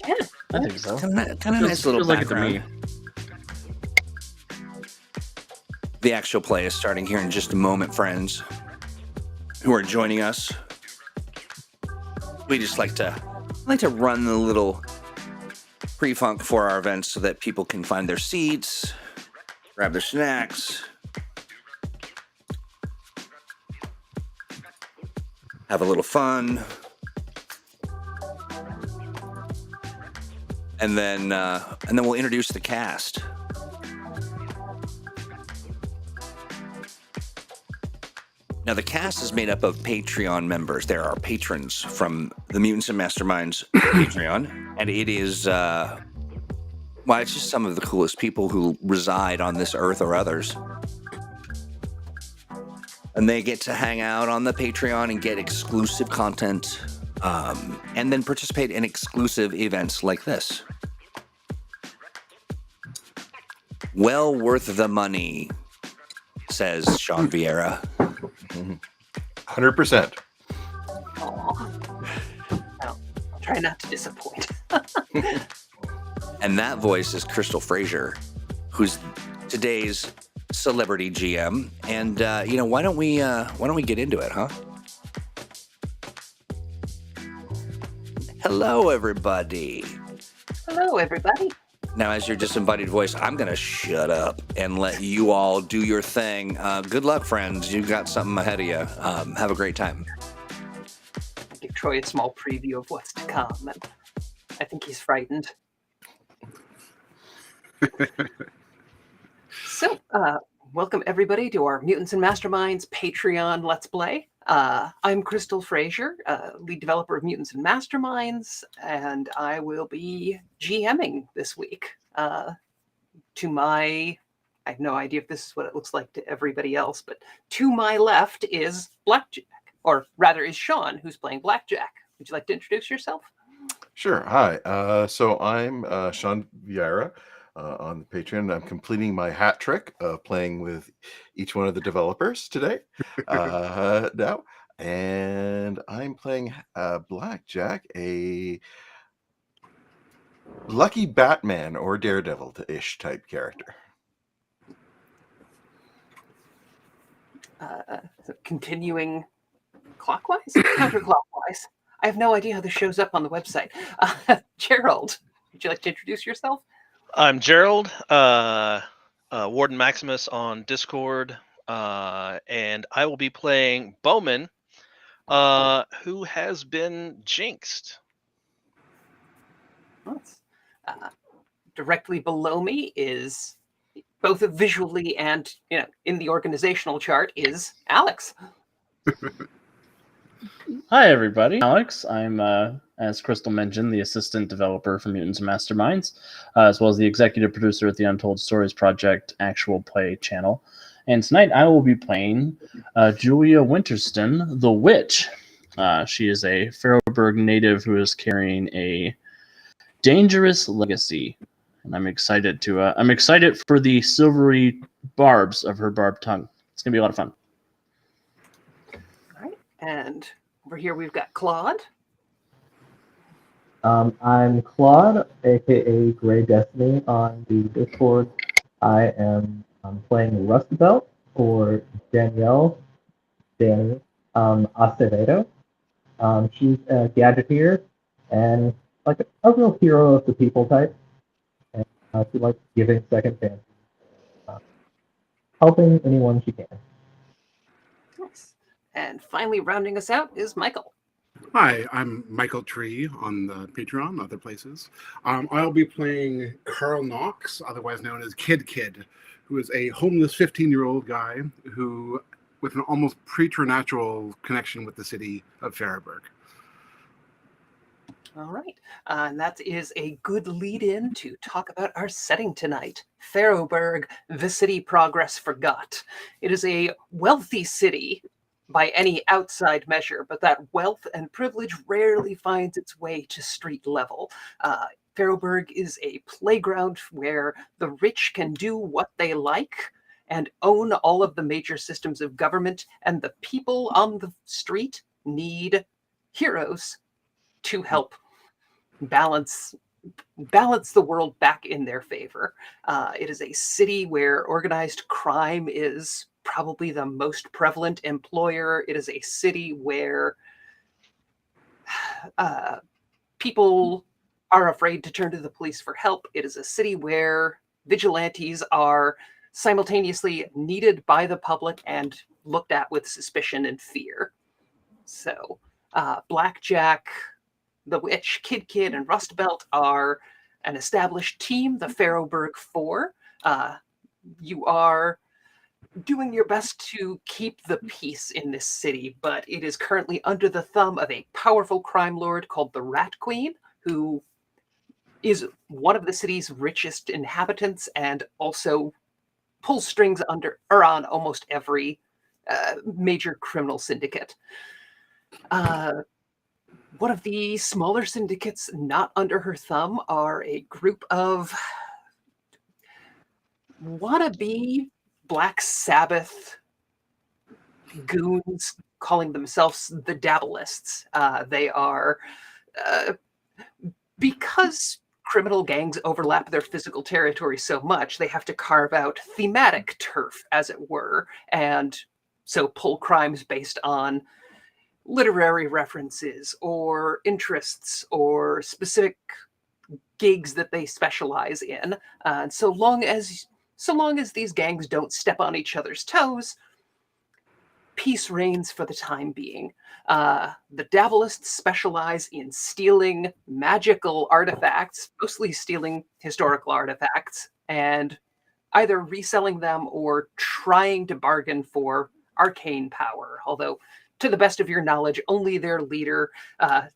Yeah, I think so. Kind of nice little feels like it to background. me. The actual play is starting here in just a moment, friends who are joining us. We just like to run the little pre-funk for our events so that people can find their seats, grab their snacks, have a little fun, and then we'll introduce the cast. Now, the cast is made up of Patreon members. There are patrons from the Mutants and Masterminds Patreon, and it is, it's just some of the coolest people who reside on this earth or others. And they get to hang out on the Patreon and get exclusive content, and then participate in exclusive events like this. Well worth the money, says Sean Vieira. 100%. Aw. Well, I'll try not to disappoint. And that voice is Crystal Frasier, who's today's celebrity GM. And why don't we get into it, huh? Hello, everybody. Hello, everybody. Now, as your disembodied voice, I'm going to shut up and let you all do your thing. Good luck, friends. You've got something ahead of you. Have a great time. I'll give Troy a small preview of what's to come, and I think he's frightened. So, welcome everybody to our Mutants and Masterminds Patreon Let's Play. I'm Crystal Frasier, lead developer of Mutants and Masterminds, and I will be GMing this week. I have no idea if this is what it looks like to everybody else, but to my left is Blackjack, or rather is Sean, who's playing Blackjack. Would you like to introduce yourself? Sure. Hi. So I'm Sean Vieira on the Patreon. I'm completing my hat trick of playing with each one of the developers today now. And I'm playing Blackjack, a lucky Batman or Daredevil-ish type character. Continuing clockwise? Counterclockwise. I have no idea how this shows up on the website. Gerald, would you like to introduce yourself? I'm Gerald, Warden Maximus on Discord, and I will be playing Bowman, who has been jinxed. Directly below me is, both visually and in the organizational chart, is Alex. Hi, everybody. Alex. I'm, as Crystal mentioned, the assistant developer for Mutants and Masterminds, as well as the executive producer at the Untold Stories Project actual play channel. And tonight I will be playing Julia Winterston, the Witch. She is a Farrowburg native who is carrying a dangerous legacy. And I'm excited for the silvery barbs of her barbed tongue. It's going to be a lot of fun. And over here we've got Claude. I'm Claude, aka Grey Destiny on the Discord. I am playing Rustbelt for Danny Acevedo. She's a gadgeteer and like a real hero of the people type. And she likes giving second chances, helping anyone she can. Nice. And finally rounding us out is Michael. Hi, I'm Michael Tree on the Patreon, other places. I'll be playing Carl Knox, otherwise known as Kid, who is a homeless 15-year-old guy who, with an almost preternatural connection with the city of Farrowburg. All right. And that is a good lead-in to talk about our setting tonight. Farrowburg, the city progress forgot. It is a wealthy city by any outside measure, but that wealth and privilege rarely finds its way to street level. Farrowburg is a playground where the rich can do what they like and own all of the major systems of government, and the people on the street need heroes to help balance balance the world back in their favor. It is a city where organized crime is probably the most prevalent employer. It is a city where people are afraid to turn to the police for help. It is a city where vigilantes are simultaneously needed by the public and looked at with suspicion and fear. So, Blackjack, the Witch, Kid, and Rustbelt are an established team, the Farrowburg Four. You are doing your best to keep the peace in this city, but it is currently under the thumb of a powerful crime lord called the Rat Queen, who is one of the city's richest inhabitants and also pulls strings on almost every major criminal syndicate. One of the smaller syndicates not under her thumb are a group of wannabe Black Sabbath goons calling themselves the Dabbleists. They are, because criminal gangs overlap their physical territory so much, they have to carve out thematic turf, as it were, and so pull crimes based on literary references or interests or specific gigs that they specialize in. And so long as these gangs don't step on each other's toes, peace reigns for the time being. The Dabbleists specialize in stealing magical artifacts, mostly stealing historical artifacts, and either reselling them or trying to bargain for arcane power. Although, to the best of your knowledge, only their leader,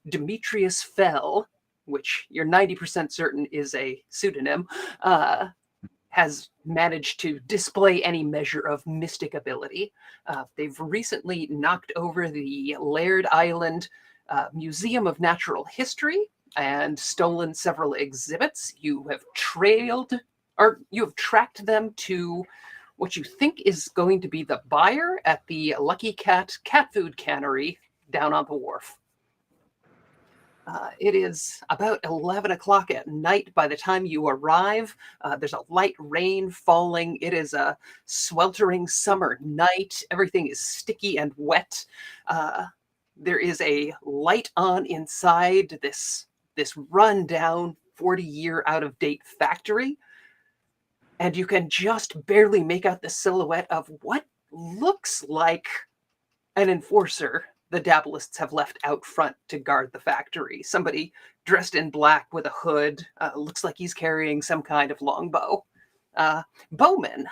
Demetrius Fell, which you're 90% certain is a pseudonym, has managed to display any measure of mystic ability. They've recently knocked over the Laird Island Museum of Natural History and stolen several exhibits. You have tracked them to what you think is going to be the buyer at the Lucky Cat cat food cannery down on the wharf. It is about 11 o'clock at night by the time you arrive. There's a light rain falling. It is a sweltering summer night. Everything is sticky and wet. There is a light on inside this run-down 40-year out-of-date factory. And you can just barely make out the silhouette of what looks like an enforcer the Dabbleists have left out front to guard the factory. Somebody dressed in black with a hood. Looks like he's carrying some kind of longbow. Bowman,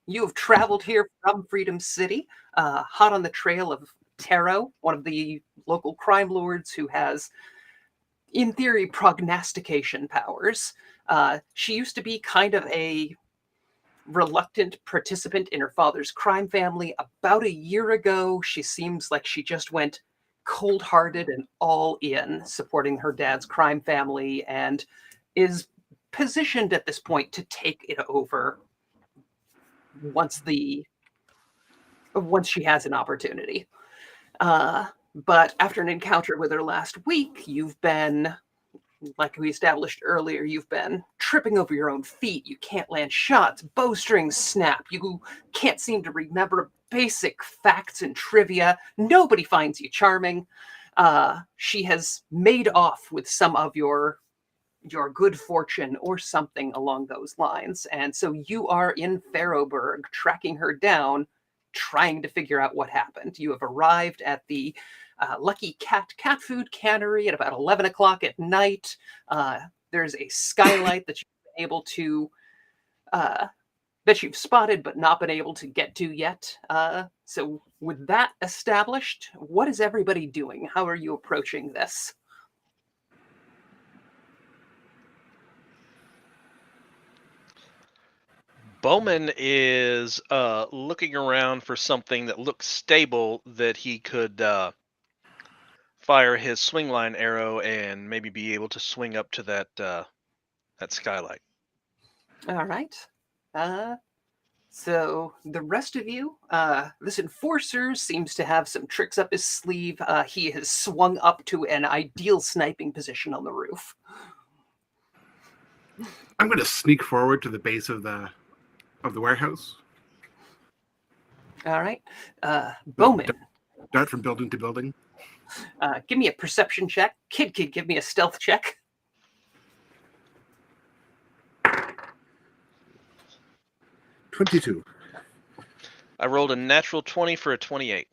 you have traveled here from Freedom City, hot on the trail of Taro, one of the local crime lords who has, in theory, prognostication powers. She used to be kind of a reluctant participant in her father's crime family. About a year ago, she seems like she just went cold-hearted and all in, supporting her dad's crime family, and is positioned at this point to take it over once she has an opportunity. But after an encounter with her last week, you've been, like we established earlier, you've been tripping over your own feet. You can't land shots. Bowstrings snap. You can't seem to remember basic facts and trivia. Nobody finds you charming. She has made off with some of your good fortune or something along those lines. And so you are in Farrowburg, tracking her down, trying to figure out what happened. You have arrived at the Lucky Cat cat food cannery at about 11 o'clock at night. There's a skylight that you've been able to that you've spotted but not been able to get to yet. So with that established, what is everybody doing? How are you approaching this? Bowman is looking around for something that looks stable that he could fire his swing line arrow and maybe be able to swing up to that skylight. All right. So the rest of you, this enforcer seems to have some tricks up his sleeve. He has swung up to an ideal sniping position on the roof. I'm going to sneak forward to the base of the warehouse. All right. Bowman, Dart from building to building. give me a perception check. Kid, give me a stealth check. 22. I rolled a natural 20 for a 28.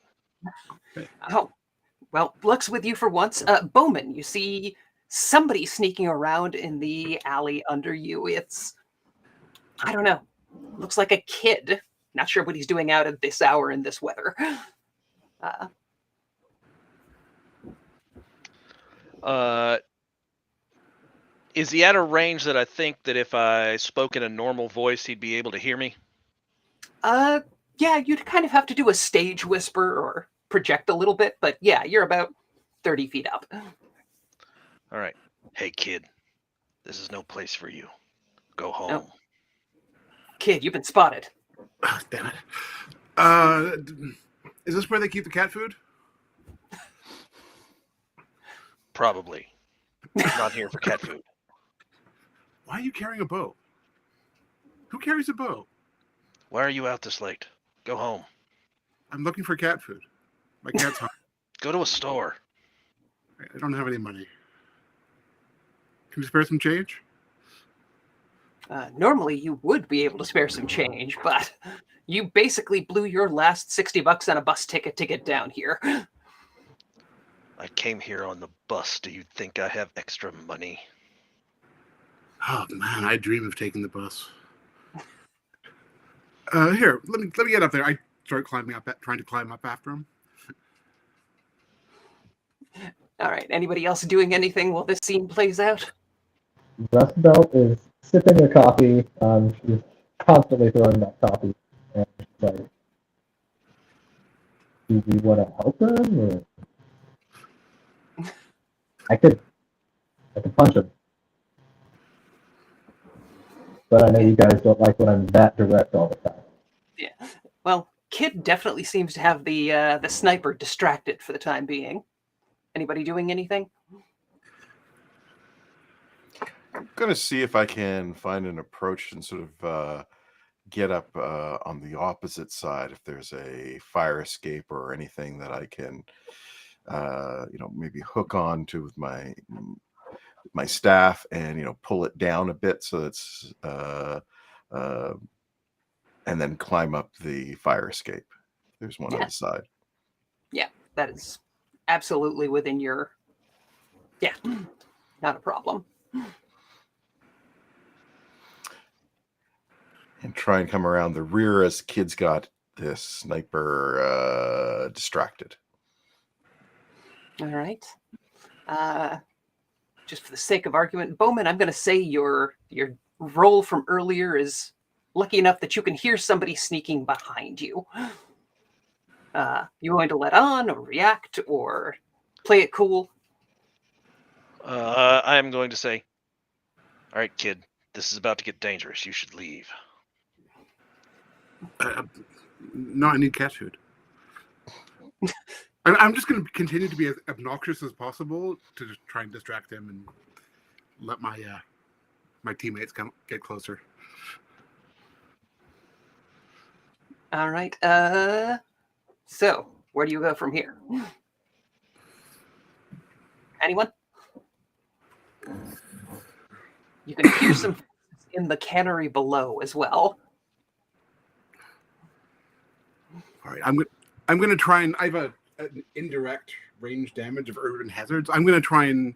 Oh, well, luck's with you for once. Bowman, you see somebody sneaking around in the alley under you. It's, I don't know, looks like a kid. Not sure what he's doing out at this hour in this weather. Is he at a range that I think that if I spoke in a normal voice, he'd be able to hear me? Yeah, you'd kind of have to do a stage whisper or project a little bit, but yeah, you're about 30 feet up. All right. Hey, kid, this is no place for you. Go home. Kid, you've been spotted. Oh, damn it. Is this where they keep the cat food? Probably. Not here for cat food. Why are you carrying a bow? Who carries a bow? Why are you out this late? Go home. I'm looking for cat food. My cat's hungry. Go to a store. I don't have any money. Can you spare some change? Normally you would be able to spare some change, but you basically blew your last $60 on a bus ticket to get down here. I came here on the bus. Do you think I have extra money? Oh man, I dream of taking the bus. Here, let me get up there. I start climbing up, trying to climb up after him. All right. Anybody else doing anything while this scene plays out? Rust Belt is sipping her coffee. She's constantly throwing that coffee. And she's like, do we want to help him? Or... I could punch him. But I know you guys don't like when I'm that direct all the time. Yeah. Well, Kid definitely seems to have the sniper distracted for the time being. Anybody doing anything? I'm going to see if I can find an approach and sort of get up on the opposite side if there's a fire escape or anything that I can, maybe hook on to with my staff and, pull it down a bit so it's, and then climb up the fire escape. There's one on the side. Yeah, that is absolutely within your, not a problem. And try and come around the rear as Kid's got this sniper distracted. All right. Just for the sake of argument, Bowman, I'm going to say your roll from earlier is lucky enough that you can hear somebody sneaking behind you. You going to let on or react or play it cool? I am going to say, all right, kid, this is about to get dangerous. You should leave. No, I need cat food. I'm just going to continue to be as obnoxious as possible to just try and distract him and let my teammates get closer. All right. So where do you go from here? Anyone? You can hear some in the cannery below as well. All right, I'm going to try and I have an indirect range damage of urban hazards. I'm going to try and,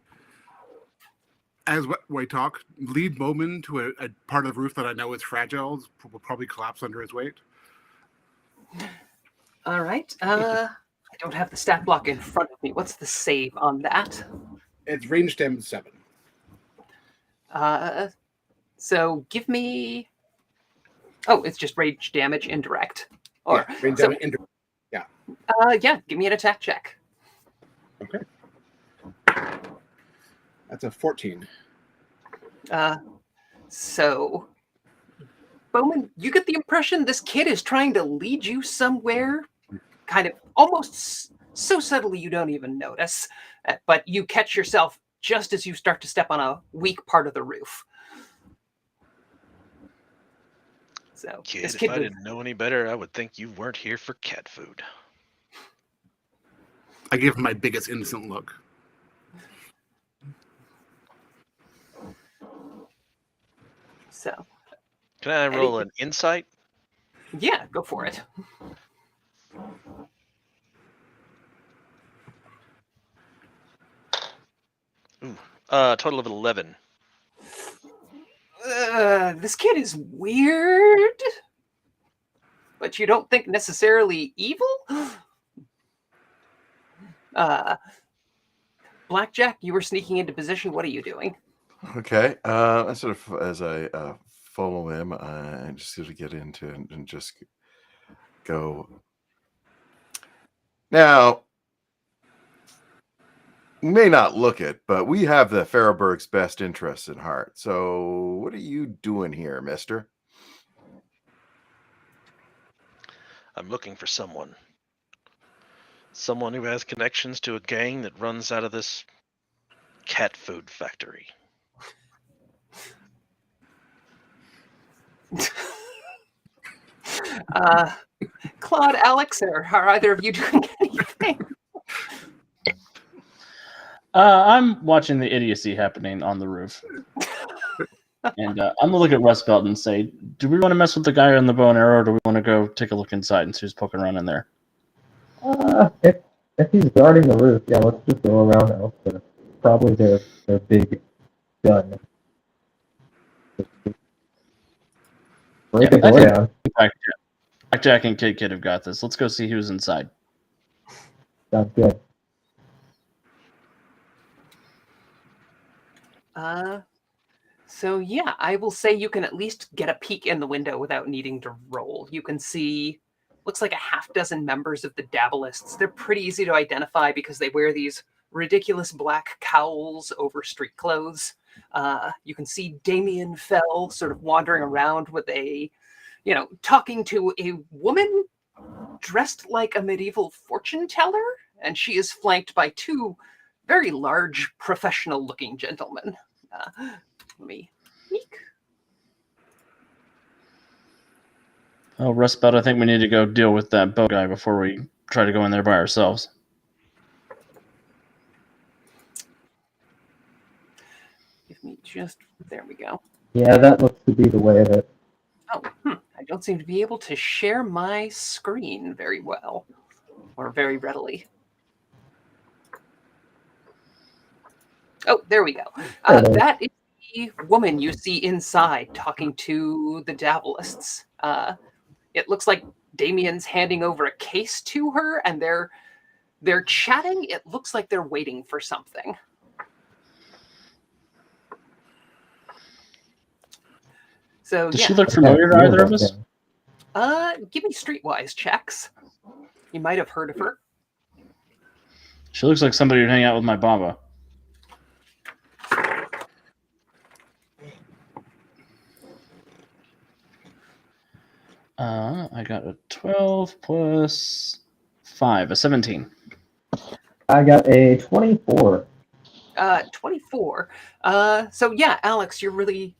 as we talk, lead Bowman to a part of the roof that I know is fragile. Will probably collapse under his weight. All right. I don't have the stat block in front of me. What's the save on that? It's range damage 7. So give me. Oh, it's just range damage indirect. Or range damage indirect. Yeah. Yeah. Give me an attack check. Okay. That's a 14. So, Bowman, you get the impression this kid is trying to lead you somewhere, kind of almost so subtly you don't even notice, but you catch yourself just as you start to step on a weak part of the roof. So Kid, this if kid I was, didn't know any better, I would think you weren't here for cat food. I give him my biggest innocent look. so Can I roll Any- an insight? yeah, go for it. Total of 11. This kid is weird, but you don't think necessarily evil? Blackjack, you were sneaking into position. What are you doing? Okay. I sort of, as I follow him, I just sort of get into and just go. Now, you may not look it, but we have the Faraberg's best interests at heart. So, what are you doing here, mister? I'm looking for someone. Someone who has connections to a gang that runs out of this cat food factory. Claude, Alex, or are either of you doing anything? I'm watching the idiocy happening on the roof. And I'm going to look at Rust Belt and say, do we want to mess with the guy on the bow and arrow, or do we want to go take a look inside and see who's poking around in there? If he's guarding the roof, yeah, let's just go around now. So probably their big gun. Break the door down. Blackjack and Kid have got this. Let's go see who's inside. Sounds good. So yeah, I will say you can at least get a peek in the window without needing to roll. You can see, looks like a half dozen members of the Dabblists. They're pretty easy to identify because they wear these ridiculous black cowls over street clothes. You can see Damien Fell sort of wandering around with talking to a woman dressed like a medieval fortune teller, and she is flanked by two very large, professional-looking gentlemen. Let me peek. Oh, Rust Belt, I think we need to go deal with that bow guy before we try to go in there by ourselves. Give me there we go. Yeah, that looks to be the way of it. Oh, I don't seem to be able to share my screen very well, or very readily. Oh, there we go. That is the woman you see inside talking to the Dabblists. It looks like Damien's handing over a case to her, and they're chatting. It looks like they're waiting for something. So Does yeah. she look familiar to either of us? Give me streetwise checks. You might have heard of her. She looks like somebody who'd hang out with my Baba. I got a 12 plus 5, a 17. I got a 24. 24. So yeah, Alex, you're really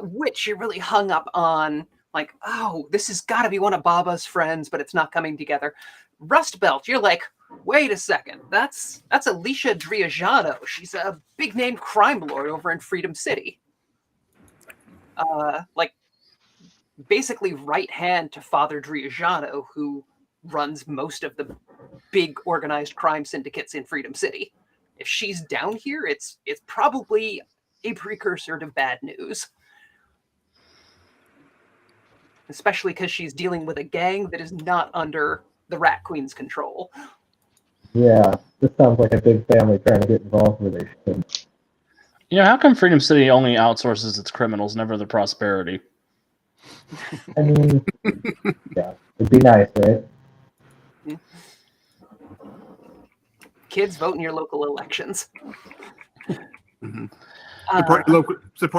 Witch, you're really hung up on like, oh, this has got to be one of Baba's friends, but it's not coming together. Rust Belt, you're like, wait a second, that's Alicia Driajano. She's a big name crime lord over in Freedom City. Like basically right hand to Father Driajano, who runs most of the big organized crime syndicates in Freedom City. If she's down here, it's probably a precursor to bad news. Especially because she's dealing with a gang that is not under the Rat Queen's control. Yeah, this sounds like a big family trying to get involved with it. How come Freedom City only outsources its criminals, never the prosperity? I mean, yeah, it'd be nice, right? Kids, vote in your local elections. Mm-hmm. Support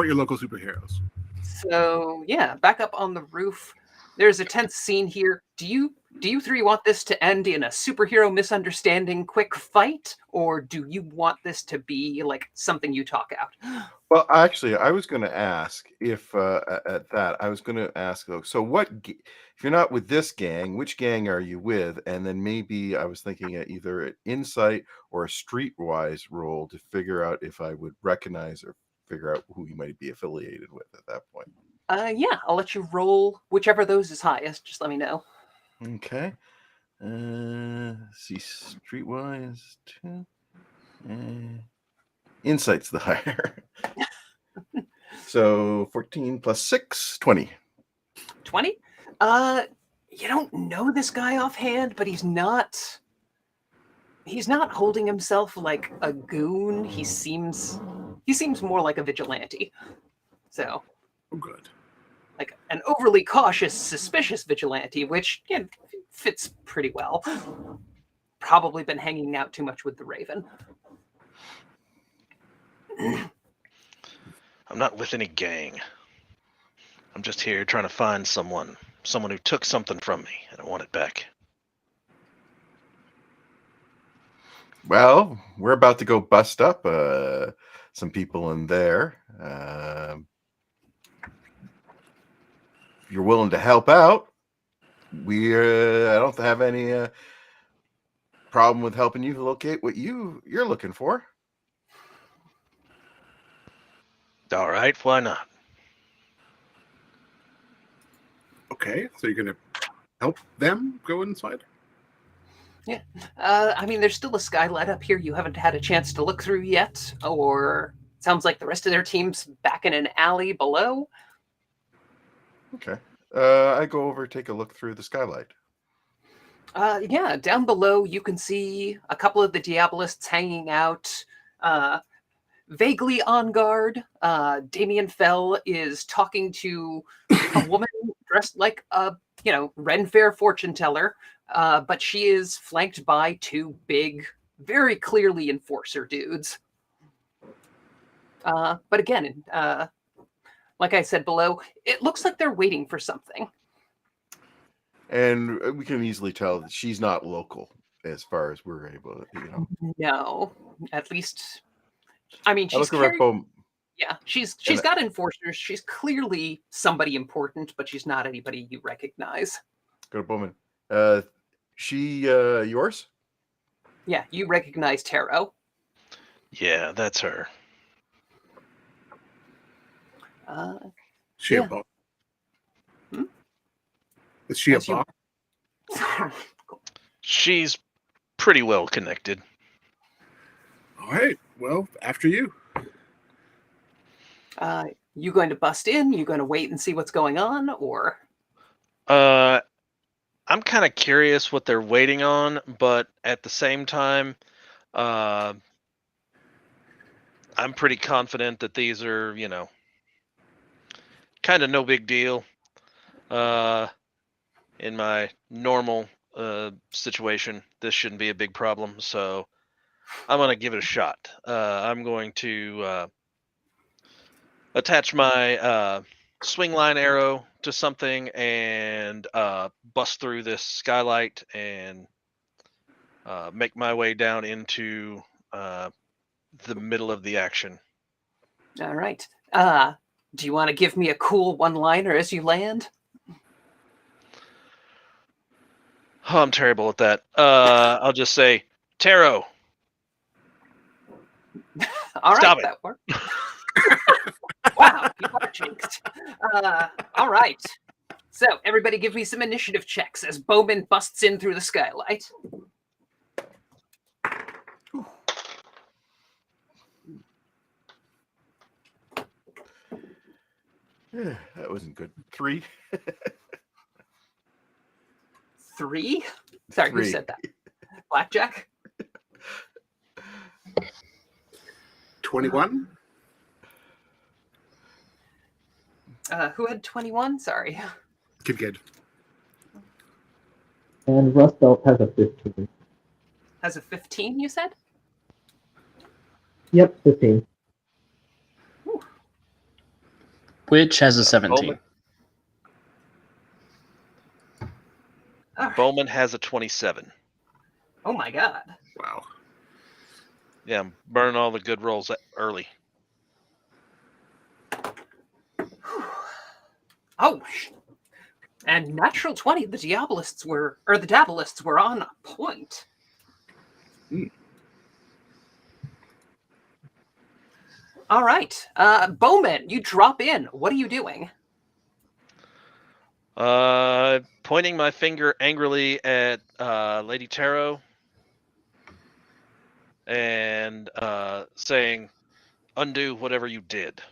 your local superheroes. So yeah, back up on the roof. There's a tense scene here. Do you do you three want this to end in a superhero misunderstanding quick fight, or do you want this to be like something you talk out? Well, actually, I was going to ask if at that I was going to ask though. So, if you're not with this gang, which gang are you with? And then maybe I was thinking at either an insight or a streetwise roll to figure out if I would recognize or figure out who you might be affiliated with at that point. Yeah, I'll let you roll whichever of those is highest. Just let me know. Okay. Let's see, streetwise 2. Insight's the higher. So 14 plus 6, 20. 20? You don't know this guy offhand, but he's not holding himself like a goon. He seems more like a vigilante. So, Oh, good. like an overly cautious, suspicious vigilante, which fits pretty well. Probably been hanging out too much with the Raven. I'm not with any gang. I'm just here trying to find someone who took something from me, and I want it back. Well, we're about to go bust up some people in there. If you're willing to help out, I don't have any problem with helping you locate what you're looking for. All right, why not? Okay, so you're gonna help them go inside? I mean, there's still a skylight up here you haven't had a chance to look through yet, or sounds like the rest of their team's back in an alley below. Okay. I go over, take a look through the skylight. Yeah, down below you can see a couple of the Diabolists hanging out, vaguely on guard. Damien Fell is talking to a woman dressed like a, Ren Fair fortune teller, but she is flanked by two big, very clearly enforcer dudes. But again, like I said below, it looks like they're waiting for something. And we can easily tell that she's not local as far as we're able to, No, at least, I mean, I she's look over at Bo. Yeah, she's And got enforcers. She's clearly somebody important, but she's not anybody you recognize. Go to Bowman. She yours? Yeah, you recognize Taro. Yeah, that's her. She Yeah. a boss? Hmm? Is she a As you- boss? She's pretty well connected. All right. Well, after you. You going to bust in? You going to wait and see what's going on, or? I'm kind of curious what they're waiting on, but at the same time, I'm pretty confident that these are, kind of no big deal. In my normal situation, this shouldn't be a big problem, so I'm going to give it a shot. I'm going to attach my swing line arrow to something and bust through this skylight and make my way down into the middle of the action. All right. Do you want to give me a cool one-liner as you land? Oh, I'm terrible at that. I'll just say, Taro. All Stop right, it. that worked. Wow, you are jinxed. All right. So, everybody give me some initiative checks as Bowman busts in through the skylight. That wasn't good. 3. 3? Sorry, who 3. said that? Blackjack? 21? Who had 21? Sorry. Good. And Rust Belt has a 15. Has a 15, you said? Yep, 15. Which has a 17. All right. Bowman has a 27. Oh my god. Wow. Yeah, I'm burning all the good rolls early. Oh, and natural 20, the Diabolists were, or the Dabblists were on point. All right. Bowman, you drop in. What are you doing? Pointing my finger angrily at Lady Tarot and saying, undo whatever you did.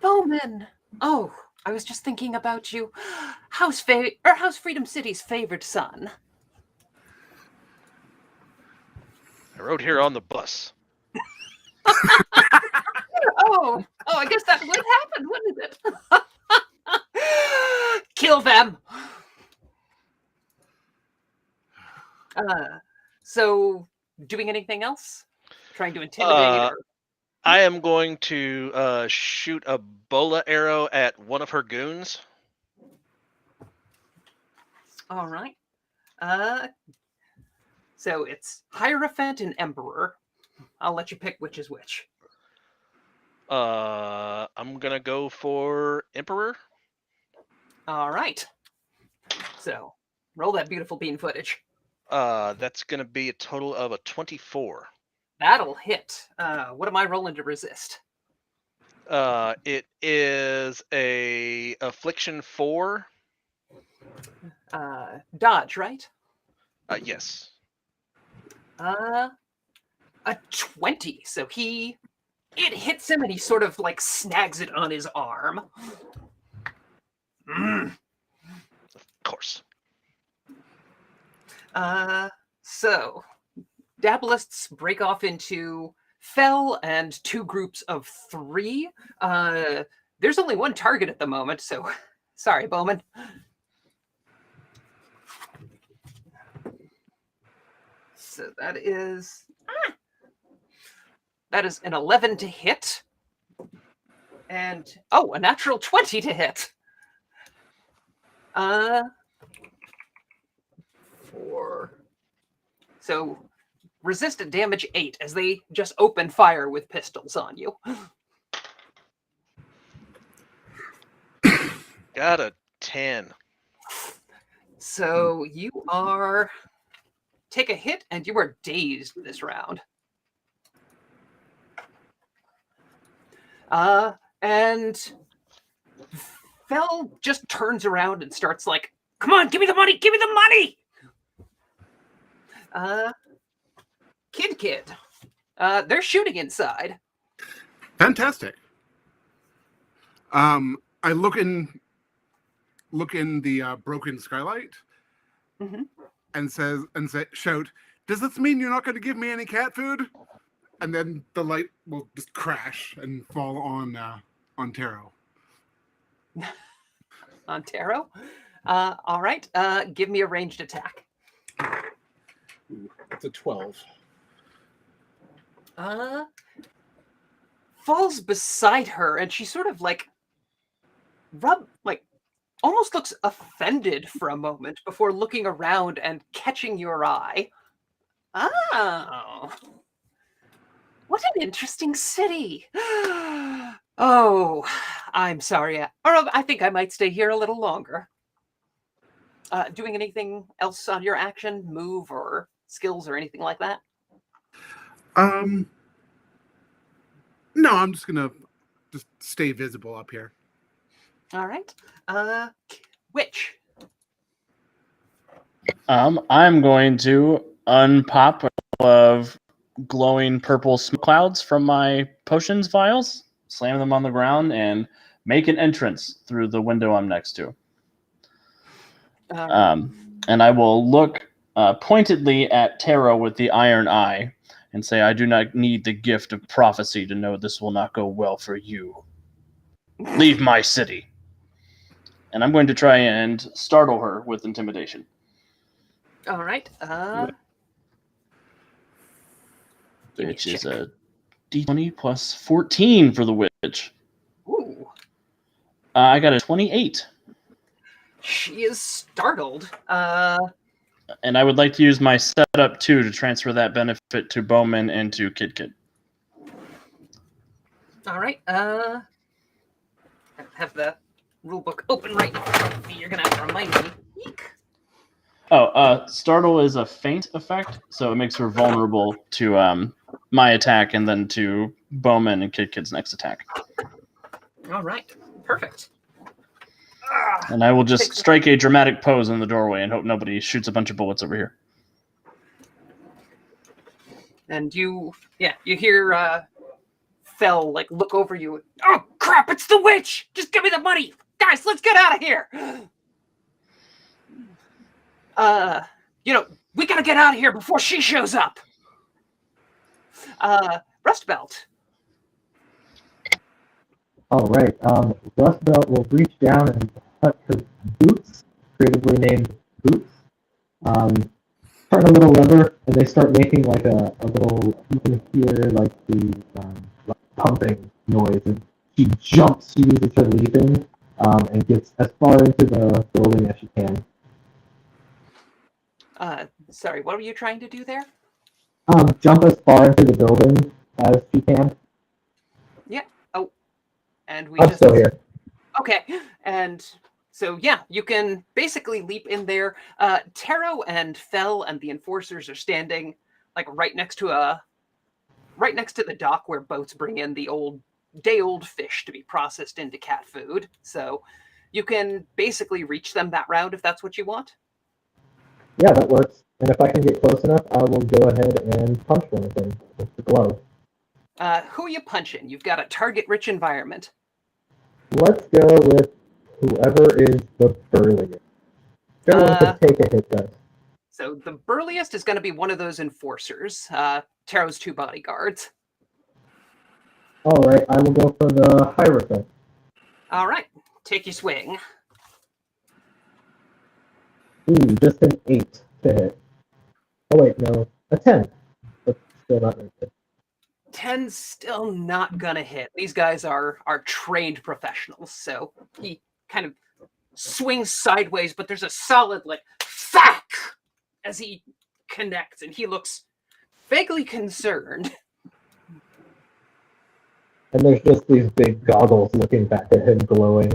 Bowman. Oh, I was just thinking about you. How's Freedom City's favored son? I rode here on the bus. Oh, I guess that would happen, wouldn't it? Kill them. So, doing anything else? Trying to intimidate? Or... I am going to shoot a bola arrow at one of her goons. All right. So it's Hierophant and Emperor. I'll let you pick which is which. I'm gonna go for Emperor. All right. So roll that beautiful bean footage. That's gonna be a total of a 24. That'll hit. What am I rolling to resist? It is a affliction 4. Dodge, right? Yes. A 20. So it hits him and he sort of like snags it on his arm. Of course. So Dabbleists break off into Fell and 2 groups of 3. There's only one target at the moment, so sorry, Bowman. So that is an 11 to hit. And a natural 20 to hit. 4. So resistant damage 8 as they just open fire with pistols on you. Got a 10. So you take a hit and you are dazed this round. And Fell just turns around and starts like, come on, give me the money, give me the money. Kid. They're shooting inside. Fantastic. I look in the broken skylight and shout, "Does this mean you're not going to give me any cat food?" And then the light will just crash and fall on Taro. On Taro? All right. Give me a ranged attack. It's a 12. Falls beside her and she sort of almost looks offended for a moment before looking around and catching your eye. Oh, what an interesting city. Oh, I'm sorry. Or I think I might stay here a little longer. Doing anything else on your action, move, or skills, or anything like that? No, I'm just gonna stay visible up here. All right. Which? I'm going to unpop a couple of glowing purple smoke clouds from my potions vials, slam them on the ground, and make an entrance through the window I'm next to. And I will look pointedly at Taro with the iron eye and say, I do not need the gift of prophecy to know this will not go well for you. Leave my city. And I'm going to try and startle her with intimidation. All right. Which is a d20 plus 14 for the witch. Ooh. I got a 28. She is startled. And I would like to use my setup 2 to transfer that benefit to Bowman and to Kid Kid. All right. I have the rulebook open right in front of me. You're gonna have to remind me. Eek. Startle is a feint effect, so it makes her vulnerable to my attack and then to Bowman and Kid Kid's next attack. All right. Perfect. And I will just strike a dramatic pose in the doorway and hope nobody shoots a bunch of bullets over here. And you hear Fell like look over you. Oh crap! It's the witch. Just give me the money, guys. Let's get out of here. We gotta get out of here before she shows up. Rust Belt. All right. Rust Belt will reach down and touch her boots, creatively named Boots. Turn a little lever, and they start making like a little. You can hear like the like pumping noise, and she jumps. She uses her leaping, and gets as far into the building as she can. Sorry, what were you trying to do there? Jump as far into the building as she can. Yeah. Oh, and we I'm just still here. okay. And so yeah, you can basically leap in there. Taro and Fell and the enforcers are standing like right next to the dock where boats bring in the day-old fish to be processed into cat food. So you can basically reach them that round if that's what you want. Yeah, that works. And if I can get close enough, I will go ahead and punch one of them with the glove. Who are you punching? You've got a target-rich environment. Let's go with whoever is the burliest. Go on to take a hit, guys. So the burliest is going to be one of those enforcers, Taro's 2 bodyguards. All right, I will go for the Hierophant. All right, take your swing. Ooh, just an 8 to hit. Oh wait, no, a 10. But still not very good. 10's still not gonna hit. These guys are trained professionals, so he kind of swings sideways, but there's a solid like thwack as he connects, and he looks vaguely concerned. And there's just these big goggles looking back at him, glowing.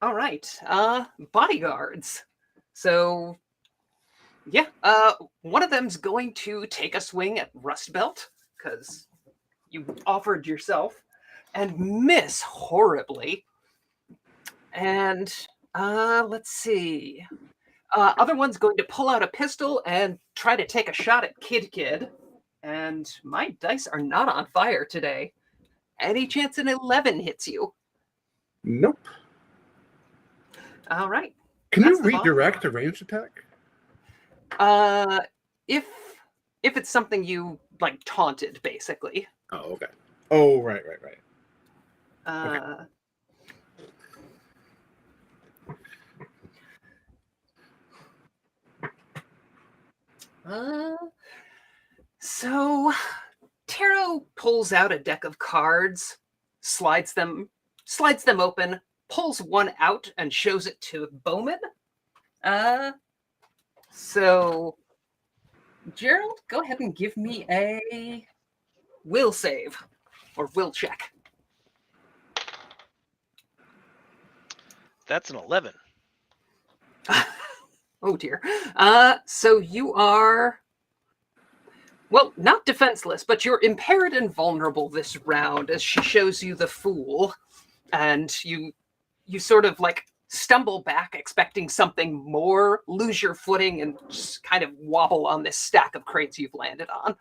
All right. Bodyguards. So yeah, one of them's going to take a swing at Rust Belt because you offered yourself and miss horribly. And let's see. Other one's going to pull out a pistol and try to take a shot at Kid Kid. And my dice are not on fire today. Any chance an 11 hits you? Nope. All right. Can That's you the bottom. redirect a ranged attack? If it's something you like taunted, basically. Oh, okay. Oh, right. So Taro pulls out a deck of cards, slides them open, pulls one out, and shows it to Bowman. So Gerald, go ahead and give me a will save or will check. That's an 11. Oh dear. So you are, well, not defenseless, but you're impaired and vulnerable this round as she shows you the fool, and you sort of like stumble back expecting something more, lose your footing, and just kind of wobble on this stack of crates you've landed on.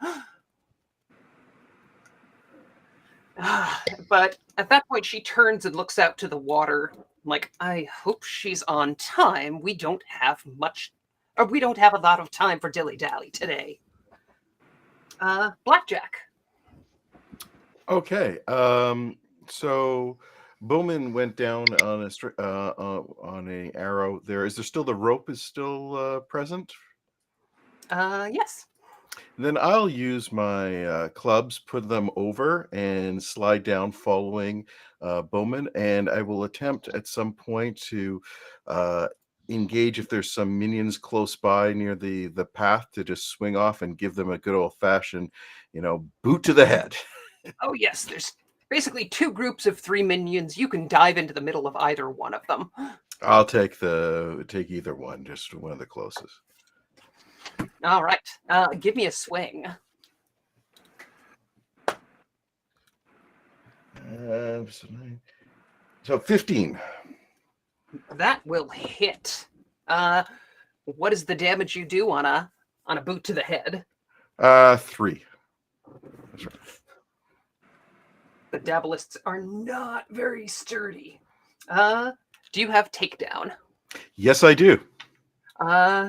But at that point, she turns and looks out to the water like, I hope she's on time. We don't have a lot of time for dilly-dally today. Blackjack. Okay. So Bowman went down on a arrow. Is there still the rope is still present? Yes. Then I'll use my clubs, put them over, and slide down following Bowman. And I will attempt at some point to engage if there's some minions close by near the path to just swing off and give them a good old fashioned, boot to the head. Oh yes, there's basically 2 groups of 3 minions. You can dive into the middle of either one of them. I'll take either one, just one of the closest. All right, give me a swing. So 15. That will hit. What is the damage you do on a boot to the head? 3. That's right. The Dabblists are not very sturdy. Do you have takedown? Yes, I do.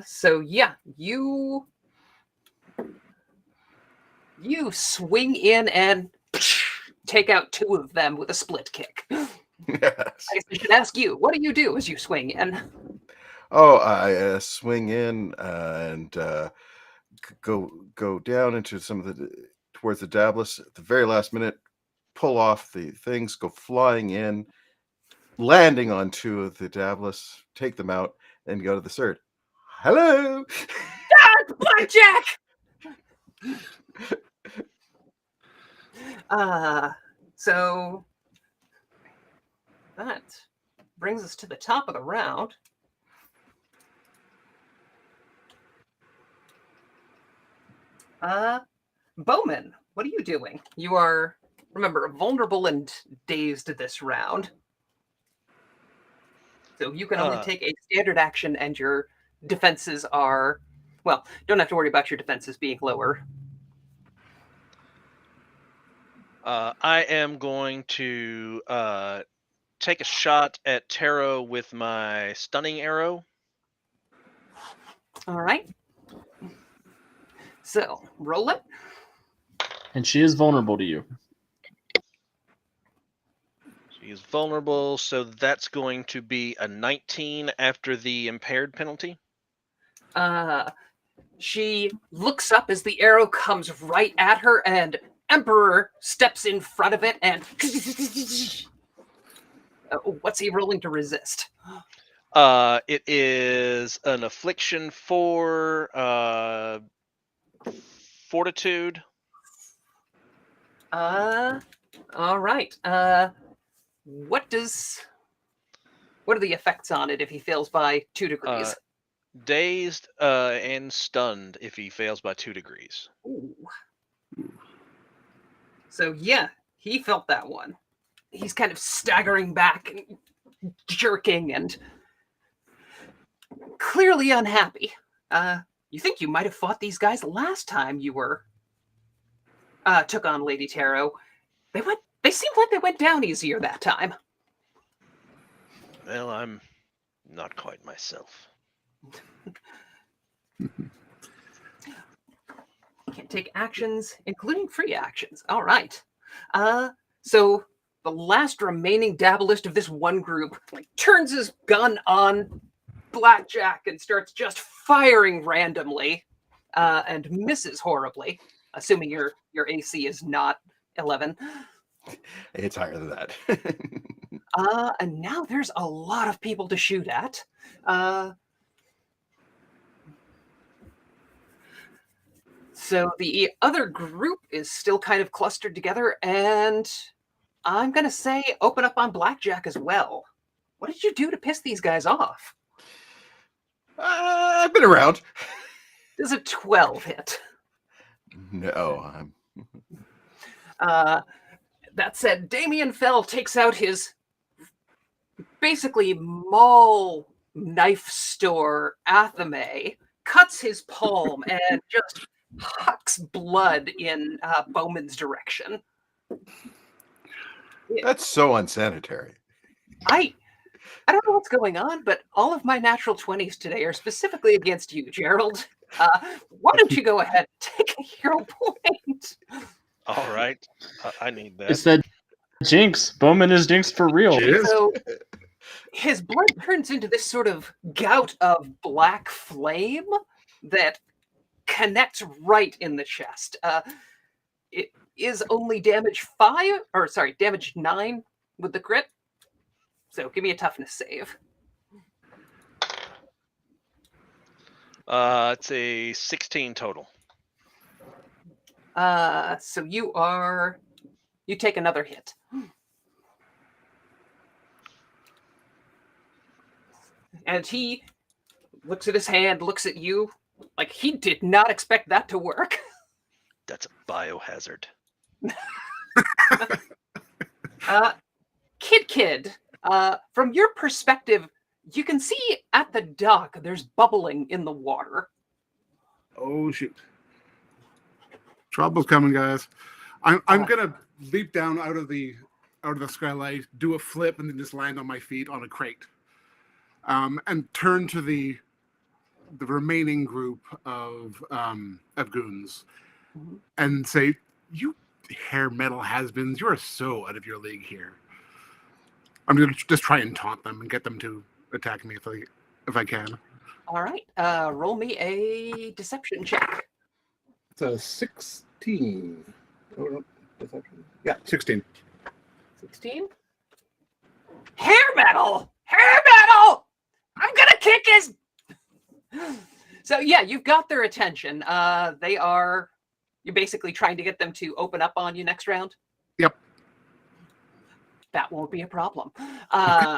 So yeah, you swing in and take out 2 of them with a split kick. Yes. I guess I should ask you, what do you do as you swing in? Oh, I swing in and go down into towards the Dabblers at the very last minute, pull off the things, go flying in, landing on 2 of the Dabblers, take them out, and go to the third. Hello! Blackjack! So that brings us to the top of the round. Bowman, what are you doing? You are, remember, vulnerable and dazed this round. So you can only take a standard action and your defenses are, well, don't have to worry about your defenses being lower. I am going to take a shot at Taro with my stunning arrow. All right. So, roll it. And she is vulnerable to you. She is vulnerable, so that's going to be a 19 after the impaired penalty. She looks up as the arrow comes right at her, and Emperor steps in front of it and what's he rolling to resist? It is an affliction for fortitude. All right. What are the effects on it if he fails by 2 degrees? Dazed and stunned if he fails by 2 degrees. Ooh. So yeah, he felt that one. He's kind of staggering back and jerking and clearly unhappy. You think you might have fought these guys last time you were took on Lady Taro. They seemed like they went down easier that time. Well, I'm not quite myself. Can't take actions, including free actions. All right. So the last remaining dabblist of this one group turns his gun on Blackjack and starts just firing randomly, and misses horribly, assuming your AC is not 11. It's higher than that. And now there's a lot of people to shoot at. So the other group is still kind of clustered together, and I'm going to say open up on Blackjack as well. What did you do to piss these guys off? I've been around. Does a 12 hit? No. That said, Damien Fell takes out his basically mall knife store athame, cuts his palm, and just hucks blood in Bowman's direction. That's so unsanitary. I don't know what's going on, but all of my natural 20s today are specifically against you, Gerald. Why don't you go ahead and take a hero point? All right. I need that. It's that jinx. Bowman is jinxed for real. So his blood turns into this sort of gout of black flame that connects right in the chest. It is only damage 9 with the crit. So give me a toughness save. It's a 16 total. So you take another hit. And he looks at his hand, looks at you, like he did not expect that to work. That's a biohazard. Kid, from your perspective, you can see at the dock there's bubbling in the water. Oh shoot! Trouble's coming, guys. I'm gonna leap down out of the skylight, do a flip, and then just land on my feet on a crate, and turn to the remaining group of goons, and say, "You hair metal has-beens, you are so out of your league here." I'm gonna just try and taunt them and get them to attack me if I can. All right, roll me a deception check. It's a 16. Oh, no, deception. Yeah, 16. 16. Hair metal! Hair metal! I'm gonna kick his... So yeah, you've got their attention. You're basically trying to get them to open up on you next round? Yep. That won't be a problem.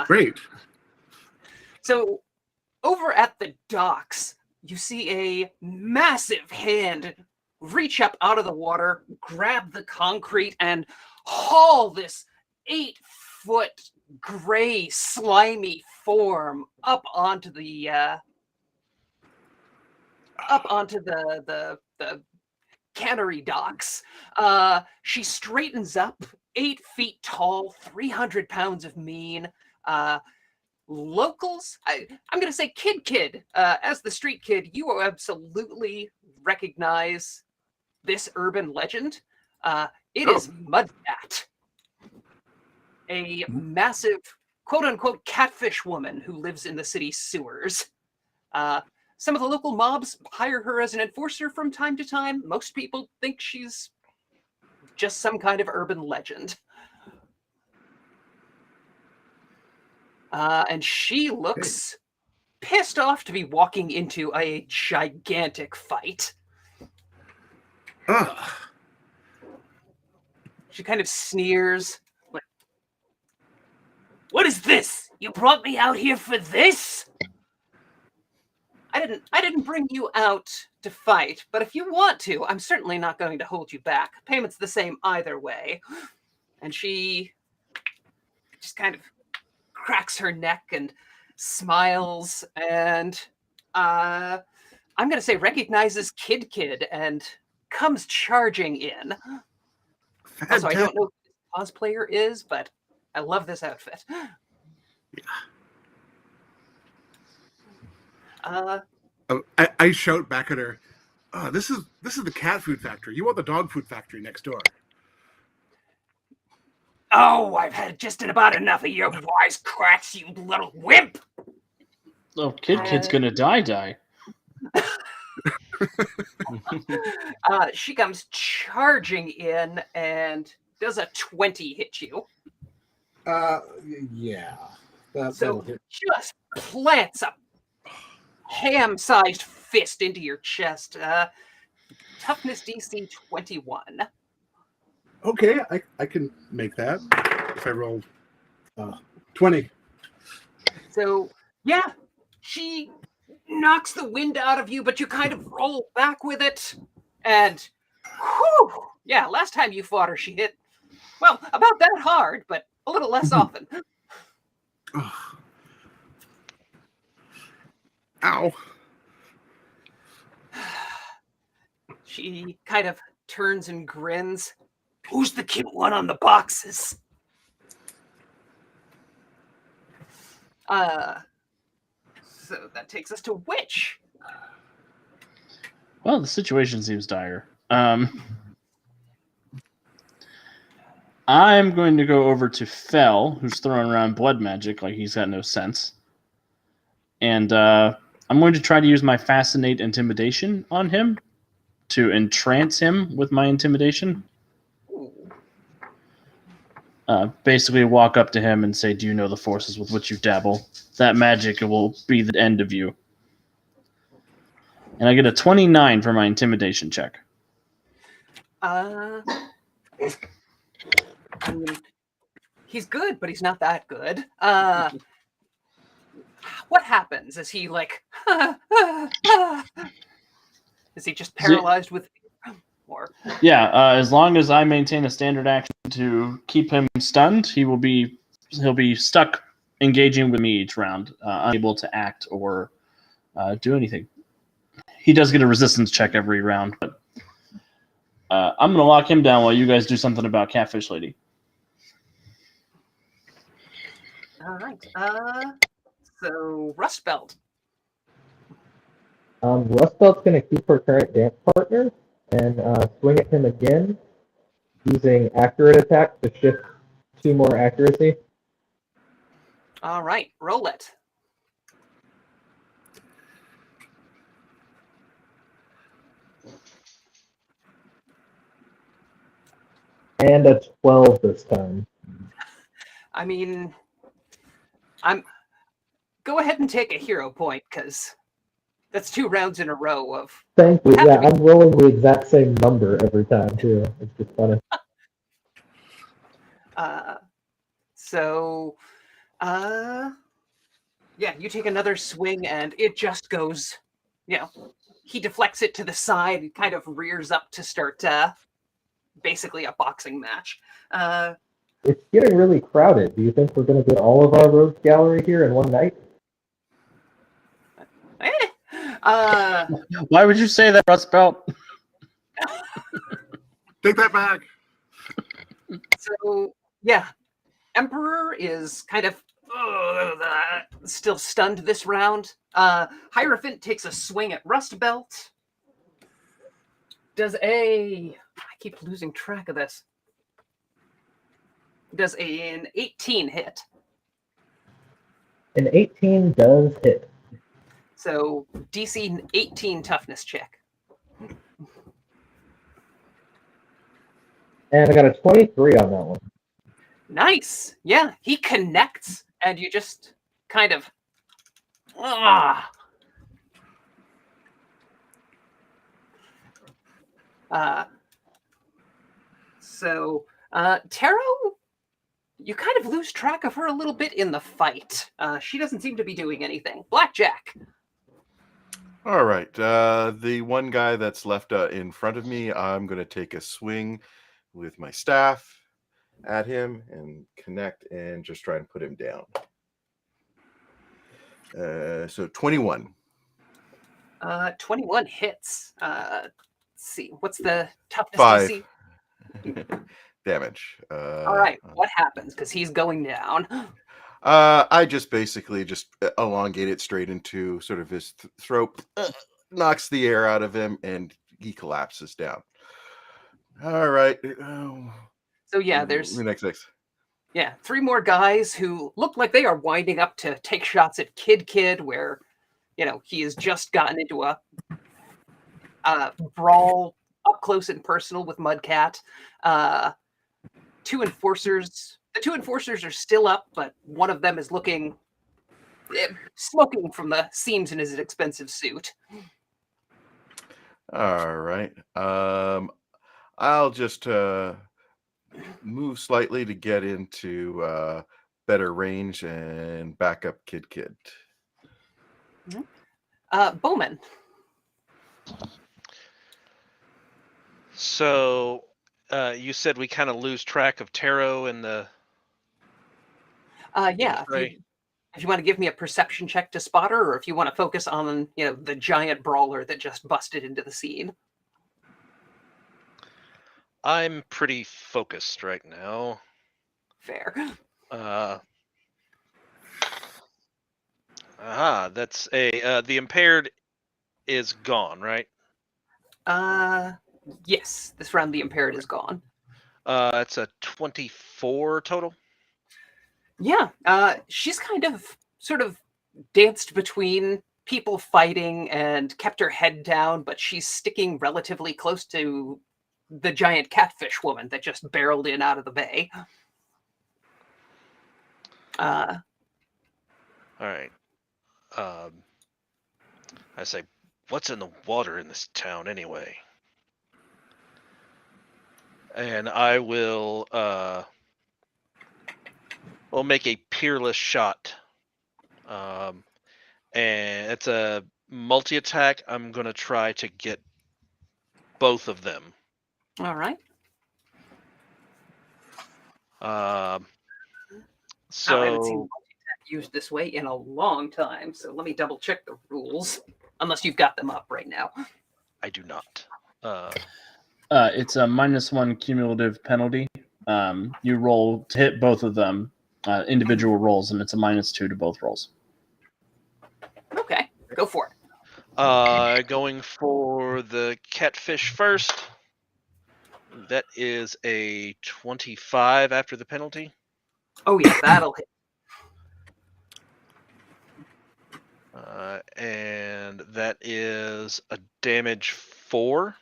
Great. So over at the docks, you see a massive hand reach up out of the water, grab the concrete, and haul this 8-foot gray slimy form up onto the cannery docks. She straightens up, 8 feet tall, 300 pounds of mean. Locals, I'm going to say kid, as the street kid, you absolutely recognize this urban legend. It is Mudcat, a massive, quote-unquote, catfish woman who lives in the city sewers. Some of the local mobs hire her as an enforcer from time to time. Most people think she's just some kind of urban legend. And she looks pissed off to be walking into a gigantic fight. Ugh. She kind of sneers, like, "What is this? You brought me out here for this? I didn't bring you out to fight, but if you want to, I'm certainly not going to hold you back. Payment's the same either way." And she just kind of cracks her neck and smiles, and I'm going to say recognizes Kid and comes charging in. Also, I don't know who this cosplayer is, but I love this outfit. I shout back at her, "Oh, this is the cat food factory. You want the dog food factory next door." "Oh, I've had just about enough of your wisecracks, you little wimp!" Oh, Kid's gonna die. She comes charging in and does a 20 hit you. Yeah. So just plants a ham-sized fist into your chest. Toughness DC 21. Okay, I can make that if I roll 20. So, yeah, she knocks the wind out of you, but you kind of roll back with it. And, whew, yeah, last time you fought her, she hit, well, about that hard, but a little less often. Ow. She kind of turns and grins. "Who's the cute one on the boxes?" So that takes us to Witch. Well, the situation seems dire. I'm going to go over to Fell, who's throwing around blood magic like he's got no sense. And I'm going to try to use my Fascinate Intimidation on him to entrance him with my intimidation. Basically walk up to him and say, "Do you know the forces with which you dabble? That magic will be the end of you." And I get a 29 for my intimidation check. I mean, he's good, but he's not that good. What happens? Is he like, is he just paralyzed with fear? Or Yeah, as long as I maintain a standard action to keep him stunned, he'll be stuck engaging with me each round, unable to act or do anything. He does get a resistance check every round, but I'm going to lock him down while you guys do something about Catfish Lady. all right. So Rust Belt. Rust Belt's going to keep her current dance partner and swing at him again using accurate attack to shift 2 more accuracy. All right, roll it. And a 12 this time. I mean, go ahead and take a hero point, because that's 2 rounds in a row of. Thank you. Yeah, I'm rolling the exact same number every time too. It's just funny. Yeah, you take another swing and it just goes, he deflects it to the side and kind of rears up to start basically a boxing match. It's getting really crowded. Do you think we're going to get all of our rogues gallery here in one night? Why would you say that, Rust Belt? Take that back. So, yeah, Emperor is kind of still stunned this round. Hierophant takes a swing at Rust Belt. I keep losing track of this. Does an 18 hit? An 18 does hit. So DC 18 toughness check. And I got a 23 on that one. Nice. Yeah, he connects, and you just kind of. Taro, you kind of lose track of her a little bit in the fight. She doesn't seem to be doing anything. Blackjack. All right. The one guy that's left in front of me, I'm going to take a swing with my staff at him and connect and just try and put him down. So 21. 21 hits. Let's see. What's the toughness 5 DC? damage. All right. What happens? Because he's going down. I just basically elongate it straight into sort of his throat, knocks the air out of him, and he collapses down. All right. So yeah, there's the next. 3 more guys who look like they are winding up to take shots at Kid, where he has just gotten into a brawl up close and personal with Mudcat. 2 enforcers. The 2 enforcers are still up, but one of them is looking smoking from the seams in his expensive suit. All right. I'll just move slightly to get into better range and back up Kid. Bowman. So you said we kind of lose track of Taro and the. Yeah. If you want to give me a perception check to spot her, or if you want to focus on the giant brawler that just busted into the scene. I'm pretty focused right now. Fair. That's the impaired is gone, right? Yes. This round the impaired is gone. It's a 24 total. Yeah. She's kind of sort of danced between people fighting and kept her head down, but she's sticking relatively close to the giant catfish woman that just barreled in out of the bay. All right. I say, what's in the water in this town anyway? And I will make a peerless shot. And it's a multi-attack. I'm going to try to get both of them. All right. I haven't seen multi-attack used this way in a long time, so let me double check the rules. Unless you've got them up right now. I do not. It's a -1 cumulative penalty. You roll to hit both of them, individual rolls, and it's a -2 to both rolls. Okay, go for it. Going for the catfish first. That is a 25 after the penalty. Oh yeah, that'll hit. And that is a damage 4.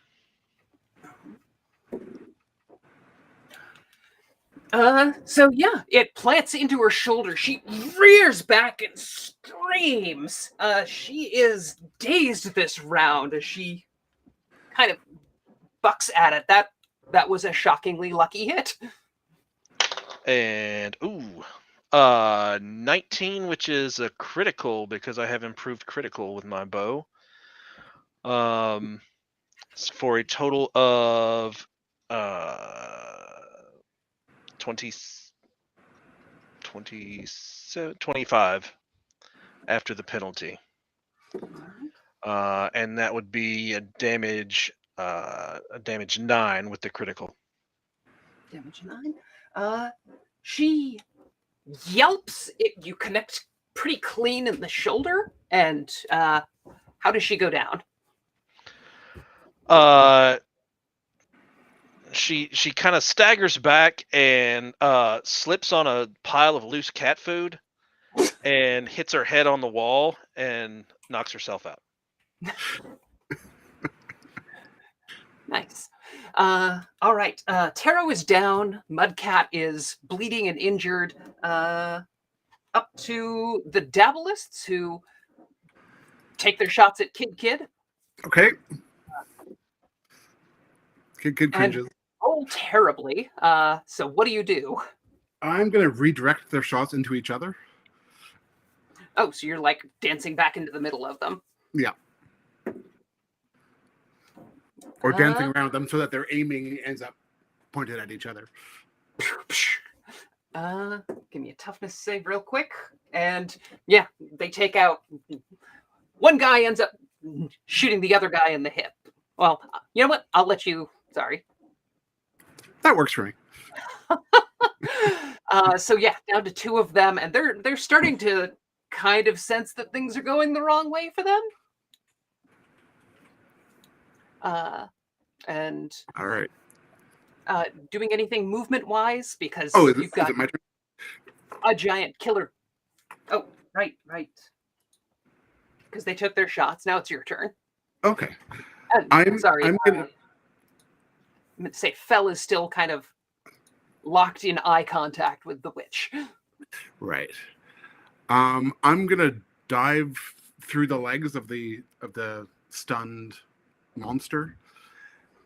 So yeah, it plants into her shoulder. She rears back and screams. She is dazed this round as she kind of bucks at it. That was a shockingly lucky hit. And 19, which is a critical because I have improved critical with my bow. For a total of 25 after the penalty. And that would be a damage 9 with the critical. Damage 9. She yelps. You connect pretty clean in the shoulder. And how does she go down? She kind of staggers back and slips on a pile of loose cat food and hits her head on the wall and knocks herself out. Nice. All right. Taro is down. Mudcat is bleeding and injured. Up to the Dabblists, who take their shots at Kid. Okay. Kid cringes. Roll terribly. So what do you do? I'm going to redirect their shots into each other. Oh, so you're like dancing back into the middle of them. Yeah. Or dancing around them so that their aiming ends up pointed at each other. Give me a toughness save real quick. And yeah, they take out... One guy ends up shooting the other guy in the hip. Well, you know what? I'll let you... Sorry. That works for me. So yeah, down to 2 of them. And they're starting to kind of sense that things are going the wrong way for them. And all right. Doing anything movement wise, because you've got is it my turn? A giant killer. Oh, right. Because they took their shots. Now it's your turn. Okay. I'm sorry. I'm gonna say Fell is still kind of locked in eye contact with the witch. Right. I'm gonna dive through the legs of the stunned monster,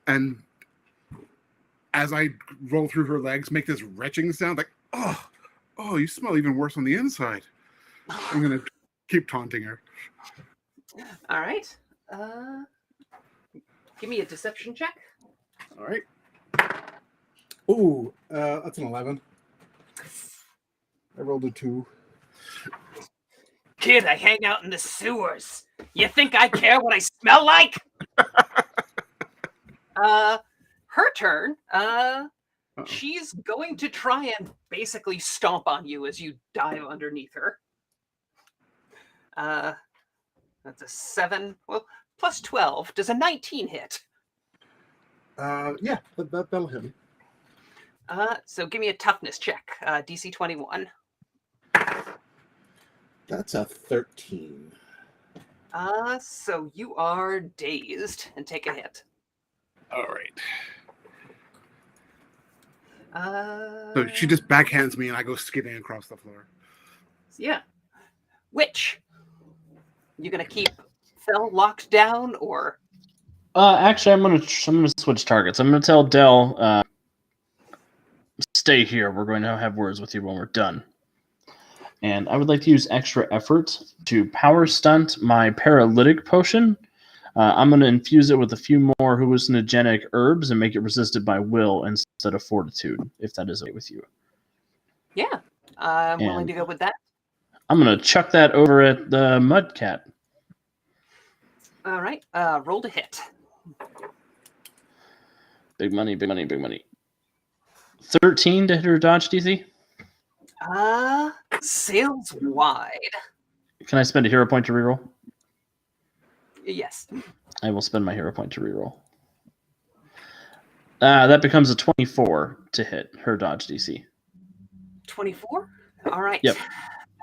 and as I roll through her legs, make this retching sound like, oh, you smell even worse on the inside. I'm gonna keep taunting her. All right. Give me a deception check. All right. Ooh, that's an 11. I rolled a 2. Kid, I hang out in the sewers. You think I care what I smell like? Her turn. She's going to try and basically stomp on you as you dive underneath her. That's a 7. Well, plus 12. Does a 19 hit? Yeah, that'll hit me. So give me a toughness check. DC 21. That's a 13. So you are dazed and take a hit. All right. Uh, So she just backhands me, and I go skidding across the floor. yeah. Which? You gonna keep Fel locked down, or? Actually, I'm gonna switch targets. I'm gonna tell Dell, stay here. We're going to have words with you when we're done. And I would like to use extra effort to power stunt my paralytic potion. I'm going to infuse it with a few more hallucinogenic herbs and make it resisted by will instead of fortitude, if that is okay with you. Yeah, I'm willing And to go with that. I'm going to chuck that over at the Mudcat. All right, roll to hit. Big money, big money, big money. 13 to hit her dodge DC. Sails wide. Can I spend a hero point to reroll? Yes. I will spend my hero point to reroll. That becomes a 24 to hit her dodge DC. 24? All right. Yep.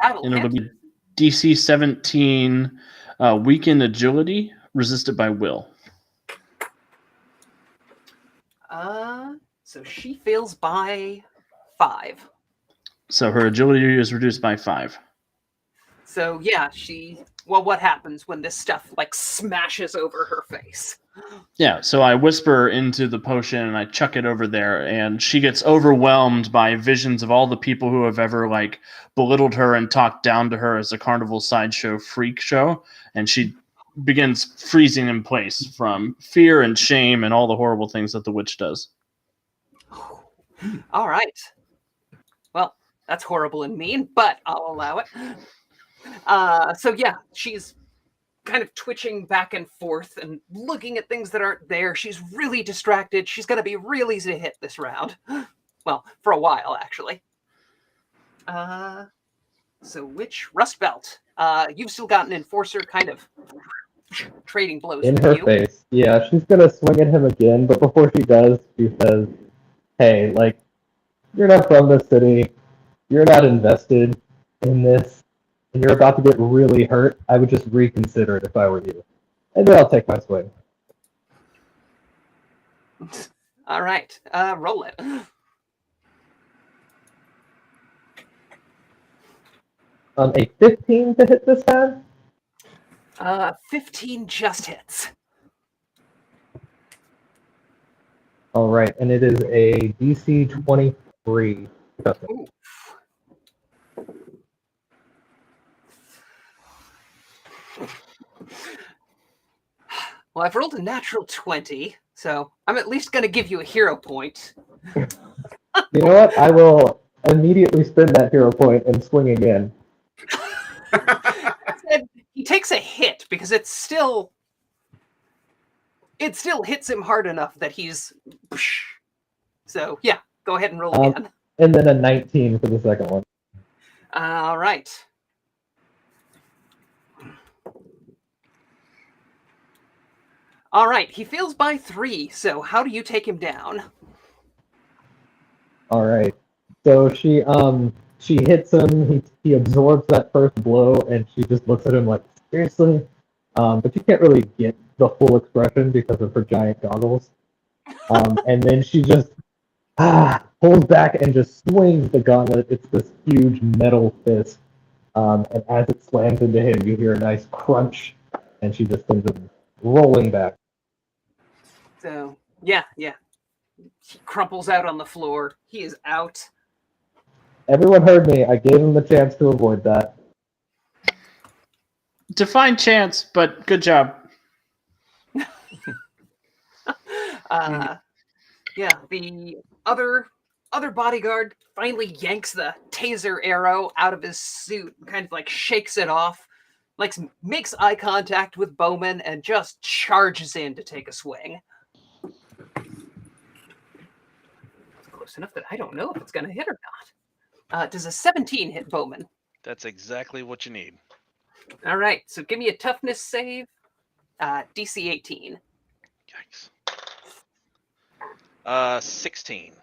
That'll And hit. it'll be DC 17, weakened agility, resisted by will. So she fails by 5. So her agility is reduced by 5. So yeah, well, what happens when this stuff like smashes over her face? Yeah, so I whisper into the potion and I chuck it over there, and she gets overwhelmed by visions of all the people who have ever like belittled her and talked down to her as a carnival sideshow freak show, and she begins freezing in place from fear and shame and all the horrible things that the witch does. All right. Well, that's horrible and mean, but I'll allow it. So yeah, she's kind of twitching back and forth and looking at things that aren't there. She's really distracted. She's going to be real easy to hit this round. Well, for a while, actually. So which Rust Belt? You've still got an enforcer kind of trading blows In with her you. face. Yeah, she's gonna swing at him again, but before she does, she says, "Hey, like, you're not from the city. You're not invested in this, and you're about to get really hurt. I would just reconsider it if I were you. And then I'll take my swing." All right, roll it. A 15 to hit this time? 15 just hits. All right, and it is a DC 23. Ooh. Well, I've rolled a natural 20, so I'm at least going to give you a hero point. You know what? I will immediately spend that hero point and swing again. He takes a hit because it still hits him hard enough that he's. So yeah, go ahead and roll again. And then a 19 for the second one. All right. All right, he fails by 3. So how do you take him down? All right. So she hits him. He absorbs that first blow, and she just looks at him like, seriously. But you can't really get the full expression because of her giant goggles. And then she just pulls back and just swings the gauntlet. It's this huge metal fist. And as it slams into him, you hear a nice crunch, and she just sends him rolling back. So yeah. He crumples out on the floor. He is out. Everyone heard me. I gave him the chance to avoid that. Define chance, but good job. Yeah, the other bodyguard finally yanks the taser arrow out of his suit, kind of like shakes it off, like makes eye contact with Bowman, and just charges in to take a swing. It's close enough that I don't know if it's going to hit or not. Does a 17 hit Bowman? That's exactly what you need. All right, so give me a toughness save. DC 18. Yikes. 16.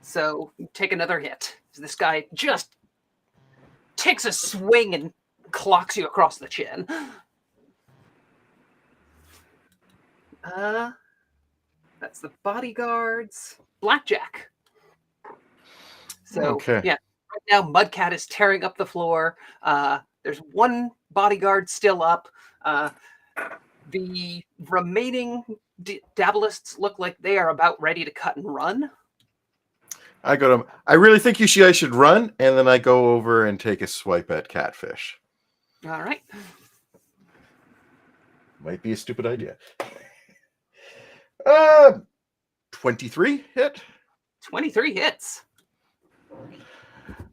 So take another hit. This guy just takes a swing and clocks you across the chin. That's the bodyguards. Blackjack. So, Okay. yeah, right now Mudcat is tearing up the floor. There's one bodyguard still up. The remaining Dabblists look like they are about ready to cut and run. I go to. I really think you guys should run, and then I go over and take a swipe at Catfish. All right. Might be a stupid idea. 23 hit. 23 hits.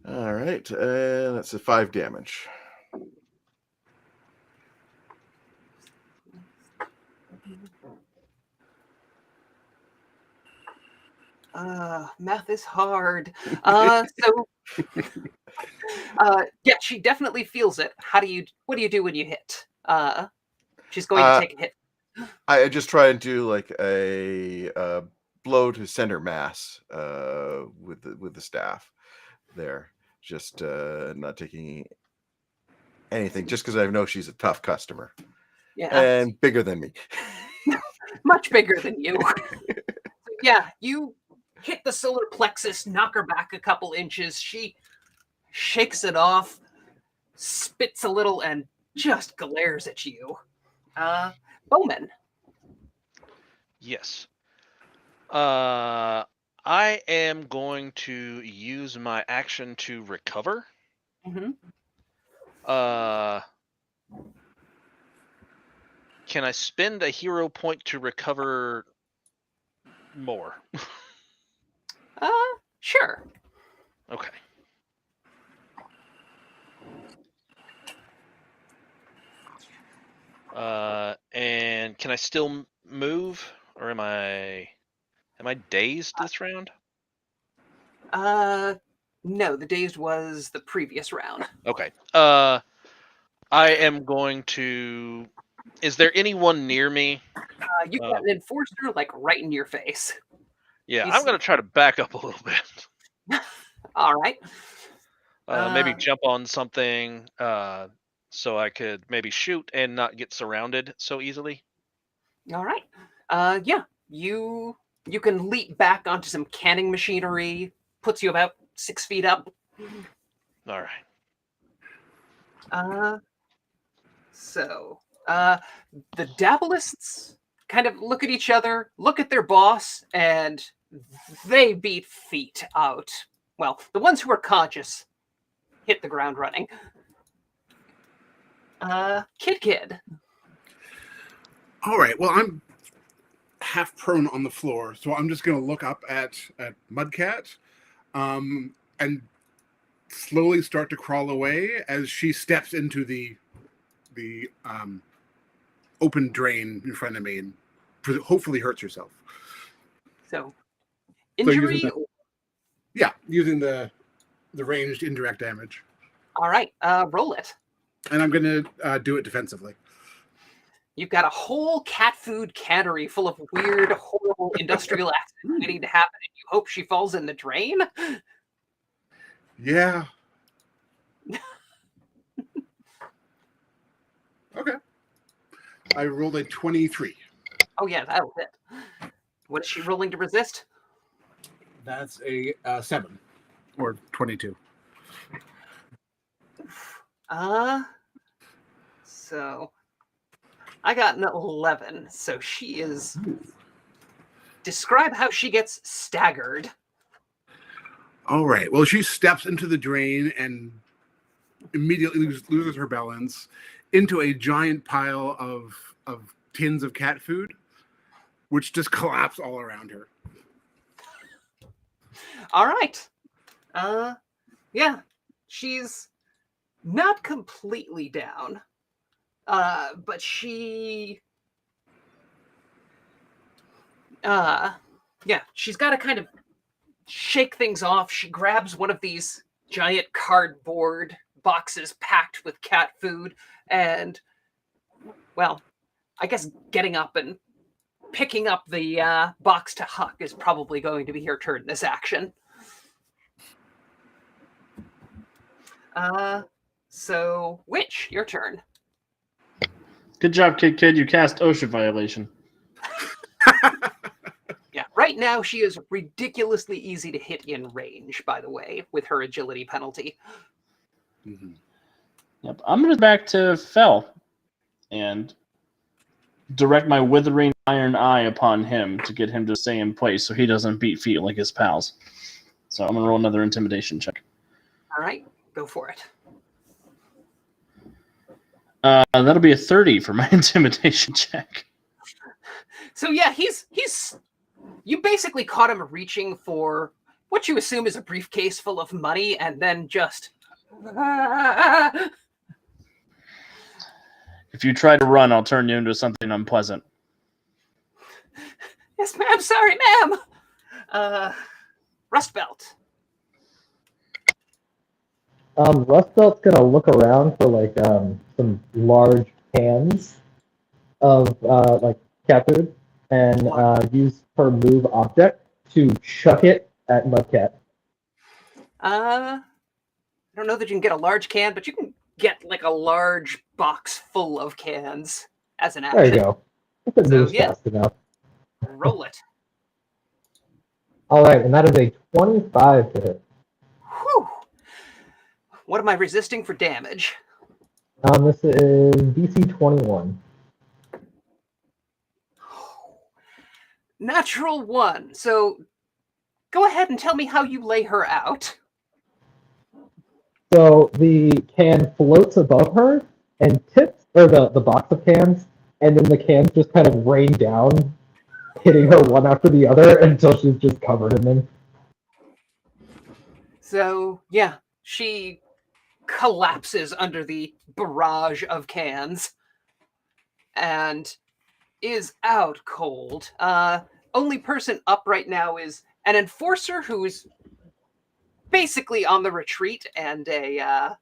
All right, that's a 5 damage. Math is hard. Yeah, she definitely feels it. What do you do when you hit? She's going to take a hit. I just try and do like a blow to center mass with the staff there. Just not taking anything, just because I know she's a tough customer. Yeah. And bigger than me. Much bigger than you. Yeah, you hit the solar plexus, knock her back a couple inches. She shakes it off, spits a little, and just glares at you. Bowman. Yes. I am going to use my action to recover. Mm-hmm. Can I spend a hero point to recover more? Sure. Okay. And can I still move, or am I dazed this round? No, the dazed was the previous round. Okay. I am going to. Is there anyone near me? You got an enforcer like right in your face. Yeah, I'm going to try to back up a little bit. All right. Maybe jump on something so I could maybe shoot and not get surrounded so easily. All right. Yeah, you can leap back onto some canning machinery. Puts you about 6 feet up. All right. So the Dabblists kind of look at each other, look at their boss, and they beat feet out. Well, the ones who are conscious hit the ground running. Kid. All right. Well, I'm half prone on the floor, so I'm just going to look up at Mudcat, and slowly start to crawl away as she steps into the open drain in front of me and hopefully hurts herself. So, injury? Using the ranged indirect damage. All right, roll it. And I'm going to do it defensively. You've got a whole cat food cannery full of weird, horrible industrial accidents waiting to happen, and you hope she falls in the drain? Yeah. Okay. I rolled a 23. Oh, yeah, that'll hit. What is she rolling to resist? That's a 7 or 22. So I got an 11. So she is. Describe how she gets staggered. All right. Well, she steps into the drain and immediately loses her balance into a giant pile of tins of cat food, which just collapse all around her. All right. Yeah, she's not completely down, but she, she's got to kind of shake things off. She grabs one of these giant cardboard boxes packed with cat food, and, well, I guess getting up and picking up the box to Huck is probably going to be her turn this action. So, Witch, your turn. Good job, Kid. You cast OSHA violation. right now, she is ridiculously easy to hit in range, by the way, with her agility penalty. Mhm. Yep. I'm going to back to Fel and direct my withering iron eye upon him to get him to stay in place so he doesn't beat feet like his pals. So I'm going to roll another intimidation check. All right, go for it. That'll be a 30 for my intimidation check. So yeah, he's you basically caught him reaching for what you assume is a briefcase full of money, and then just If you try to run, I'll turn you into something unpleasant. yes, ma'am. Sorry, ma'am. Rust Belt. Rust Belt's gonna look around for like some large cans of like cat food and use her move object to chuck it at Mudcat. I don't know that you can get a large can, but you can get like a large box full of cans as an action. There you go. If it So, moves yeah. fast enough. Roll it. All right, and that is a 25 to hit. Whew. What am I resisting for damage? This is DC 21. Natural 1. So go ahead and tell me how you lay her out. So the can floats above her and tips, or the box of cans, and then the cans just kind of rain down, hitting her one after the other until she's just covered in them. So, yeah, she collapses under the barrage of cans and is out cold. Only person up right now is an enforcer who's basically on the retreat, and a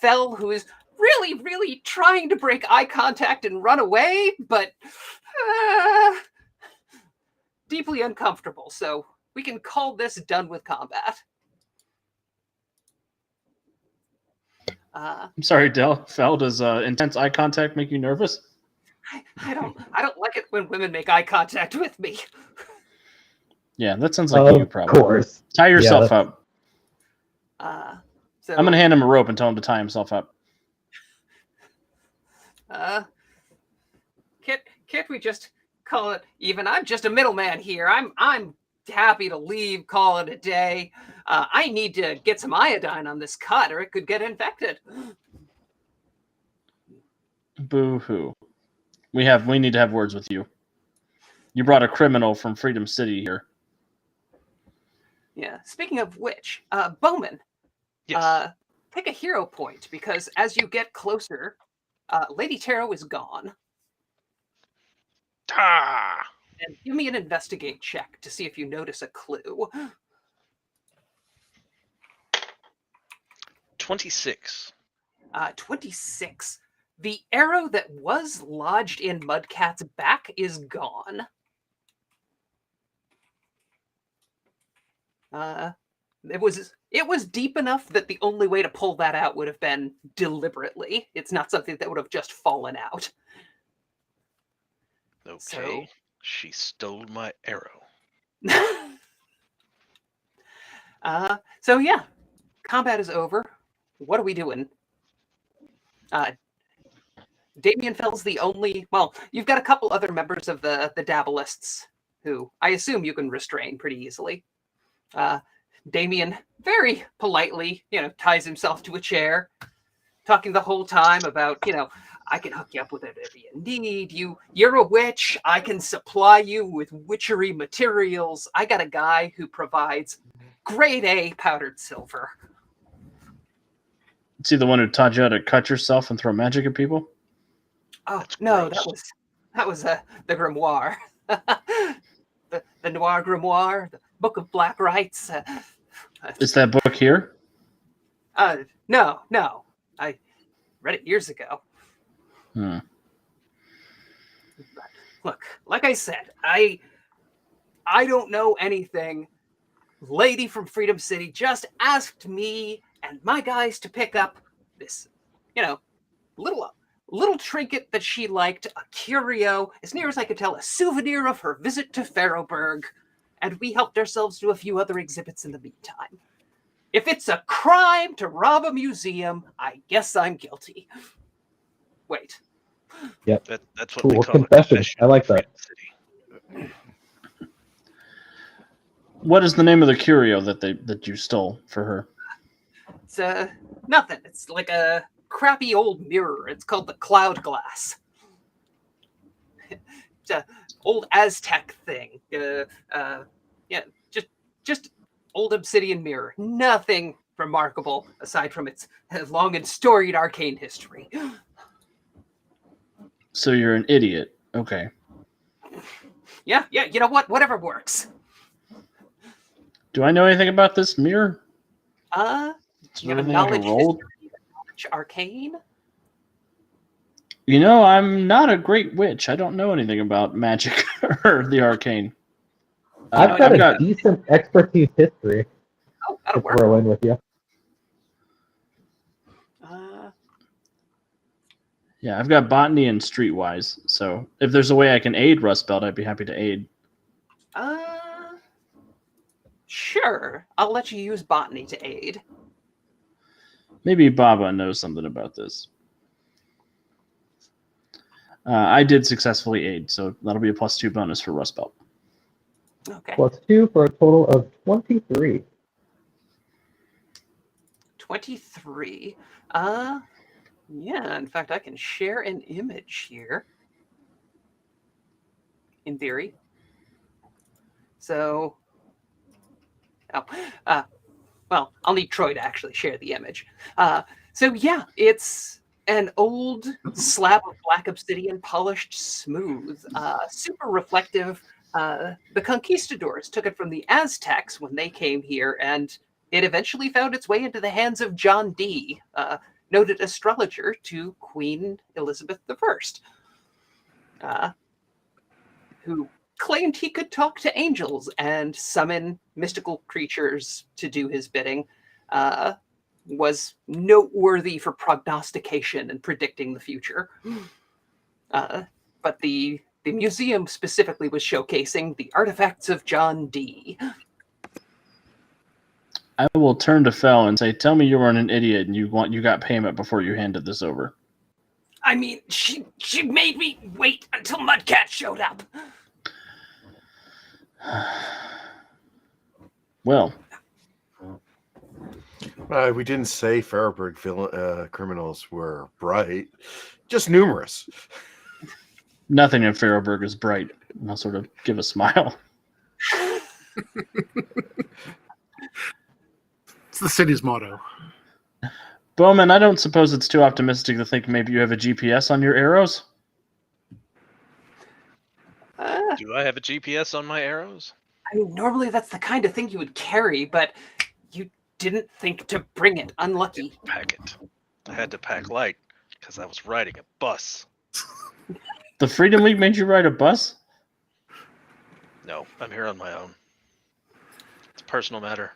Fel who is really, really trying to break eye contact and run away, but deeply uncomfortable. So we can call this done with combat. I'm sorry, Del. Fel, does intense eye contact make you nervous? I don't like it when women make eye contact with me. Yeah, that sounds like you, Of probably. course. Tie yourself up. So I'm going to hand him a rope and tell him to tie himself up. Can't we just call it even? I'm just a middleman here. I'm happy to leave, call it a day. I need to get some iodine on this cut, or it could get infected. Boo-hoo. We need to have words with you. You brought a criminal from Freedom City here. Yeah. Speaking of which, Bowman, Yes. take a hero point, because as you get closer, Lady Tarot is gone. Ah! And give me an investigate check to see if you notice a clue. 26. 26. The arrow that was lodged in Mudcat's back is gone. It was deep enough that the only way to pull that out would have been deliberately. It's not something that would have just fallen out. Okay. So- She stole my arrow. So yeah, combat is over. What are we doing? Damien Fell's the only. Well, you've got a couple other members of the Dabbleists who I assume you can restrain pretty easily. Damien very politely, ties himself to a chair, talking the whole time about, I can hook you up with whatever you need. You're a witch. I can supply you with witchery materials. I got a guy who provides grade A powdered silver. Is he the one who taught you how to cut yourself and throw magic at people? Oh That's no, gross. that was the grimoire, the noir grimoire, the Book of Black Rites. Is that book here? No, I read it years ago. But look, like I said, I don't know anything. Lady from Freedom City just asked me and my guys to pick up this, little trinket that she liked, a curio, as near as I could tell, a souvenir of her visit to Pharaohburg, and we helped ourselves to a few other exhibits in the meantime. If it's a crime to rob a museum, I guess I'm guilty. Wait. Yep. That's what Cool. we call Confession. a confession. I like in that. Freedom City. What is the name of the curio that you stole for her? It's nothing. It's like a crappy old mirror. It's called the Cloud Glass. It's a old Aztec thing. Yeah, just old obsidian mirror. Nothing remarkable aside from its long and storied arcane history. So you're an idiot. Okay. Yeah, you know what? Whatever works. Do I know anything about this mirror? Do you have a Anything I can knowledge roll? history, a knowledge arcane? You know, I'm not a great witch. I don't know anything about magic or the arcane. I've got a decent expertise history Oh, to that'll work. throw in with you. Yeah, I've got botany and streetwise. So if there's a way I can aid Rust Belt, I'd be happy to aid. Sure. I'll let you use botany to aid. Maybe Baba knows something about this. I did successfully aid, so that'll be a +2 bonus for Rust Belt. Okay. +2 for a total of 23. 23. Yeah, in fact, I can share an image here. In theory. So, well, I'll need Troy to actually share the image. So yeah, it's an old slab of black obsidian, polished smooth, super reflective. The conquistadors took it from the Aztecs when they came here, and it eventually found its way into the hands of John Dee, noted astrologer to Queen Elizabeth I, who claimed he could talk to angels and summon mystical creatures to do his bidding, was noteworthy for prognostication and predicting the future. But the museum specifically was showcasing the artifacts of John Dee. I will turn to Fel and say, "Tell me you weren't an idiot and you got payment before you handed this over." I mean, she made me wait until Mudcat showed up. Well, We didn't say Pharaohburg criminals were bright, just numerous. nothing in Pharaohburg is bright. And I'll sort of give a smile. It's the city's motto. Bowman, I don't suppose it's too optimistic to think maybe you have a GPS on your arrows? Do I have a GPS on my arrows? I mean, normally that's the kind of thing you would carry, but you didn't think to bring it. Unlucky. Pack it. I had to pack light because I was riding a bus. The Freedom League made you ride a bus? No, I'm here on my own. It's a personal matter.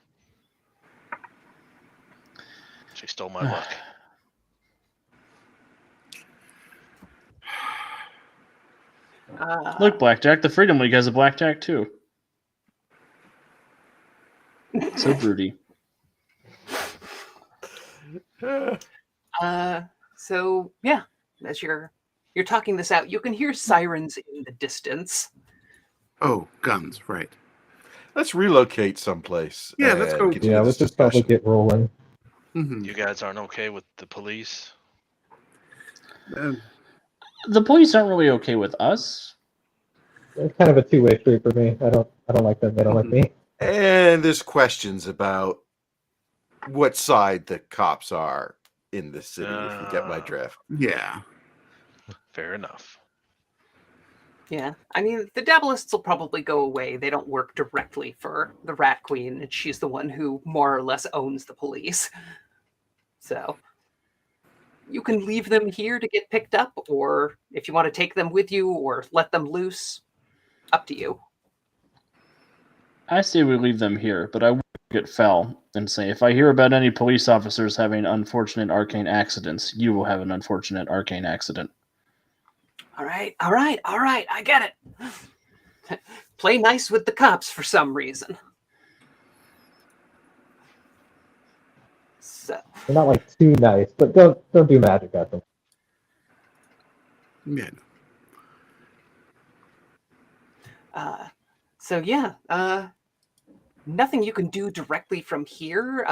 She stole my luck. Look, Blackjack, the Freedom League has a blackjack too. So broody. So yeah, as you're talking this out, you can hear sirens in the distance. Oh, guns, right. Let's relocate someplace. Yeah, let's and go. continue Yeah, this let's just probably discussion. get rolling. Mm-hmm. You guys aren't okay with the police? The police aren't really okay with us. It's kind of a two-way street for me. I don't like them. They don't like me. And there's questions about what side the cops are in the city, if you get my drift. Yeah. Fair enough. Yeah, I mean, the Dabbleists will probably go away. They don't work directly for the Rat Queen, and she's the one who more or less owns the police. So you can leave them here to get picked up, or if you want to take them with you or let them loose, up to you. I say we leave them here, but I will it fell and say, if I hear about any police officers having unfortunate arcane accidents, you will have an unfortunate arcane accident. All right. I get it. Play nice with the cops for some reason. So, They're not like too nice, but don't do magic at them. Yeah. Nothing you can do directly from here.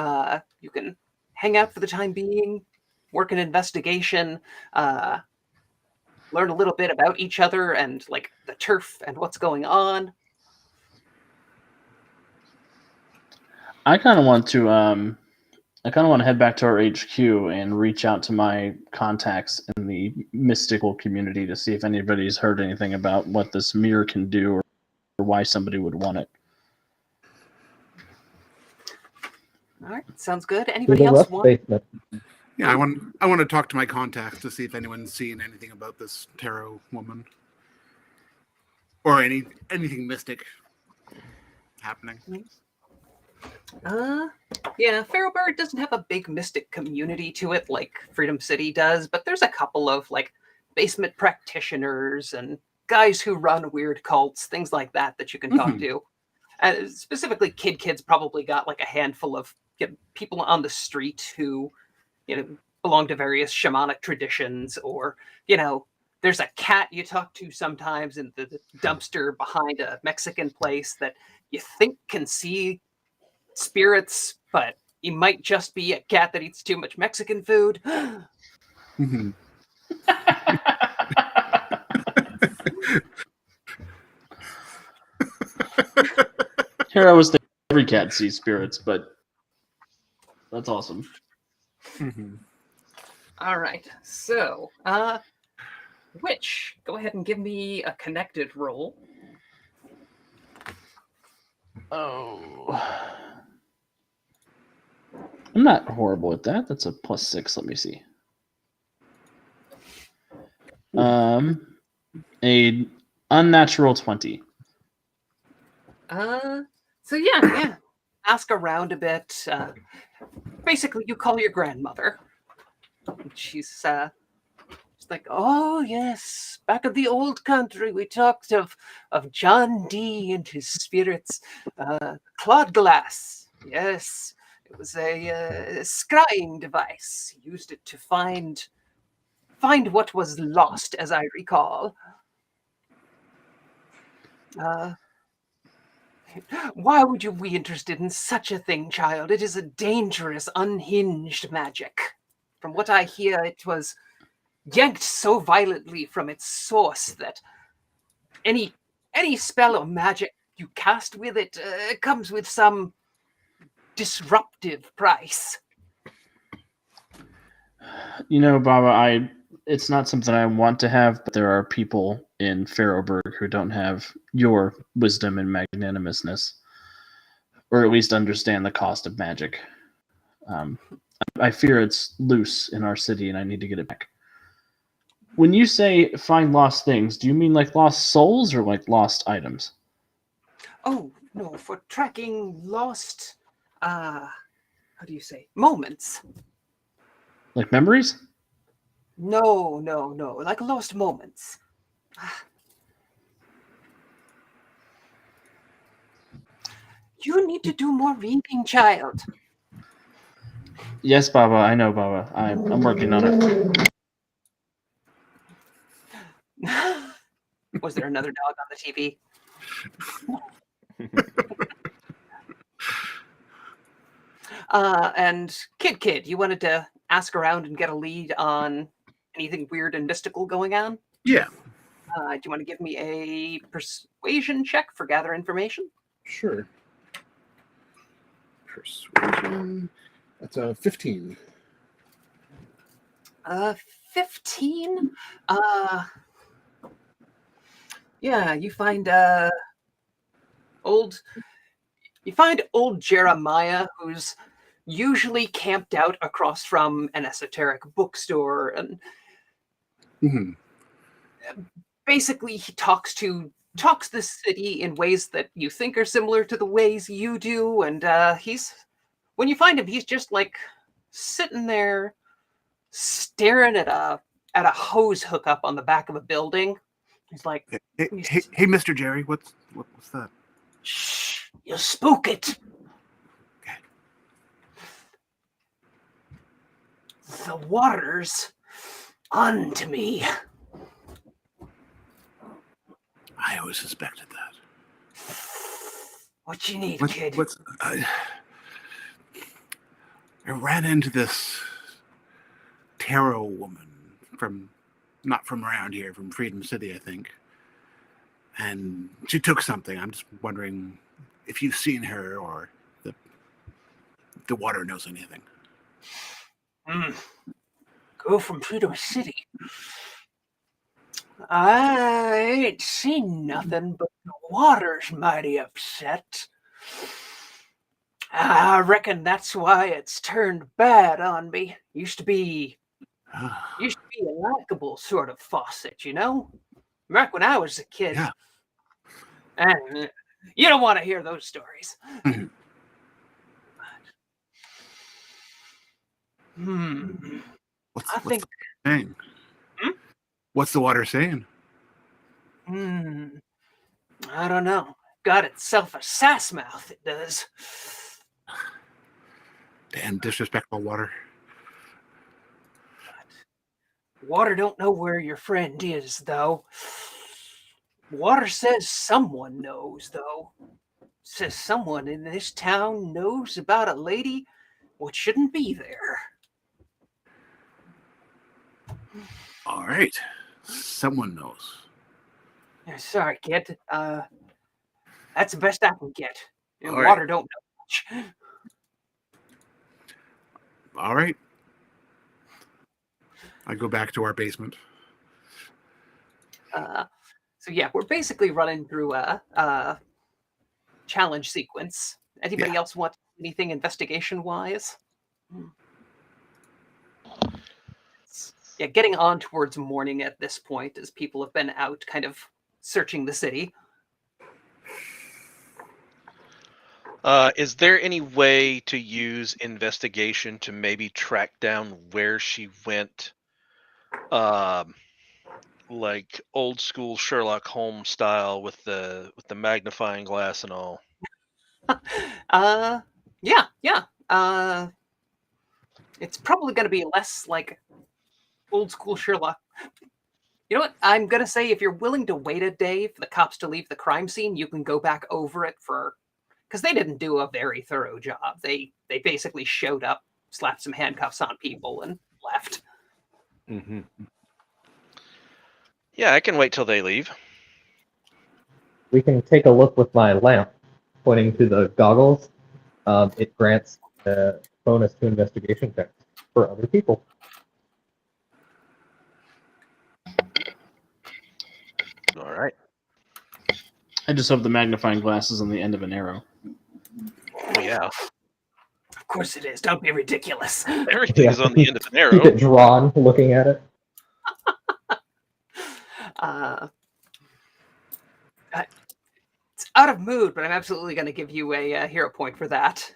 You can hang out for the time being, work an investigation, learn a little bit about each other and like the turf and what's going on. I kind of want to head back to our HQ and reach out to my contacts in the mystical community to see if anybody's heard anything about what this mirror can do or why somebody would want it. All right, sounds good. To Anybody the else rust want? basement. Yeah, I want to talk to my contacts to see if anyone's seen anything about this tarot woman or anything mystic happening. Yeah, Fairyburg doesn't have a big mystic community to it like Freedom City does, but there's a couple of like basement practitioners and guys who run weird cults, things like that you can talk to. Specifically, kids probably got like a handful of people on the street who, belong to various shamanic traditions, or there's a cat you talk to sometimes in the dumpster behind a Mexican place that you think can see spirits, but he might just be a cat that eats too much Mexican food. Mm-hmm. Here I was thinking every cat sees spirits, but that's awesome. Mm-hmm. All right, so Witch, go ahead and give me a connected roll. Oh, I'm not horrible at that. That's a +6. Let me see. A unnatural 20. So yeah. Ask around a bit. Basically, you call your grandmother. She's like, oh yes, back in the old country, we talked of John Dee and his spirits. Claude Glass, yes, it was a scrying device. He used it to find what was lost, as I recall. Why would you be interested in such a thing, child? It is a dangerous, unhinged magic. From what I hear, it was yanked so violently from its source that any spell or magic you cast with it comes with some disruptive price. Baba, it's not something I want to have, but there are people in Pharaohburg who don't have your wisdom and magnanimousness, or at least understand the cost of magic. I fear it's loose in our city, and I need to get it back. When you say find lost things, do you mean like lost souls or like lost items? Oh, no, for tracking lost, how do you say, moments. Like memories? No, like lost moments. You need to do more reading, child. Yes, Baba, I know, Baba. I'm working on it. Was there another dog on the TV? And Kid, you wanted to ask around and get a lead on anything weird and mystical going on? Yeah. Do you want to give me a persuasion check for gather information? Sure. Persuasion. That's a 15. 15? Yeah, you find old Jeremiah, who's usually camped out across from an esoteric bookstore, and Mm-hmm. basically he talks to talks the city in ways that you think are similar to the ways you do, and when you find him, he's just like sitting there staring at a hose hookup on the back of a building. He's like, Hey, Mr. Jerry, what's that? "Shh, you spook it. Okay. The water's on to me." I always suspected that. What you need, What, kid? what's I ran into this tarot woman not from around here, from Freedom City, I think. And she took something. I'm just wondering if you've seen her or the water knows anything. Go from Freedom City. I ain't seen nothing, but the water's mighty upset. I reckon that's why it's turned bad on me. Used to be a likable sort of faucet, you know? Back when I was a kid. Yeah. And you don't want to hear those stories. Mhm. I What's think. the saying? What's the water saying? I don't know. Got itself a sass mouth, it does. Damn disrespectful water. Water don't know where your friend is, though. Water says someone knows, though. Says someone in this town knows about a lady what shouldn't be there. All right. Someone knows. Sorry, kid. That's the best I can get. All Water right. don't know much. All right. I go back to our basement. So yeah, we're basically running through a challenge sequence. Anybody Yeah. else want anything investigation-wise? Yeah, getting on towards morning at this point as people have been out kind of searching the city. Is there any way to use investigation to maybe track down where she went, like old school Sherlock Holmes style with the magnifying glass and all? Yeah. It's probably going to be less like old school Sherlock. You know what? I'm going to say if you're willing to wait a day for the cops to leave the crime scene, you can go back over it because they didn't do a very thorough job. They basically showed up, slapped some handcuffs on people, and left. Mm-hmm. Yeah, I can wait till they leave. We can take a look with my lamp, pointing to the goggles. It grants a bonus to investigation checks for other people. All right. I just hope the magnifying glass is on the end of an arrow. Oh yeah, Of course it is. Don't be ridiculous. everything is on the end of an Keep arrow. it drawn, looking at it. It's out of mood, but I'm absolutely going to give you a hero point for that.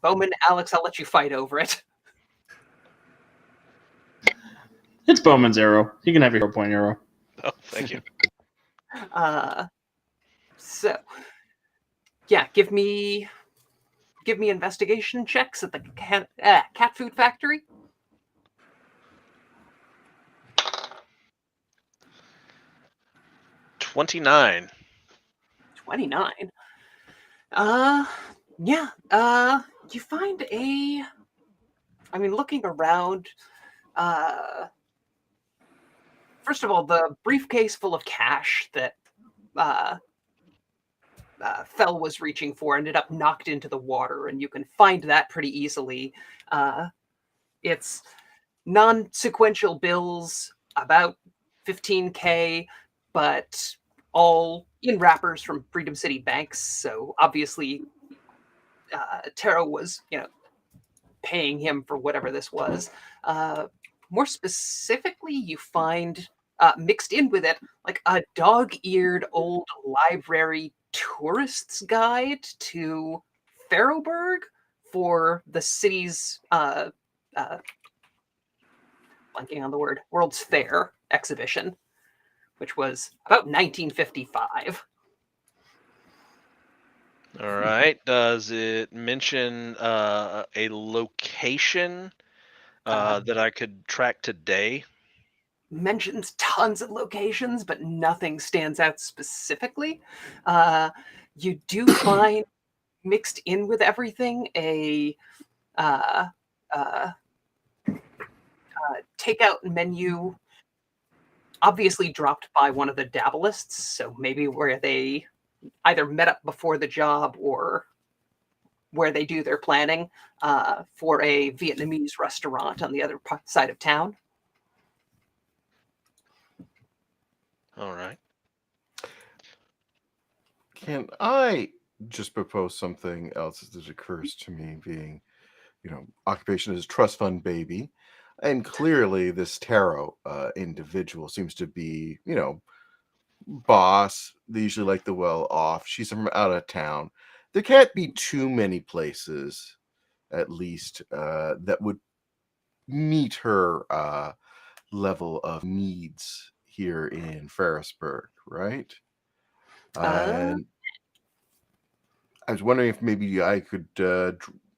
Bowman, Alex, I'll let you fight over it. It's Bowman's arrow. You can have your hero point arrow. Oh, thank you. So, yeah, give me investigation checks at the cat food factory. 29. 29. Yeah. You find looking around, first of all, the briefcase full of cash that Fell was reaching for ended up knocked into the water, and you can find that pretty easily. It's non-sequential bills, about 15K, but all in wrappers from Freedom City banks. So obviously, Taro was, paying him for whatever this was. More specifically, you find mixed in with it, like a dog-eared old library tourist's guide to Farrowburg for the city's blanking on the word, World's Fair exhibition, which was about 1955. All right. Does it mention a location that I could track today? Mentions tons of locations, but nothing stands out specifically. You do find mixed in with everything a takeout menu, obviously dropped by one of the dabbleists, so maybe where they either met up before the job or where they do their planning, for a Vietnamese restaurant on the other side of town. All right. Can I just propose something else that occurs to me, being, occupation is trust fund baby, and clearly this tarot individual seems to be, boss. They usually like the well off. She's from out of town. There can't be too many places, at least, that would meet her level of needs here in Ferrisburg, right? And I was wondering if maybe I could,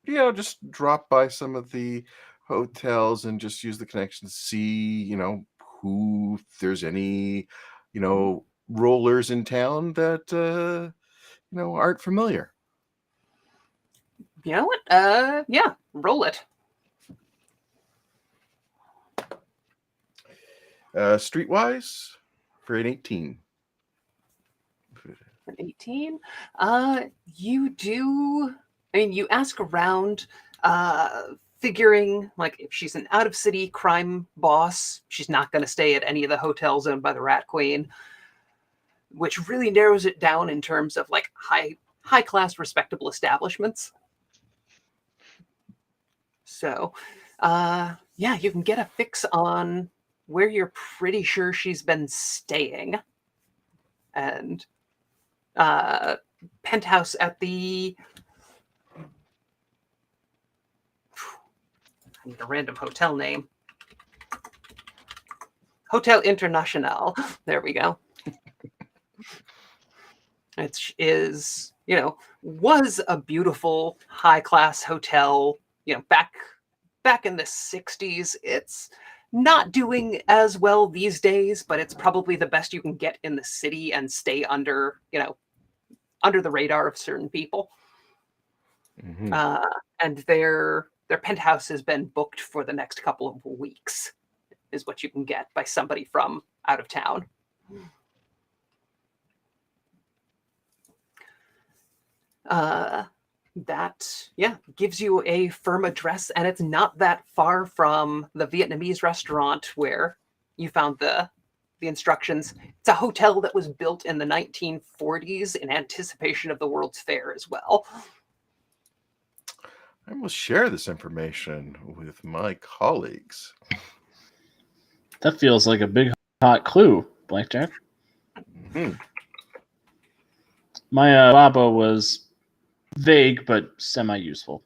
just drop by some of the hotels and just use the connection to see, who, if there's any, rollers in town that, aren't familiar. You know what? Yeah, roll it. Streetwise for an 18. An 18. You do. I mean, you ask around, figuring like if she's an out of city crime boss, she's not going to stay at any of the hotels owned by the Rat Queen, which really narrows it down in terms of like high class, respectable establishments. So, yeah, you can get a fix on where you're pretty sure she's been staying, and penthouse at the. I need a random hotel name. Hotel International. There we go. It is, was a beautiful high-class hotel, back in the 60s. It's not doing as well these days, but it's probably the best you can get in the city and stay under the radar of certain people. Mm-hmm. And their penthouse has been booked for the next couple of weeks, is what you can get by somebody from out of town. That gives you a firm address, and it's not that far from the Vietnamese restaurant where you found the instructions. It's a hotel that was built in the 1940s in anticipation of the World's Fair as well. I will share this information with my colleagues. That feels like a big hot clue, Blackjack. Mm-hmm. My Baba was vague but semi-useful.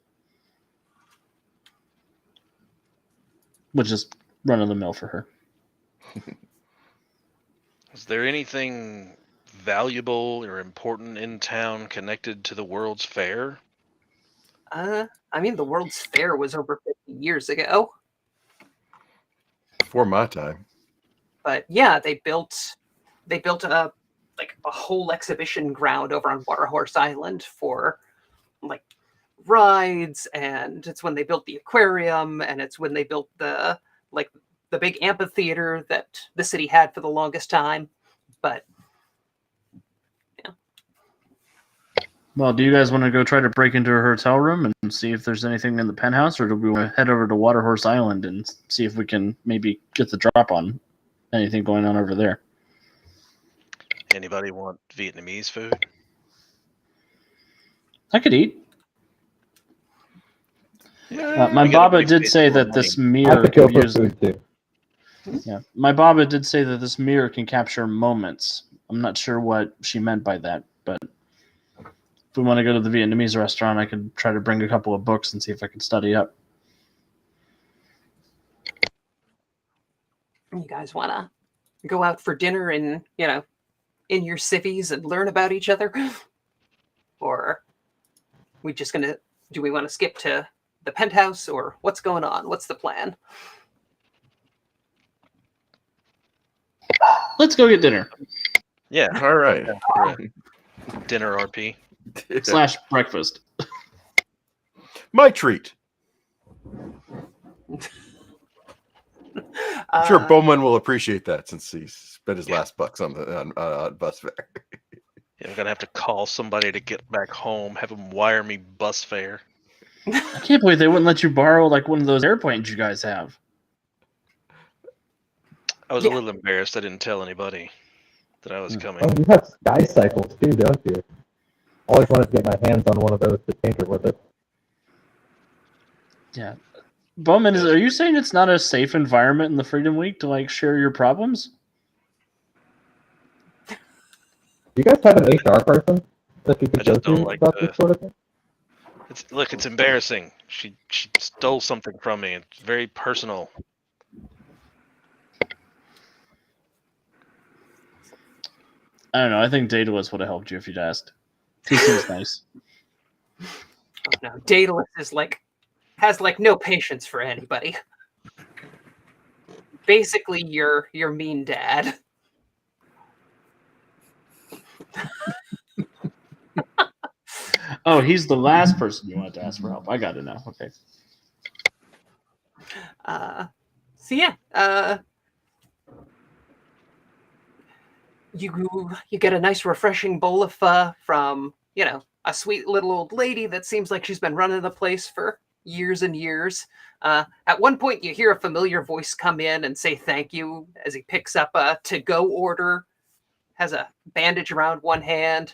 Which is run of the mill for her. Is there anything valuable or important in town connected to the World's Fair? I mean, the World's Fair was over 50 years ago. Before my time. But yeah, they built a whole exhibition ground over on Waterhorse Island for like rides, and it's when they built the aquarium, and it's when they built the big amphitheater that the city had for the longest time. But yeah. Well, do you guys want to go try to break into her hotel room and see if there's anything in the penthouse, or do we want to head over to Waterhorse Island and see if we can maybe get the drop on anything going on over there? Anybody want Vietnamese food? I could eat. Yeah, My we got a Baba big did bit say of that money. this I mirror could go could for use. food too. Yeah, my Baba did say that this mirror can capture moments. I'm not sure what she meant by that, but if we want to go to the Vietnamese restaurant, I could try to bring a couple of books and see if I can study up. You guys want to go out for dinner in, in your cities and learn about each other? Or do we want to skip to the penthouse, or what's going on? What's the plan? Let's go get dinner. Yeah, All right. dinner RP. / breakfast. My treat. I'm sure Bowman will appreciate that since he spent his last bucks on bus fare. Yeah, I'm gonna have to call somebody to get back home, have them wire me bus fare. I can't believe they wouldn't let you borrow like one of those airplanes you guys have. I was a little embarrassed. I didn't tell anybody that I was coming. Oh, you have sky cycles too, don't you? Always wanted to get my hands on one of those to tinker with it. Yeah. Bowman, are you saying it's not a safe environment in the Freedom Week to like share your problems? Do you guys have an HR person that you I could go just don't to like about this sort of thing? It's embarrassing. She stole something from me. It's very personal. I don't know. I think Daedalus would have helped you if you'd asked. He seems nice. No, Daedalus has no patience for anybody. Basically, your mean dad. Oh, he's the last person you wanted to ask for help. I got it now. Okay. You get a nice refreshing bowl of pho from a sweet little old lady that seems like she's been running the place for years and years. At one point, you hear a familiar voice come in and say thank you as he picks up a to-go order, has a bandage around one hand,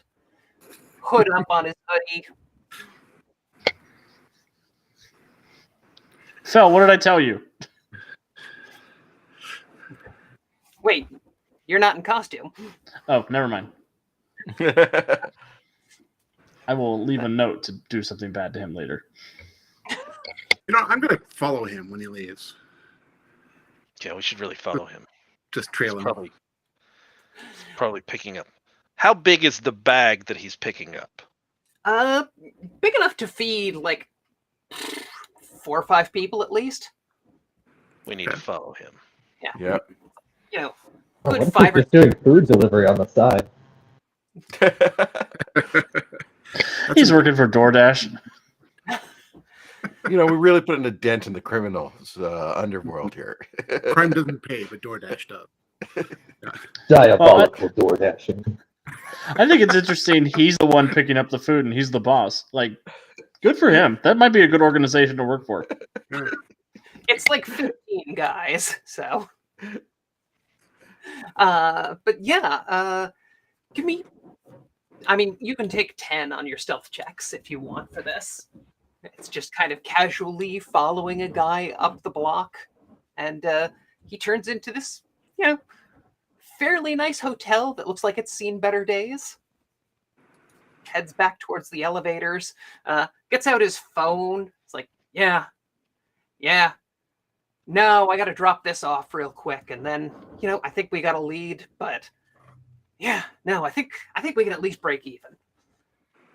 hood up on his hoodie. Phil, what did I tell you? Wait, you're not in costume. Oh, never mind. I will leave a note to do something bad to him later. I'm going to follow him when he leaves. Yeah, we should really follow him. Just trail him. Probably picking up. How big is the bag that he's picking up? Big enough to feed 4 or 5 people at least. We need to follow him. Yeah. What Good if 5 he's just doing food delivery on the side? He's working for DoorDash. We really put in a dent in the criminals underworld here. Crime doesn't pay, but DoorDash does. Diabolical DoorDashing. I think it's interesting. He's the one picking up the food, and he's the boss. Like, good for him. That might be a good organization to work for. It's 15 guys, so. But yeah, give me. I mean, you can take 10 on your stealth checks if you want for this. It's just kind of casually following a guy up the block, and he turns into this, fairly nice hotel that looks like it's seen better days. Heads back towards the elevators, gets out his phone. It's like, yeah. No, I got to drop this off real quick, and then, I think we got a lead, but yeah, no, I think we can at least break even.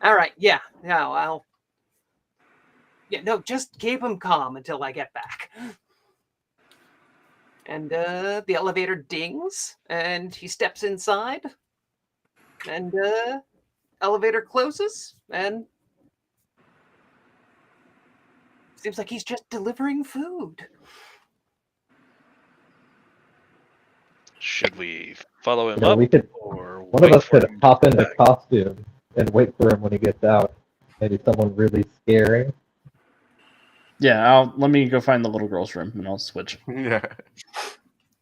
All right, yeah, no, just keep him calm until I get back. And the elevator dings, and he steps inside, and elevator closes, and seems like he's just delivering food. Should we follow him up? We could. Or One of wait us for could him hop to into come back? costume and wait for him when he gets out. Maybe someone really scary. Yeah, let me go find the little girl's room, and I'll switch. Yeah.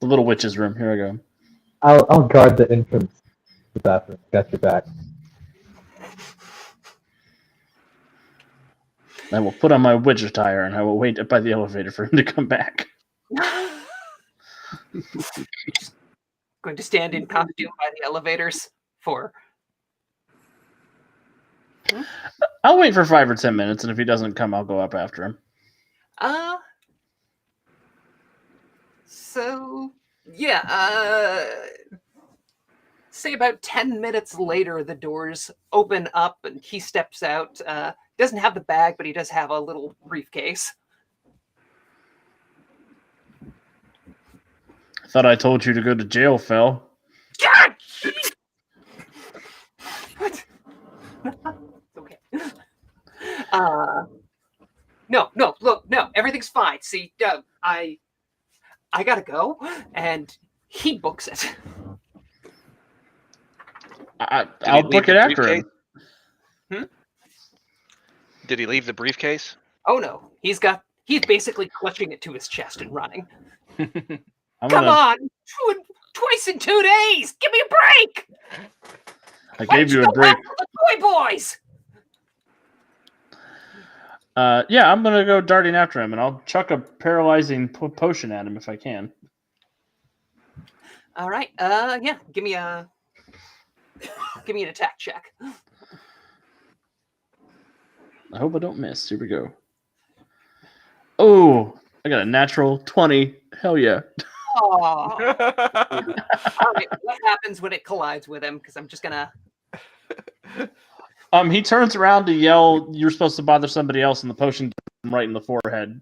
The little witch's room. Here I go. I'll guard the entrance to the bathroom. Got your back. I will put on my witch attire, and I will wait by the elevator for him to come back. Going to stand in costume by the elevators for. I'll wait for 5 or 10 minutes, and if he doesn't come, I'll go up after him. So yeah, say about 10 minutes later, the doors open up and he steps out. Doesn't have the bag, but he does have a little briefcase. I thought I told you to go to jail, Phil. God! What? Okay. No, look, no, everything's fine. See, I gotta go, and he books it. I'll book it after him. Did he leave the briefcase? Oh no, he's basically clutching it to his chest and running. Come on, twice in 2 days. Give me a break. I gave you a break. The toy boys. Yeah, I'm gonna go darting after him, and I'll chuck a paralyzing potion at him if I can. All right. Yeah. Give me an attack check. I hope I don't miss. Here we go. Oh, I got a natural 20. Hell yeah. Oh. All right. What happens when it collides with him? Because I'm just gonna. He turns around to yell, "You're supposed to bother somebody else," and the potion hits him right in the forehead,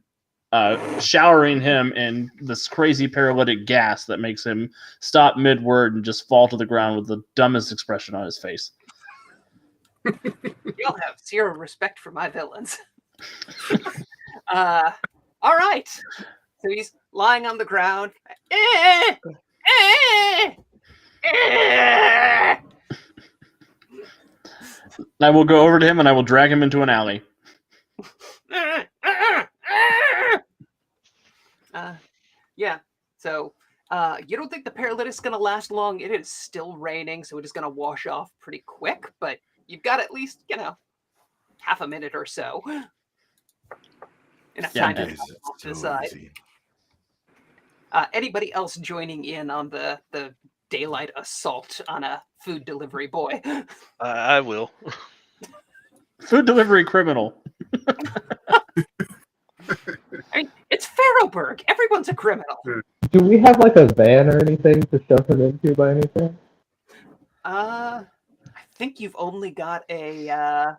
showering him in this crazy paralytic gas that makes him stop mid-word and just fall to the ground with the dumbest expression on his face. You'll have zero respect for my villains. All right. So he's lying on the ground. I will go over to him and I will drag him into an alley. Yeah. So you don't think the paralytic's going to last long? It is still raining, so it is going to wash off pretty quick, but you've got at least, half a minute or so. Enough time to decide. Anybody else joining in on the daylight assault on a food delivery boy? I will. Food delivery criminal. I mean, it's Farrowburg. Everyone's a criminal. Do we have like a van or anything to shove him into by any chance? I think you've only got a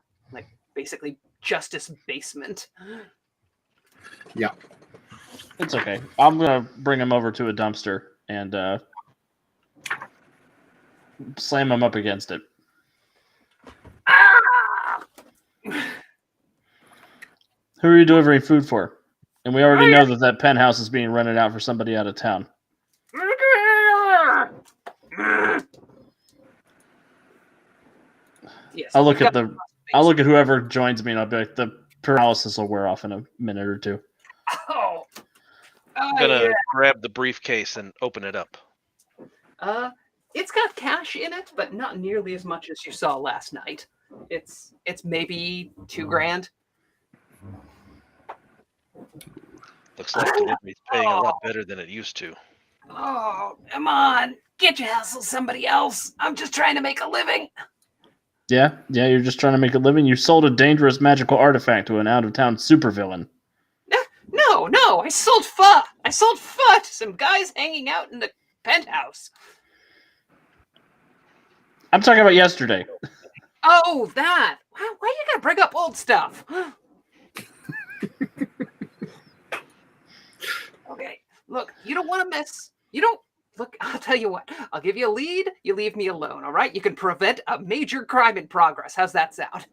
basically justice basement. Yeah. It's okay. I'm gonna bring him over to a dumpster and slam him up against it. Ah! Who are you delivering food for? And we already know that penthouse is being rented out for somebody out of town. Yes, I'll look at whoever joins me and I'll be like, the paralysis will wear off in a minute or two. Oh. I'm gonna grab the briefcase and open it up. It's got cash in it, but not nearly as much as you saw last night. It's maybe $2,000. Looks like delivery's paying a lot better than it used to. Oh, come on. Get your hustle somebody else. I'm just trying to make a living. Yeah, you're just trying to make a living. You sold a dangerous magical artifact to an out-of-town supervillain. No, I sold pho. I sold pho to some guys hanging out in the penthouse. I'm talking about yesterday. Oh, that. Why you gotta bring up old stuff? Okay, look, you don't want to mess. You don't. Look, I'll tell you what. I'll give you a lead. You leave me alone, all right? You can prevent a major crime in progress. How's that sound?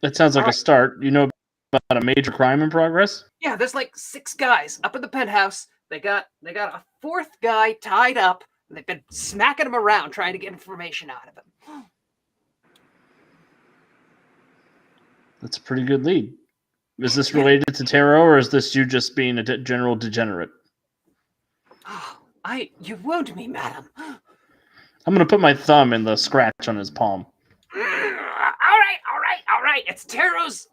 That sounds like a start. You know about a major crime in progress? Yeah, there's like 6 guys up in the penthouse. They got a 4th guy tied up. And they've been smacking him around trying to get information out of him. That's a pretty good lead. Is this related to tarot, or is this you just being a general degenerate? You wound me, madam. I'm going to put my thumb in the scratch on his palm. All right. It's Taro's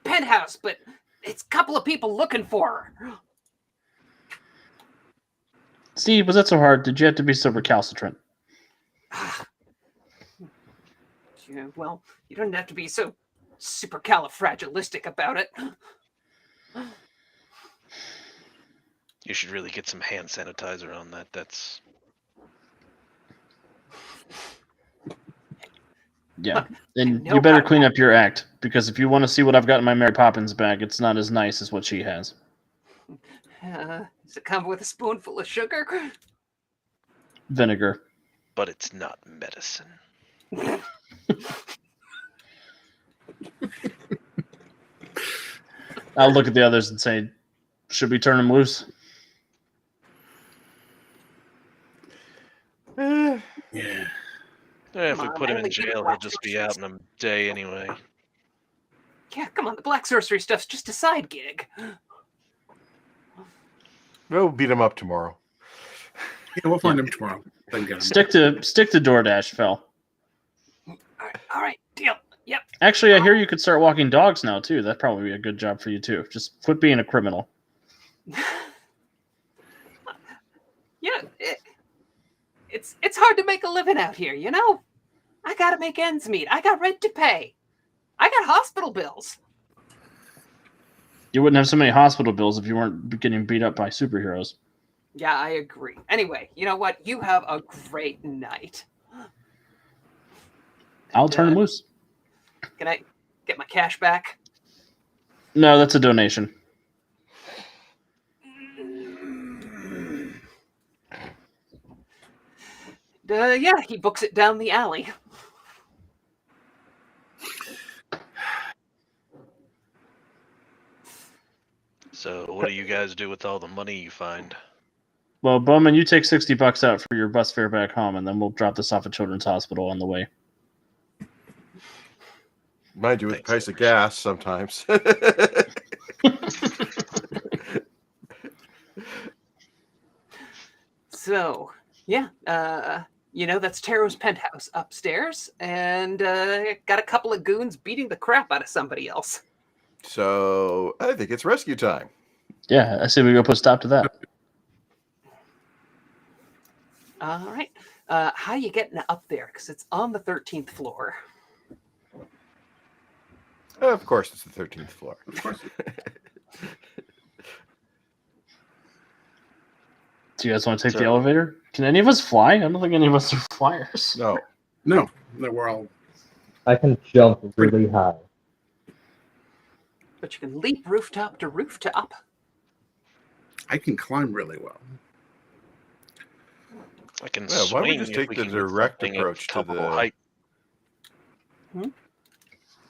penthouse, but it's a couple of people looking for her. Steve, was that so hard? Did you have to be so recalcitrant? Yeah, well, you don't have to be so supercalifragilistic about it. You should really get some hand sanitizer on that. That's Yeah. Look, And know you better how to- clean up your act, because if you want to see what I've got in my Mary Poppins bag, it's not as nice as what she has. Does it come with a spoonful of sugar? Vinegar. but it's not medicine. I'll look at the others and say, should we turn him loose? Yeah. If Come we on, put I him in only did jail, he'll black just be sorcery out in a day anyway. Yeah, come on, the black sorcery stuff's just a side gig. We'll beat him up tomorrow. Yeah, we'll find him tomorrow. Then get him. Stick to DoorDash, Phil. All right, deal. Yep. Actually, I hear you could start walking dogs now too. That'd probably be a good job for you too. Just quit being a criminal. Yeah, it's hard to make a living out here, you know? I gotta make ends meet. I got rent to pay. I got hospital bills. You wouldn't have so many hospital bills if you weren't getting beat up by superheroes. Yeah, I agree. Anyway, you know what? You have a great night. I'll turn him loose. Can I get my cash back? No, that's a donation. Yeah, he books it down the alley. So what do you guys do with all the money you find? Well, Bowman, you take $60 out for your bus fare back home, and then we'll drop this off at Children's Hospital on the way. Mind you, with the Thanks, price of gas sometimes. So, yeah, that's Taro's penthouse upstairs, and got a couple of goons beating the crap out of somebody else. So I think it's rescue time. Yeah, I say we go put a stop to that. All right. How you getting up there? Because it's on the 13th floor. Of course, it's the 13th floor. Of course. Do you guys want to take the So- elevator? Can any of us fly? I don't think any of us are flyers. No. No, we're all. I can jump really high. But you can leap rooftop to rooftop. I can climb really well. I can Yeah, why don't we swing just if take we the can get direct something approach to comparable the- height. Why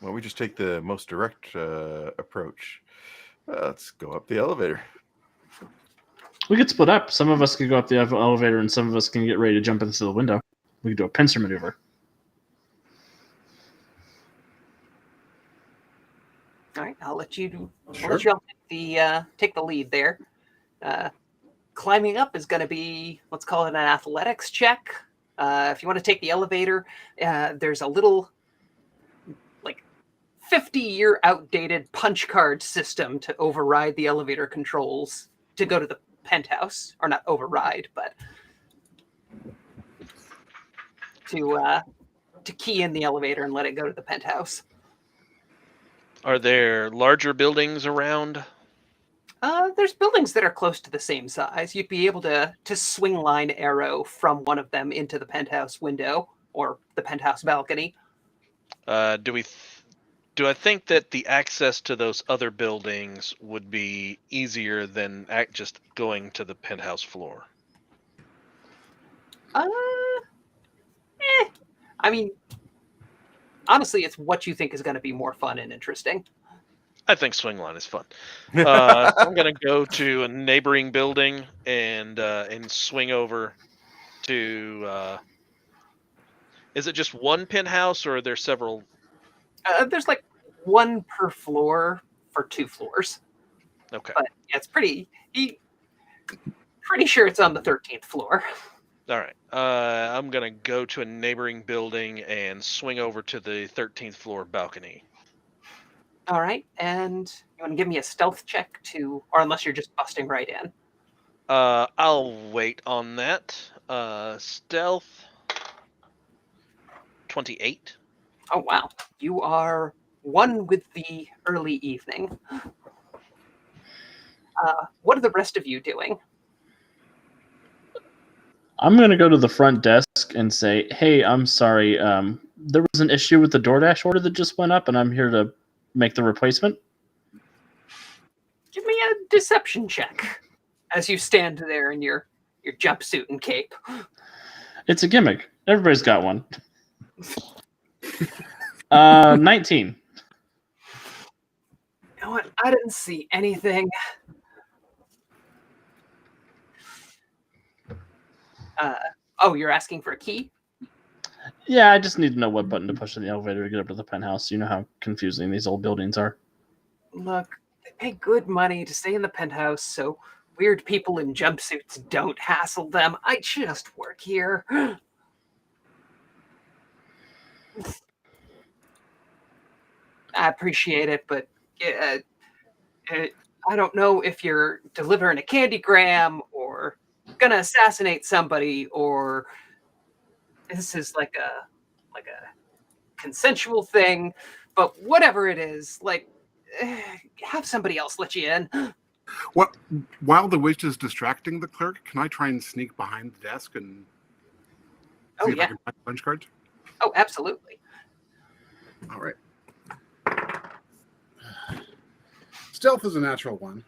don't we just take the most direct approach? Let's go up the elevator. We could split up. Some of us could go up the elevator, and some of us can get ready to jump into the window. We could do a pincer maneuver. All right, I'll let you. Sure. I'll let you all take the lead there. Climbing up is going to be, let's call it an athletics check. If you want to take the elevator, there's a little, 50-year outdated punch card system to override the elevator controls to go to the penthouse, or not override, but to key in the elevator and let it go to the penthouse. Are there larger buildings around? There's buildings that are close to the same size. You'd be able to swing line arrow from one of them into the penthouse window or the penthouse balcony. Do I think that the access to those other buildings would be easier than just going to the penthouse floor? I mean, honestly, it's what you think is going to be more fun and interesting. I think swing line is fun. I'm gonna go to a neighboring building and swing over to. Is it just one penthouse, or are there several? There's one per floor for 2 floors. Okay. But yeah, it's pretty sure it's on the 13th floor. All right. I'm gonna go to a neighboring building and swing over to the 13th floor balcony. All right, and you want to give me a stealth check or unless you're just busting right in. I'll wait on that. Stealth 28. Oh, wow. You are one with the early evening. What are the rest of you doing? I'm going to go to the front desk and say, hey, I'm sorry. There was an issue with the DoorDash order that just went up, and I'm here to make the replacement. Give me a deception check as you stand there in your jumpsuit and cape. It's a gimmick. Everybody's got one. 19. You know what? I didn't see anything. Oh, you're asking for a key? Yeah, I just need to know what button to push in the elevator to get up to the penthouse. You know how confusing these old buildings are. Look, they pay good money to stay in the penthouse, so weird people in jumpsuits don't hassle them. I just work here. I appreciate it, but I don't know if you're delivering a candygram or gonna assassinate somebody, or this is like a consensual thing. But whatever it is, have somebody else let you in. What? While the witch is distracting the clerk, can I try and sneak behind the desk and Oh see if I yeah. can find punch cards? Oh, absolutely. All right. Stealth is a natural one.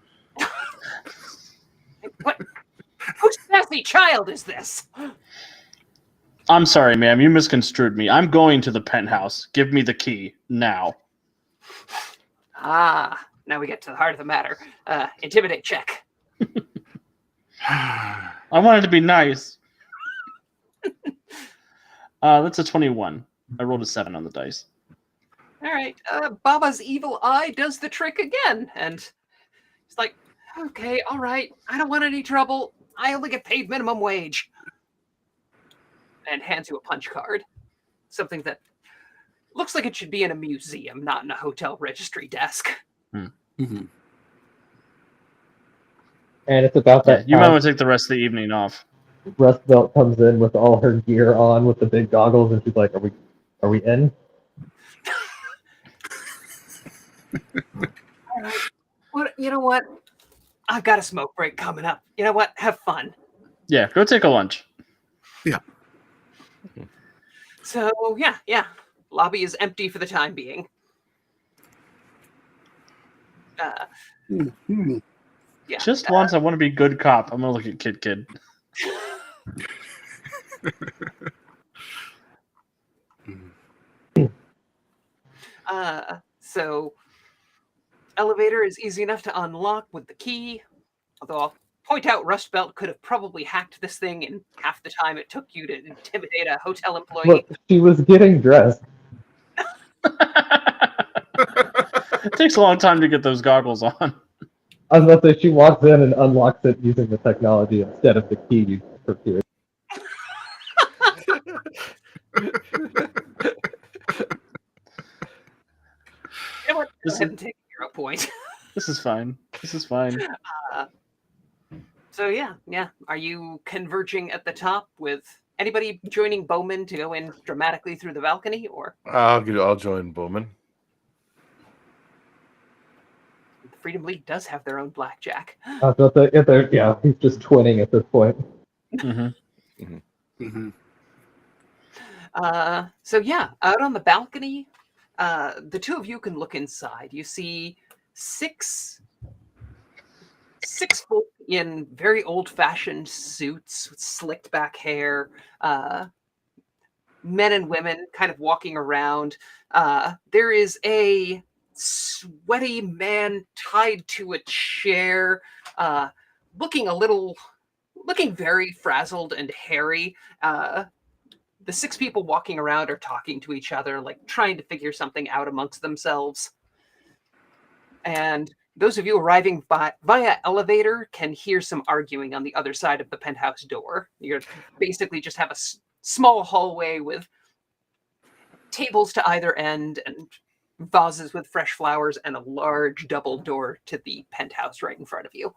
What? Whose sassy child is this? I'm sorry, ma'am. You misconstrued me. I'm going to the penthouse. Give me the key now. Ah, now we get to the heart of the matter. Intimidate check. I wanted to be nice. That's a 21. I rolled a 7 on the dice. All right. Baba's evil eye does the trick again, and it's like, okay, all right. I don't want any trouble. I only get paid minimum wage. And hands you a punch card. Something that looks like it should be in a museum, not in a hotel registry desk. Mm-hmm. And it's about Yeah, that you might time want to take the rest of the evening off. Rust Belt comes in with all her gear on with the big goggles, and she's like, are we in? All right. What? You know what? I've got a smoke break coming up. You know what? Have fun. Yeah, go take a lunch. So yeah. Lobby is empty for the time being. Yeah. Just once, I want to be good cop. I'm going to look at Kid. So elevator is easy enough to unlock with the key. Although I'll point out Rust Belt could have probably hacked this thing in half the time it took you to intimidate a hotel employee. Look, she was getting dressed. It takes a long time to get those goggles on. I was about to say, she walks in and unlocks it using the technology instead of the key you procured. You know what? Go ahead and take a hero point. This is fine. So yeah. Are you converging at the top with anybody joining Bowman to go in dramatically through the balcony, or I'll join Bowman. the Freedom League does have their own blackjack? I was about to, he's just twinning at this point. Mm-hmm. Mm-hmm. So yeah, out on the balcony, the two of you can look inside. You see six folk in very old-fashioned suits with slicked back hair, men and women kind of walking around. There is a sweaty man tied to a chair, looking very frazzled and hairy. The six people walking around are talking to each other, like trying to figure something out amongst themselves. And those of you arriving via elevator can hear some arguing on the other side of the penthouse door. You basically just have a small hallway with tables to either end and vases with fresh flowers and a large double door to the penthouse right in front of you.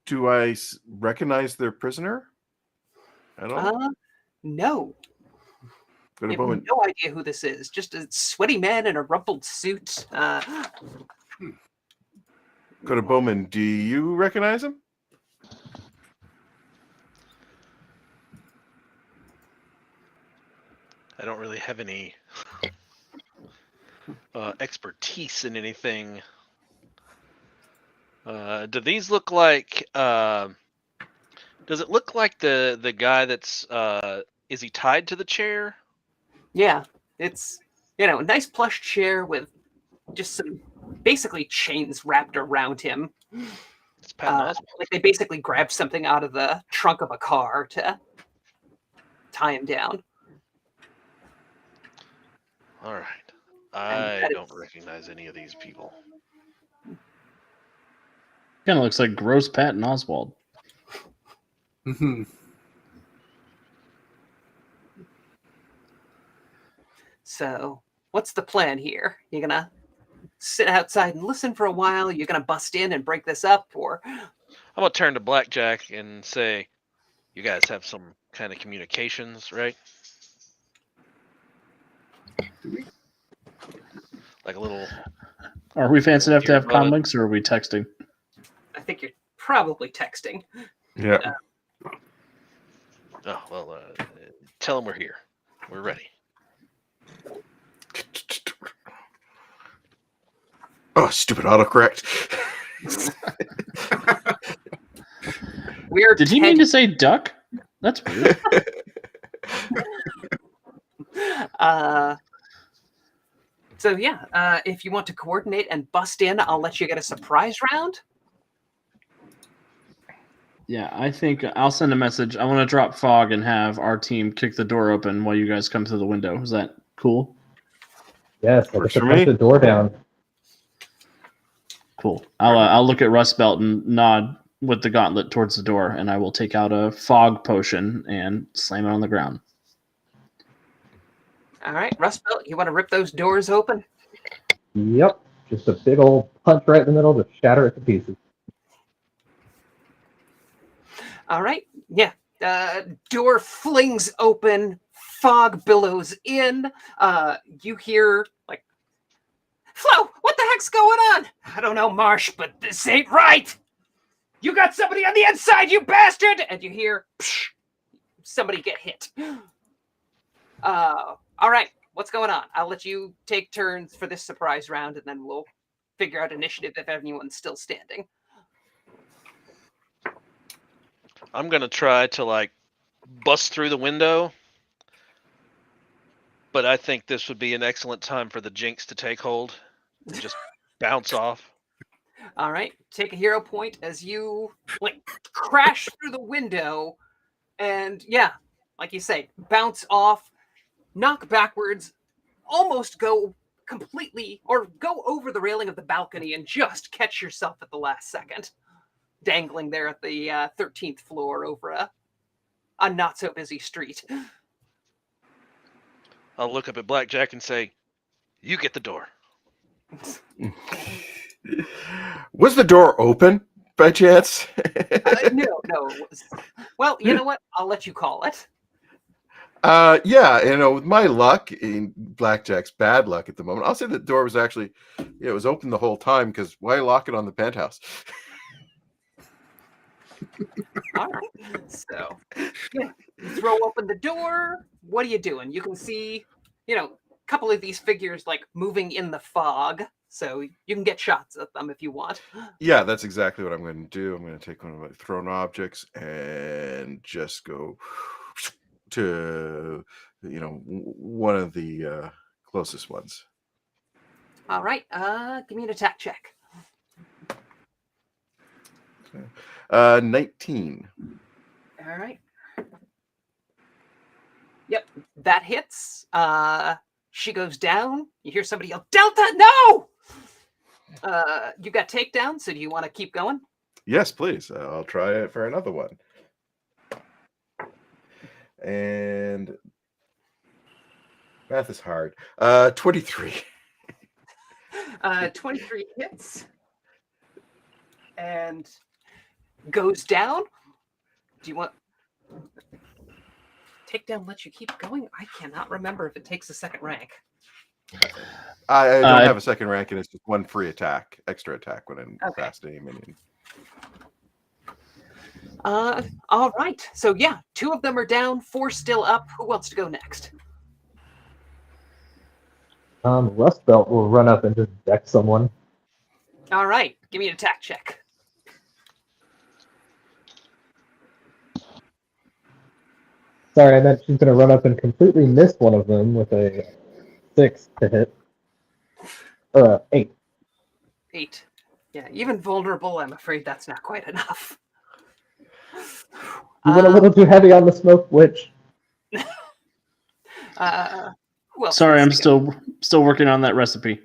Do I recognize their prisoner? I don't. No. Go to You have Bowman. no idea who this is. Just a sweaty man in a rumpled suit. Go to Bowman. Do you recognize him? I don't really have any expertise in anything. Do these look like? Does it look like the guy that's? Is he tied to the chair? Yeah, it's a nice plush chair with just some basically chains wrapped around him. It's Patton Oswalt. Like they basically grabbed something out of the trunk of a car to tie him down. All right. And I don't recognize any of these people. Kind of looks like gross Patton Oswald. Mm-hmm. So, what's the plan here? You gonna sit outside and listen for a while? You're gonna bust in and break this up, or I'm gonna turn to Blackjack and say, "You guys have some kind of communications, right? Like a little." Are we fancy enough to have Earbud. comlinks, or are we texting? I think you're probably texting. Yeah. Oh well. Tell them we're here. We're ready. Oh, stupid autocorrect. We're Did he mean to say duck? That's weird. So yeah, if you want to coordinate and bust in, I'll let you get a surprise round. Yeah, I think I'll send a message. I want to drop fog and have our team kick the door open while you guys come through the window. Is that cool? Yes, I Works get to for punch me. the door down. Cool. I'll look at Rust Belt and nod with the gauntlet towards the door, and I will take out a fog potion and slam it on the ground. All right, Rust Belt, you want to rip those doors open? Yep, just a big old punch right in the middle to shatter it to pieces. All right, yeah. Door flings open, fog billows in. You hear like, Flo, what the heck's going on? I don't know, Marsh, but this ain't right. You got somebody on the inside, you bastard! And you hear psh, somebody get hit. All right, what's going on? I'll let you take turns for this surprise round, and then we'll figure out initiative if anyone's still standing. I'm gonna try to like bust through the window, but I think this would be an excellent time for the jinx to take hold and just bounce off. All right, take a hero point as you like crash through the window, and yeah, like you say, bounce off, knock backwards, almost go completely or go over the railing of the balcony and just catch yourself at the last second, dangling there at the 13th floor over a not so busy street. I'll look up at Blackjack and say, "You get the door." Was the door open by chance? No. Well, you know what? I'll let you call it. Yeah, with my luck in Blackjack's bad luck at the moment, I'll say the door was actually, it was open the whole time, because why lock it on the penthouse? All right. So, yeah, you throw open the door. What are you doing? You can see, a couple of these figures like moving in the fog. So you can get shots at them if you want. Yeah, that's exactly what I'm going to do. I'm going to take one of my thrown objects and just go to, one of the closest ones. All right. Give me an attack check. 19. All right. Yep, that hits. She goes down. You hear somebody yell, "Delta, no!" You got takedown, so do you want to keep going? Yes, please. I'll try it for another one. And math is hard. 23. 23 hits. And goes down. Do you want... Takedown lets you keep going? I cannot remember if it takes a second rank. I don't have a second rank, and it's just one free attack, extra attack when I'm fascinating minion. All right. So yeah, 2 of them are down, 4 still up. Who wants to go next? Rust Belt will run up and just deck someone. All right. Give me an attack check. Sorry, I meant she's going to run up and completely miss one of them with a 6 to hit. Or 8. 8. Yeah, even vulnerable, I'm afraid that's not quite enough. You went a little too heavy on the smoke witch. Who else Sorry, I'm wants to still working on that recipe.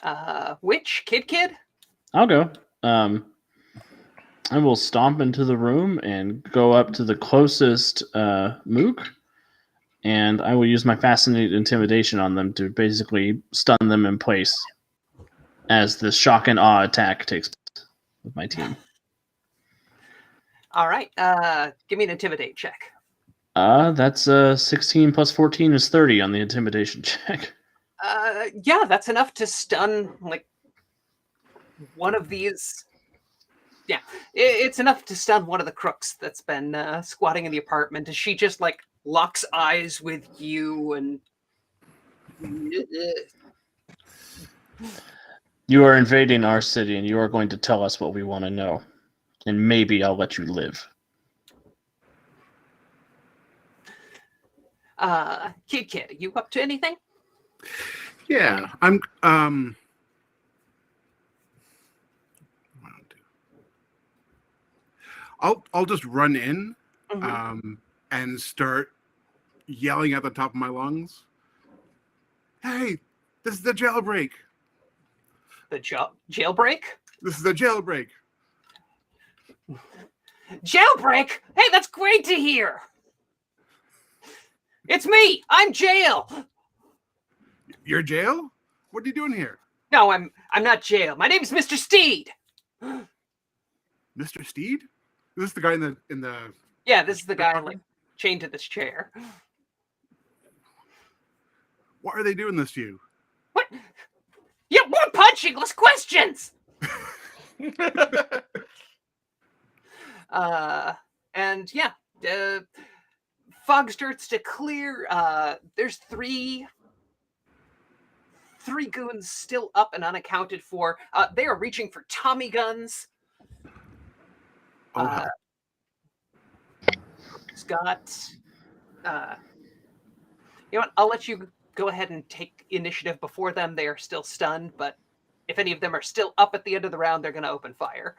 go? Which? Kid? I'll go. I will stomp into the room and go up to the closest mook, and I will use my fascinating intimidation on them to basically stun them in place as the shock and awe attack takes place with my team. All right. Give me an intimidate check. That's 16 plus 14 is 30 on the intimidation check. Yeah, that's enough to stun like one of these. Yeah, it's enough to stun one of the crooks that's been squatting in the apartment. As she just like locks eyes with you and. You are invading our city, and you are going to tell us what we want to know, and maybe I'll let you live. Kid, are you up to anything? Yeah, I'll just run in and start yelling at the top of my lungs. Hey, this is the jailbreak. The jailbreak? This is the jailbreak. Jailbreak? Hey, that's great to hear. It's me. I'm Jail. You're Jail? What are you doing here? No, I'm not Jail. My name's Mr. Steed. Mr. Steed? Is this the guy in the Yeah, this is the guy like chained to this chair. Why are they doing this to you? What? Yeah, more punching, less questions. And yeah, fog starts to clear. There's three goons still up and unaccounted for. They are reaching for Tommy guns. Scott, you know what? I'll let you go ahead and take initiative before them. They are still stunned, but if any of them are still up at the end of the round, they're going to open fire.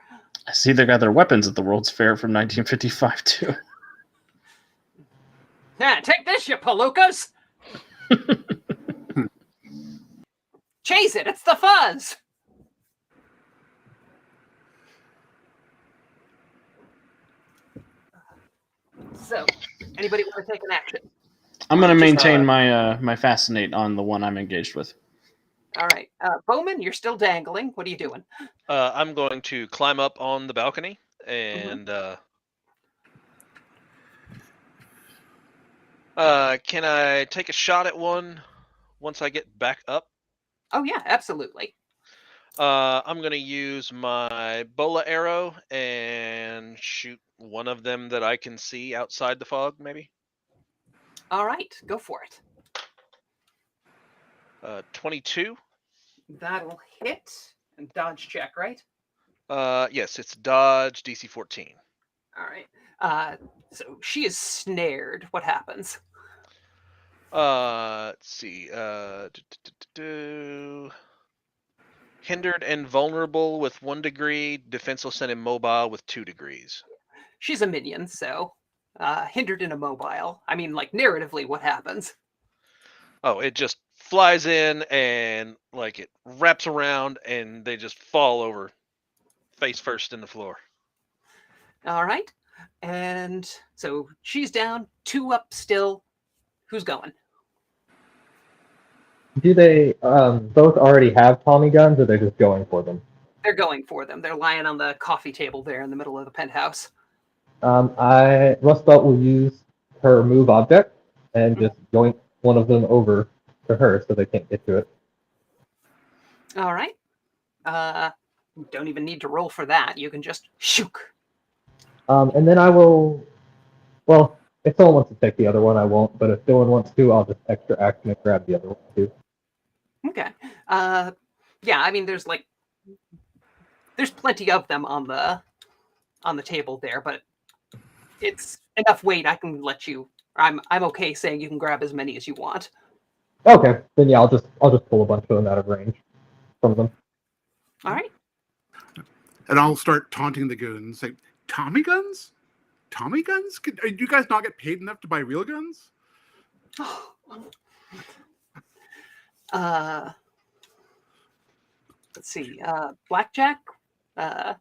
I see they got their weapons at the World's Fair from 1955 too. Yeah, take this, you palookas! Chase it! It's the fuzz! So, anybody want to take an action? I'm going to maintain my fascinate on the one I'm engaged with. All right. Bowman, you're still dangling. What are you doing? I'm going to climb up on the balcony and can I take a shot at one once I get back up? Oh, yeah, absolutely. I'm going to use my bola arrow and shoot one of them that I can see outside the fog, maybe. All right, go for it. 22. That'll hit. And dodge check, right? Yes, it's dodge DC 14. All right. So she is snared. What happens? Let's see. Hindered and vulnerable with 1 degree, defenseless and immobile with 2 degrees. She's a minion, so hindered and immobile. I mean, like, narratively, what happens? Oh, it just flies in and like it wraps around and they just fall over face first in the floor. All right. And so she's down, 2 up still. Who's going? Do they both already have Tommy guns, or they're just going for them? They're going for them. They're lying on the coffee table there in the middle of the penthouse. Rustbelt will use her move object and just yoink one of them over to her so they can't get to it. All right. Don't even need to roll for that. You can just shook. And then I will. Well, if someone wants to take the other one, I won't. But if Dylan wants to, I'll just extra action and grab the other one too. Okay. Yeah. I mean, there's plenty of them on the table there, but it's enough weight. I can let you. I'm okay saying you can grab as many as you want. Okay, then yeah, I'll just pull a bunch of them out of range from them. All right. And I'll start taunting the goons. Say, Tommy guns? Tommy guns? Do you guys not get paid enough to buy real guns? Let's see. Blackjack. I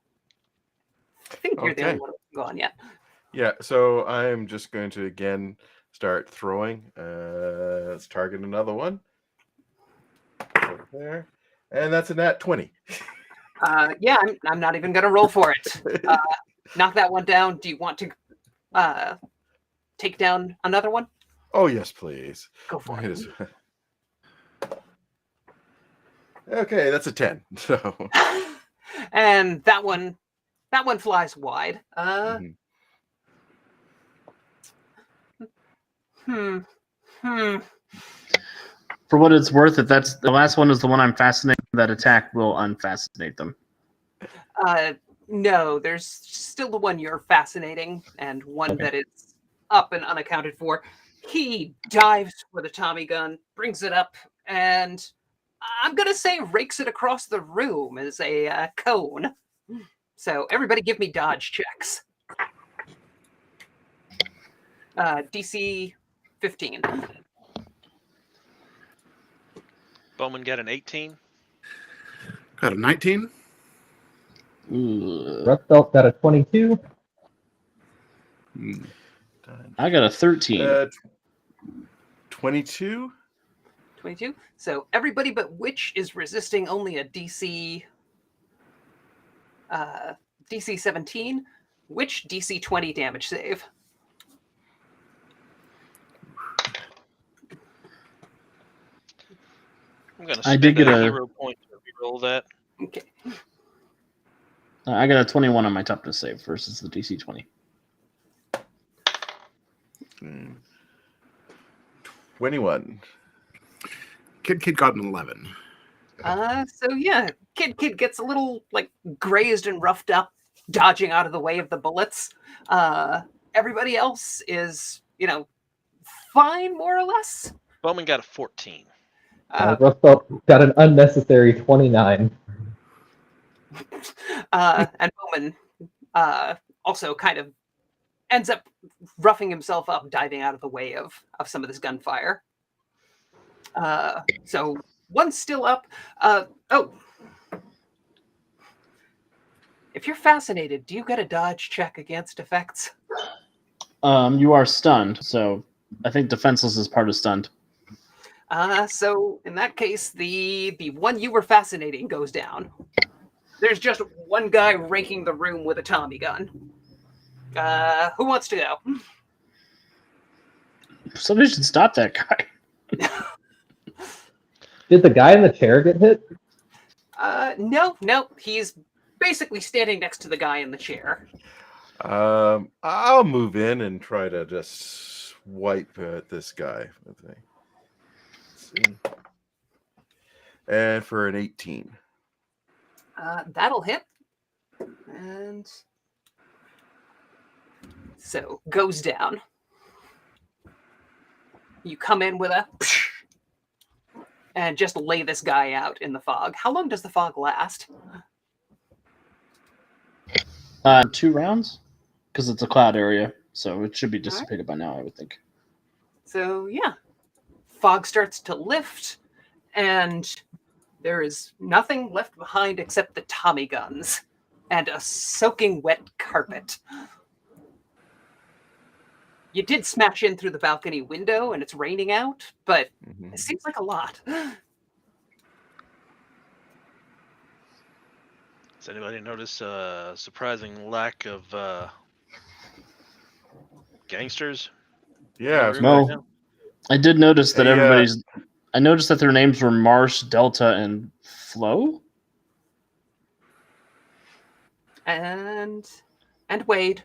think you're the Okay. only one who's gone yet. Yeah, so I'm just going to again start throwing. Let's target another one. Over there. And that's a nat 20. Yeah, I'm not even gonna roll for it. Knock that one down. Do you want to take down another one? Oh, yes, please. Go for it. Okay, that's a 10. So And that one flies wide. mhm. For what it's worth, if that's the last one is the one I'm fascinating, that attack will unfascinate them. No, there's still the one you're fascinating, and one that is up and unaccounted for. He dives for the Tommy gun, brings it up, and I'm gonna say rakes it across the room as a cone. So everybody, give me dodge checks. DC 15. Bowman got an 18. Got a 19. Ooh. Rustbelt got a 22. I got a 13. 22. 22. So everybody but Witch is resisting only a DC 17. Witch DC 20 damage save. I'm going to I spend did get a a- hero point to reroll that. Okay. I got a 21 on my toughness save versus the DC 20. 21. Kid got an 11. So yeah, Kid gets a little grazed and roughed up, dodging out of the way of the bullets. Everybody else is, fine more or less. Bowman got a 14. Rustbelt got an unnecessary 29. And Bowman also kind of ends up roughing himself up, diving out of the way of some of this gunfire. So one's still up. If you're fascinated, do you get a dodge check against effects? You are stunned, so I think defenseless is part of stunned. So in that case, the one you were fascinating goes down. There's just one guy raking the room with a Tommy gun. Who wants to go? Somebody should stop that guy. Did the guy in the chair get hit? No. He's basically standing next to the guy in the chair. I'll move in and try to just swipe at this guy with me. Let's see. And for an 18. That'll hit. And so goes down. You come in with a and just lay this guy out in the fog. How long does the fog last? 2 rounds? Because it's a cloud area, so it should be dissipated by now, I would think. So yeah, fog starts to lift, and there is nothing left behind except the Tommy guns and a soaking wet carpet. You did smash in through the balcony window, and it's raining out, but it seems like a lot. Does anybody notice a surprising lack of gangsters? Yeah, I was in the room No. right now? I did notice that Hey, I noticed that their names were Marsh, Delta, and Flo. And Wade.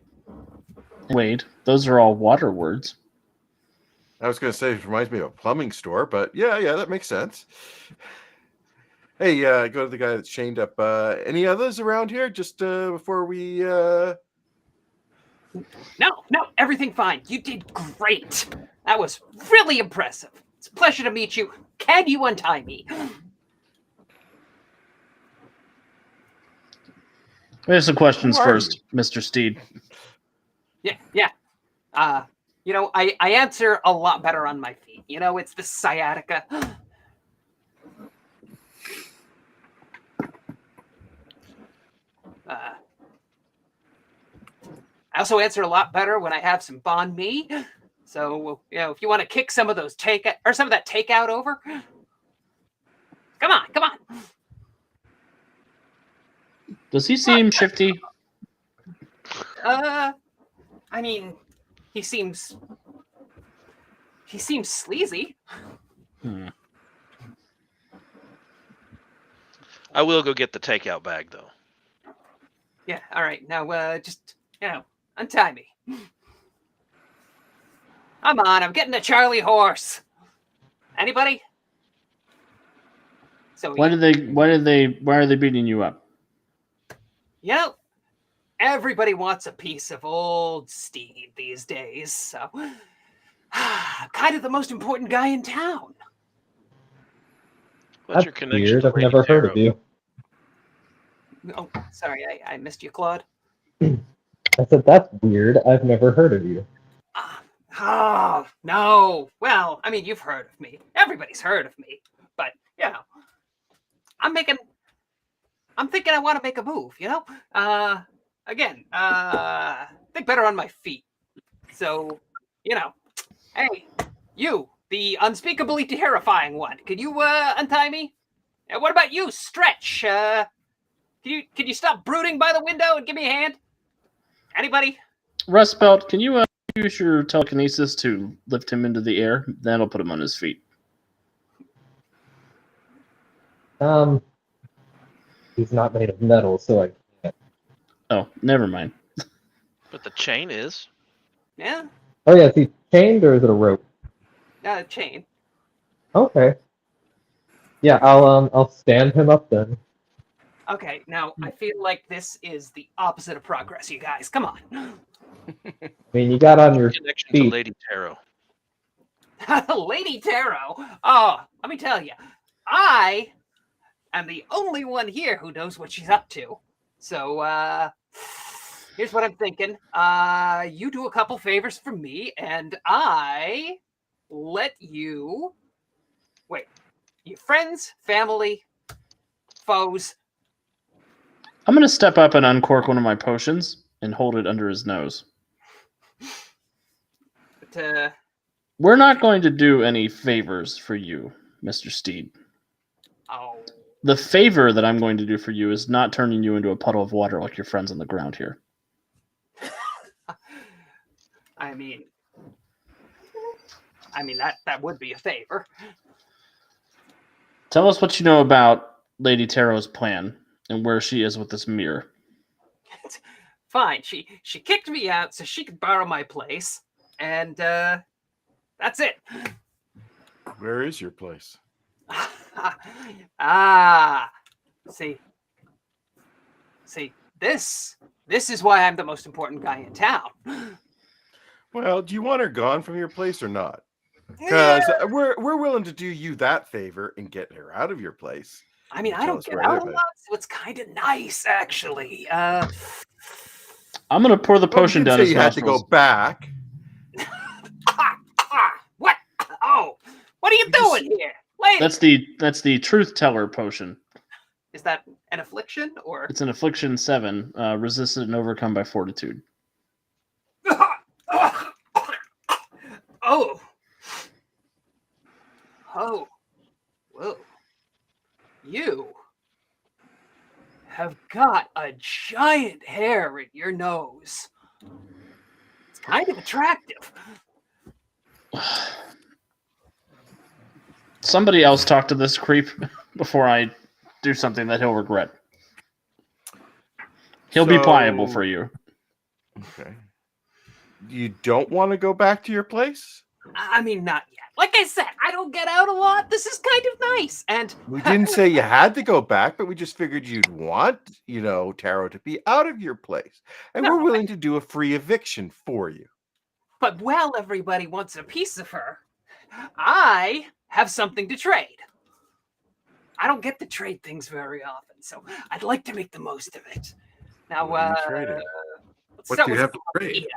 Wait, those are all water words. I was going to say it reminds me of a plumbing store, but yeah, that makes sense. Hey, go to the guy that's chained up. Any others around here? Just before we. No, everything fine. You did great. That was really impressive. It's a pleasure to meet you. Can you untie me? We have some questions Who are first, Mr. Steed. Yeah. I answer a lot better on my feet. It's the sciatica. I also answer a lot better when I have some banh mi. So, if you want to kick some of those some of that takeout over, come on. Does he seem shifty? I mean, he seems sleazy. I will go get the takeout bag though. Yeah, all right. Now, just, untie me. Come on, I'm getting a Charlie horse. Anybody? So Why are they beating you up? Everybody wants a piece of old Steed these days, so kind of the most important guy in town. What's That's your connection weird. to I've Lady never heard Tarot? of you. Oh, sorry, I missed you, Claude. I said, that's weird. I've never heard of you. Oh, no. Well, I mean, you've heard of me. Everybody's heard of me. But, I'm thinking I want to make a move, Again, think better on my feet. So, hey, you, the unspeakably terrifying one, can you untie me? And what about you, Stretch? Can you stop brooding by the window and give me a hand? Anybody? Rust Belt, can you use your telekinesis to lift him into the air? That'll put him on his feet. He's not made of metal, so I can't. Oh, never mind. But the chain is. Yeah, Oh yeah, is he chained or is it a rope? chain. Okay. Yeah, I'll stand him up then. Okay, now I feel like this is the opposite of progress, you guys. Come on. I mean, you got on your Connection to feet. Lady Tarot. Lady Tarot. Oh, let me tell you, I am the only one here who knows what she's up to. So, here's what I'm thinking. You do a couple favors for me, and I let you. Wait, your friends, family, foes. I'm gonna step up and uncork one of my potions and hold it under his nose. But, We're not going to do any favors for you, Mr. Steed. oh, The favor that I'm going to do for you is not turning you into a puddle of water like your friends on the ground here. I mean that would be a favor. Tell us what you know about Lady Tarot's plan and where she is with this mirror. Fine. She kicked me out so she could borrow my place, and that's it. Where is your place? See, this is why I'm the most important guy in town. Well, do you want her gone from your place or not? Because we're willing to do you that favor and get her out of your place. I mean, I Tell don't us get where out I a live lot, at. so it's kind of nice, actually. I'm gonna pour the Well, you potion did down say his you had to nostrils. go back. What? Oh, what are you doing here, lady? That's the truth teller potion. Is that an affliction or? It's an affliction 7, resisted and overcome by fortitude. Oh. Oh. Whoa. You. have got a giant hair in your nose. It's kind of attractive. Somebody else talk to this creep before I do something that he'll regret. He'll be pliable for you. Okay. You don't want to go back to your place? I mean, not yet. Like I said, I don't get out a lot. This is kind of nice. And We didn't say you had to go back, but we just figured you'd want, Taro to be out of your place. And No, we're willing to do a free eviction for you. but while everybody wants a piece of her, I have something to trade. I don't get to trade things very often, so I'd like to make the most of it. Now, What are you trading? let's What start do you with have to something trade? here.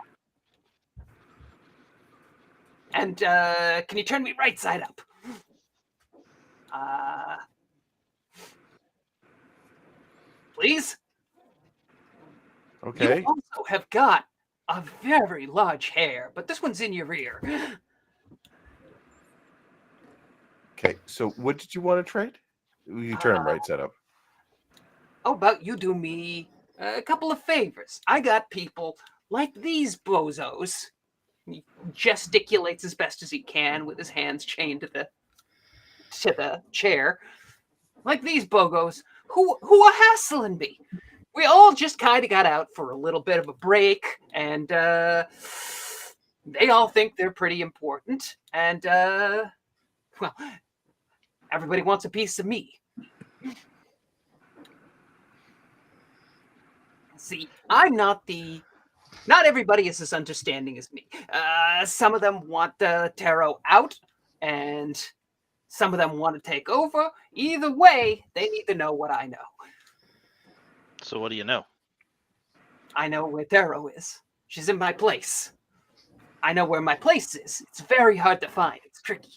And can you turn me right side up? Please? Okay. You also have got a very large hair, but this one's in your ear. Okay. So what did you want to trade? You turn them right side up. How about you do me a couple of favors? I got people like these bozos. He gesticulates as best as he can with his hands chained to the chair. Like these bogos who are hassling me. We all just kind of got out for a little bit of a break, and they all think they're pretty important. And well, everybody wants a piece of me. See, I'm not everybody is as understanding as me. Some of them want the tarot out, and some of them want to take over. Either way, they need to know what I know. So what do you know? I know where Tarot is. She's in my place. I know where my place is. It's very hard to find. It's tricky.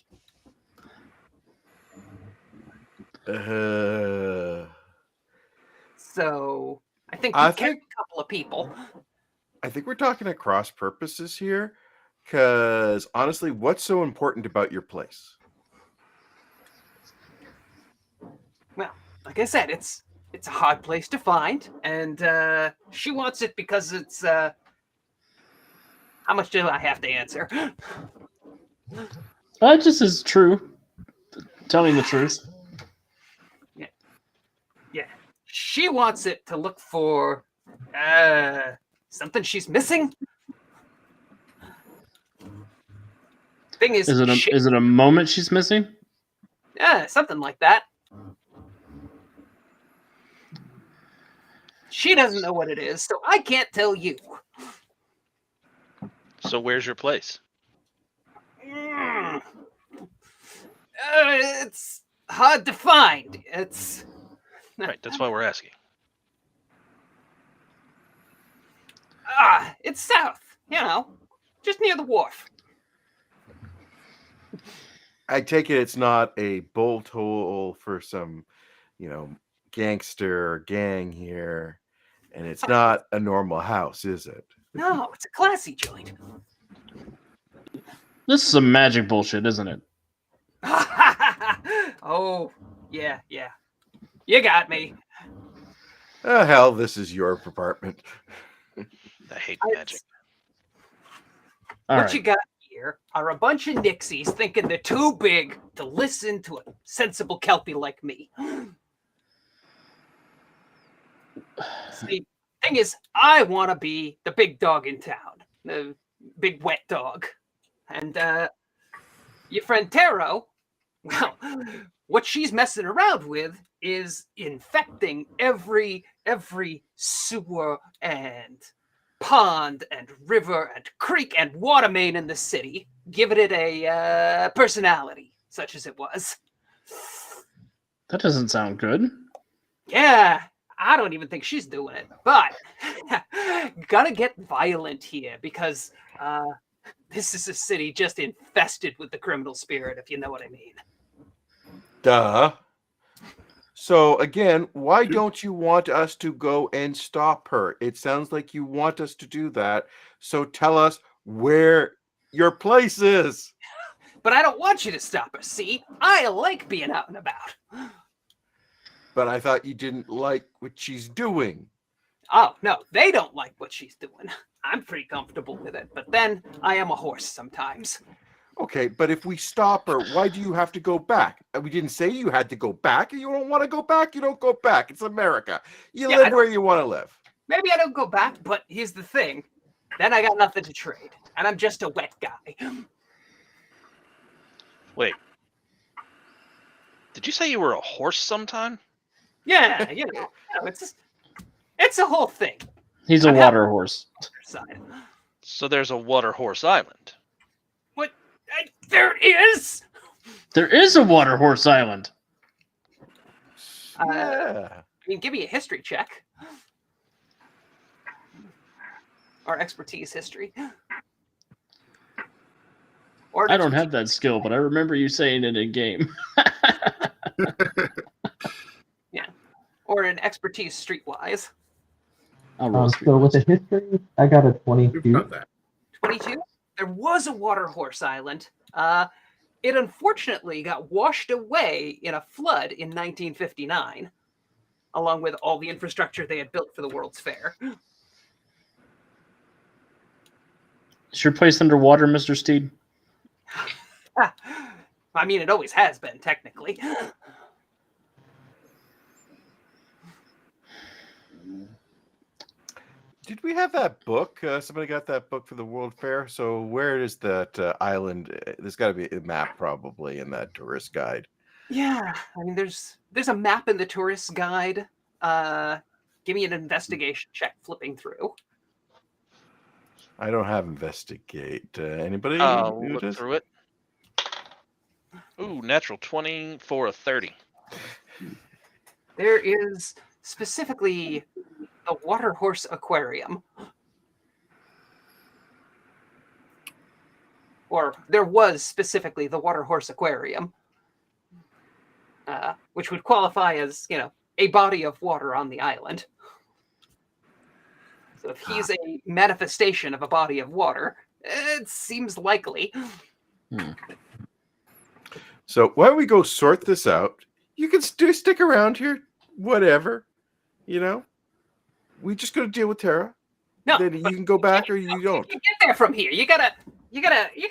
So I think we can a couple of people. I think we're talking at cross purposes here, because honestly, what's so important about your place? Well, like I said, it's a hard place to find, and she wants it because it's how much do I have to answer? Just is true. Telling the truth. Yeah. She wants it to look for something she's missing. Thing is it a moment she's missing? Yeah, something like that. She doesn't know what it is, so I can't tell you. So where's your place? It's hard to find. It's Right, that's why we're asking. It's south, just near the wharf. I take it it's not a bolt hole for some, gangster gang here, and it's not a normal house, is it? No, it's a classy joint. This is some magic bullshit, isn't it? Oh, yeah. You got me. Oh, hell, this is your apartment. I hate magic. What you got here are a bunch of nixies thinking they're too big to listen to a sensible Kelpie like me. See, thing is, I want to be the big dog in town, the big wet dog. And your friend Taro, well, what she's messing around with is infecting every sewer and pond and river and creek and water main in the city, giving it a personality, such as it was. That doesn't sound good. Yeah, I don't even think she's doing it, but gotta get violent here because this is a city just infested with the criminal spirit, if you know what I mean. Duh. So again, why don't you want us to go and stop her? It sounds like you want us to do that. So tell us where your place is. But I don't want you to stop her, see? I like being out and about. but I thought you didn't like what she's doing. Oh, no, they don't like what she's doing. I'm pretty comfortable with it, but then I am a horse sometimes. Okay, but if we stop her, why do you have to go back? We didn't say you had to go back. You don't want to go back, you don't go back. It's America. You Yeah, live where you want to live. Maybe I don't go back, but here's the thing. Then I got nothing to trade, and I'm just a wet guy. Wait. Did you say you were a horse sometime? Yeah, it's a whole thing. He's a I'm water horse. Side. So there's a water horse island. What? There is. There is a water horse island. Yeah. I mean, give me a history check. Or expertise history. Or I don't have that skill, but I remember you saying it in game. Yeah. Or an expertise streetwise. I'll roll So with the history, I got a 22. We've got that. 22. There was a water horse island. It unfortunately got washed away in a flood in 1959, along with all the infrastructure they had built for the World's Fair. Is your place underwater, Mr. Steed? I mean, it always has been, technically. Did we have that book? Somebody got that book for the World Fair. So where is that island? There's got to be a map probably in that tourist guide. Yeah, I mean, there's a map in the tourist guide. Give me an investigation check flipping through. I don't have investigate. Anybody? I'll who look does? through it. Ooh, natural 20 for a 30. There is specifically the Water Horse Aquarium. Or there was specifically the Water Horse Aquarium, which would qualify as, a body of water on the island. So if he's a manifestation of a body of water, it seems likely. So why don't we go sort this out? You can stick around here, whatever. We just got to deal with Tara. No, Then you can go back or you don't. You get there from here. You gotta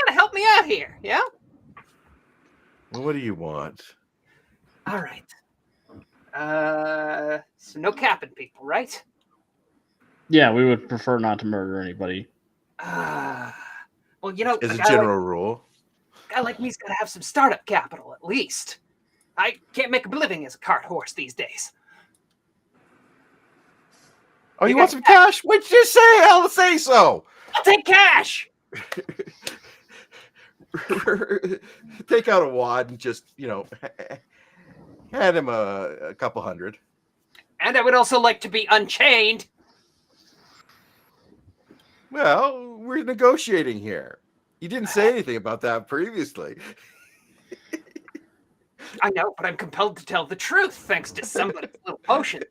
help me out here. Yeah. Well, what do you want? All right. So no capping people, right? Yeah, we would prefer not to murder anybody. Well, As a general rule. A guy like me's got to have some startup capital at least. I can't make a living as a cart horse these days. Oh, you want some cash? What'd you say? I'll say so. I'll take cash. Take out a wad and just, hand him a couple hundred. And I would also like to be unchained. Well, we're negotiating here. You didn't say anything about that previously. I know, but I'm compelled to tell the truth thanks to somebody's little potion.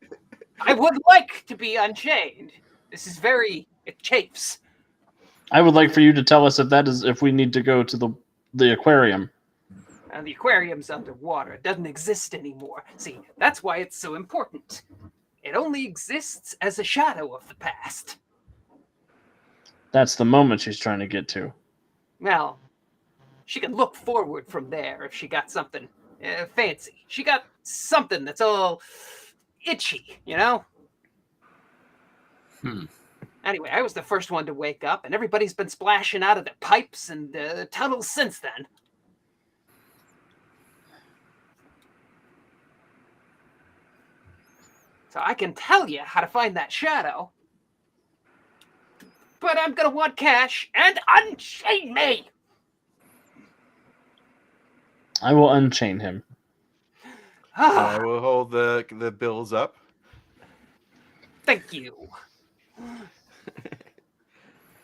I would like to be unchained. This is it chafes. I would like for you to tell us if we need to go to the aquarium. The aquarium's underwater. It doesn't exist anymore. See, that's why it's so important. It only exists as a shadow of the past. That's the moment she's trying to get to. Well, she can look forward from there if she got something fancy. She got something that's all itchy, Anyway, I was the first one to wake up, and everybody's been splashing out of the pipes and tunnels since then. So I can tell you how to find that shadow. But I'm going to want cash and unchain me. I will unchain him. I will hold the bills up. Thank you.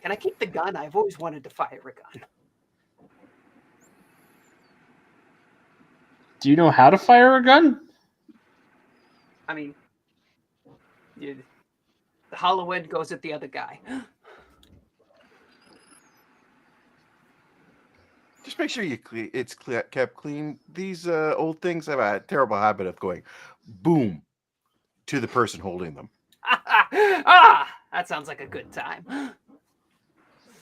Can I keep the gun? I've always wanted to fire a gun. Do you know how to fire a gun? I mean, the hollow end goes at the other guy. Just make sure it's kept clean. These old things have a terrible habit of going boom, to the person holding them. That sounds like a good time.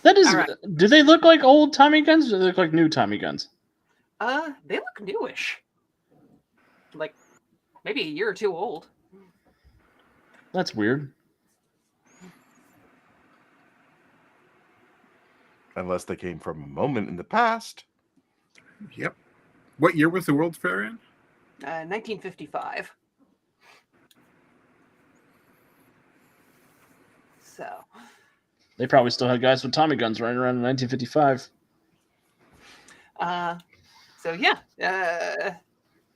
That is. All right. Do they look like old Tommy guns, or do they look like new Tommy guns? They look newish. Like maybe a year or two old. That's weird. Unless they came from a moment in the past. Yep. What year was the World's Fair in? 1955. So. They probably still had guys with Tommy guns running around in 1955. So yeah,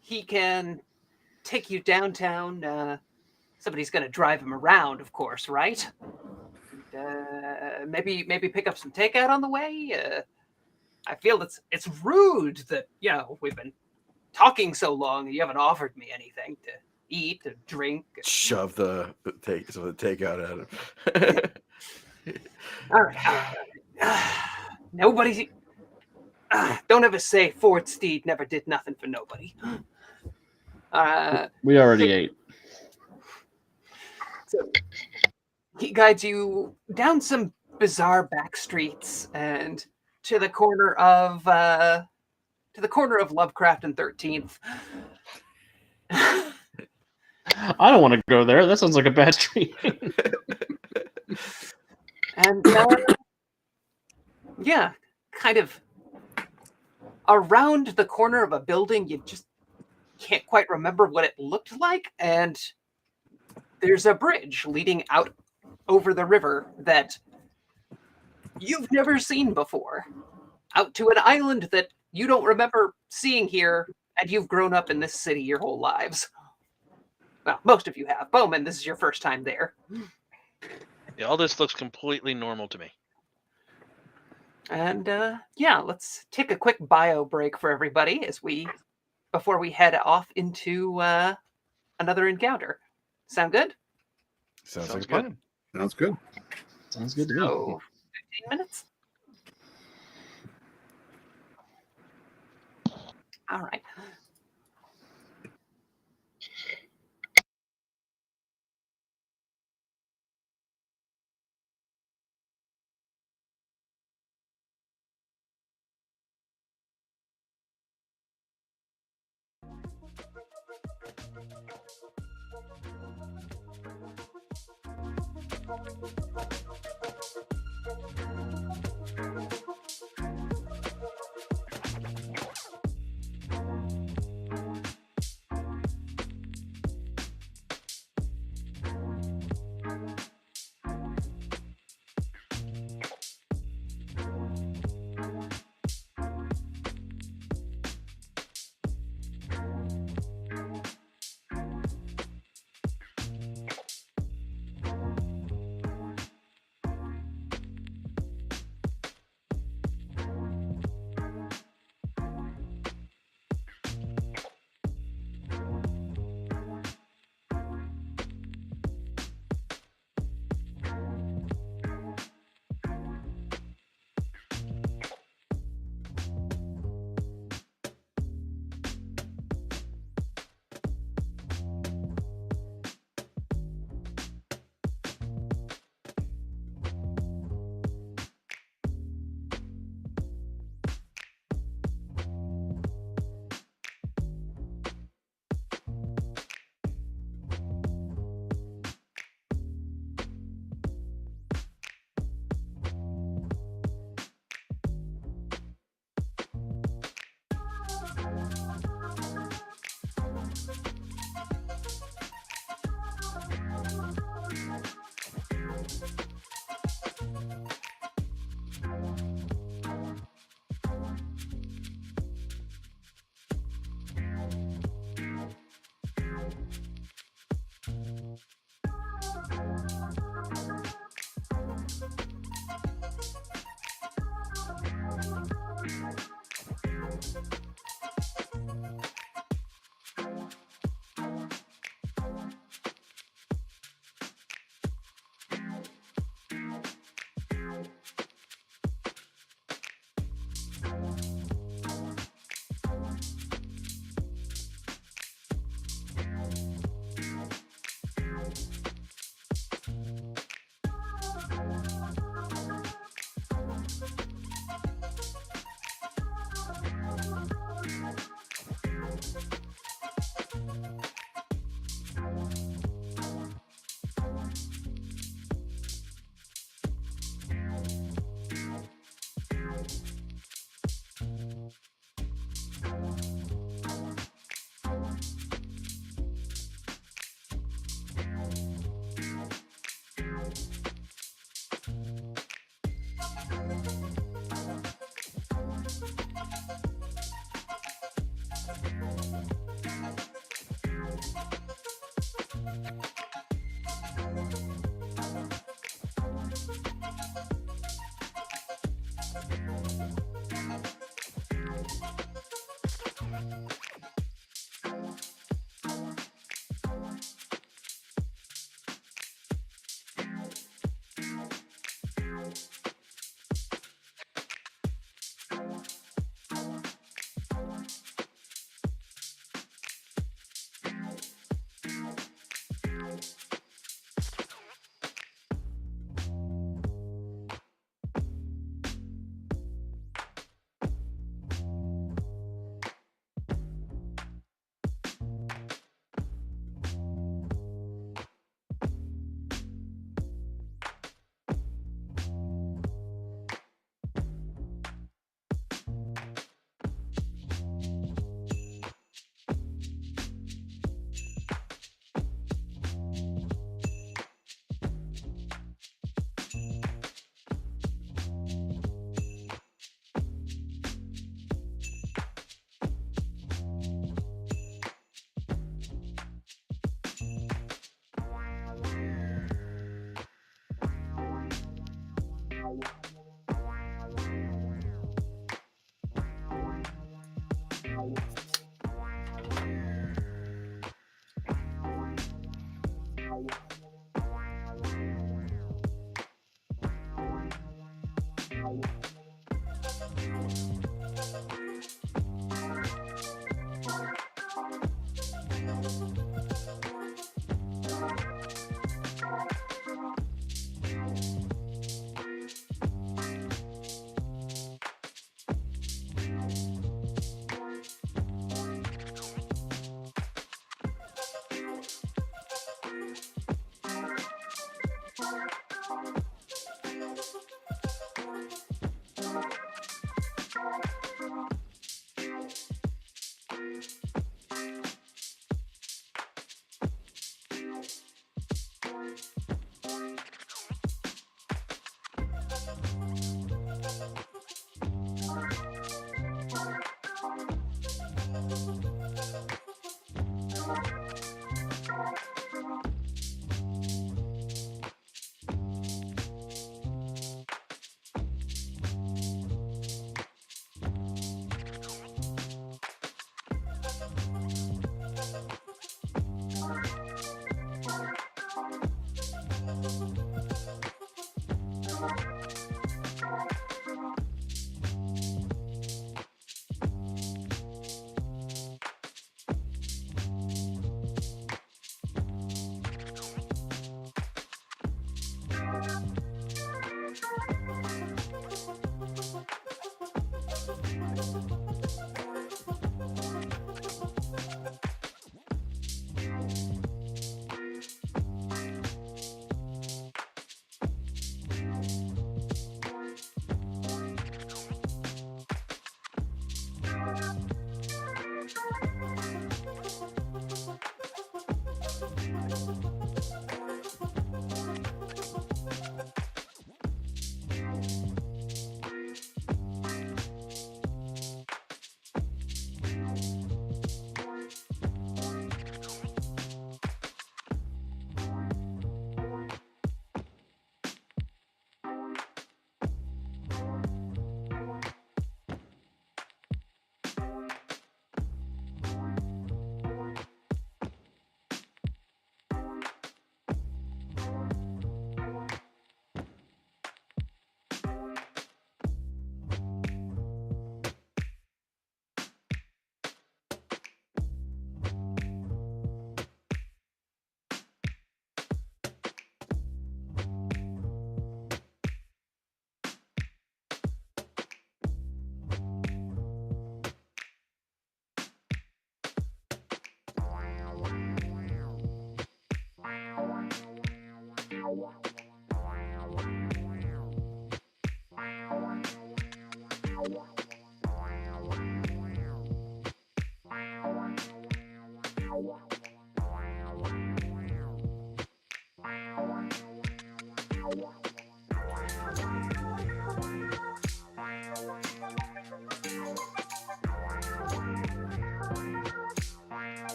he can take you downtown. Somebody's going to drive him around, of course, right? Maybe pick up some takeout on the way. I feel it's rude that we've been talking so long and you haven't offered me anything to eat, to drink. Shove the takeout at him. All right. Nobody. Don't ever say Ford Steed never did nothing for nobody. We already ate. So he guides you down some bizarre back streets and to the corner of Lovecraft and 13th. I don't want to go there. That sounds like a bad street. And yeah, kind of around the corner of a building, you just can't quite remember what it looked like, and there's a bridge leading out over the river that you've never seen before, out to an island that you don't remember seeing here, and you've grown up in this city your whole lives. Well, most of you have. Bowman, this is your first time there. Yeah, all this looks completely normal to me. And yeah, let's take a quick bio break for everybody before we head off into another encounter. Sound good? Sounds Sounds like a good. plan. Sounds good. Sounds good to me. So, 15 minutes? All right.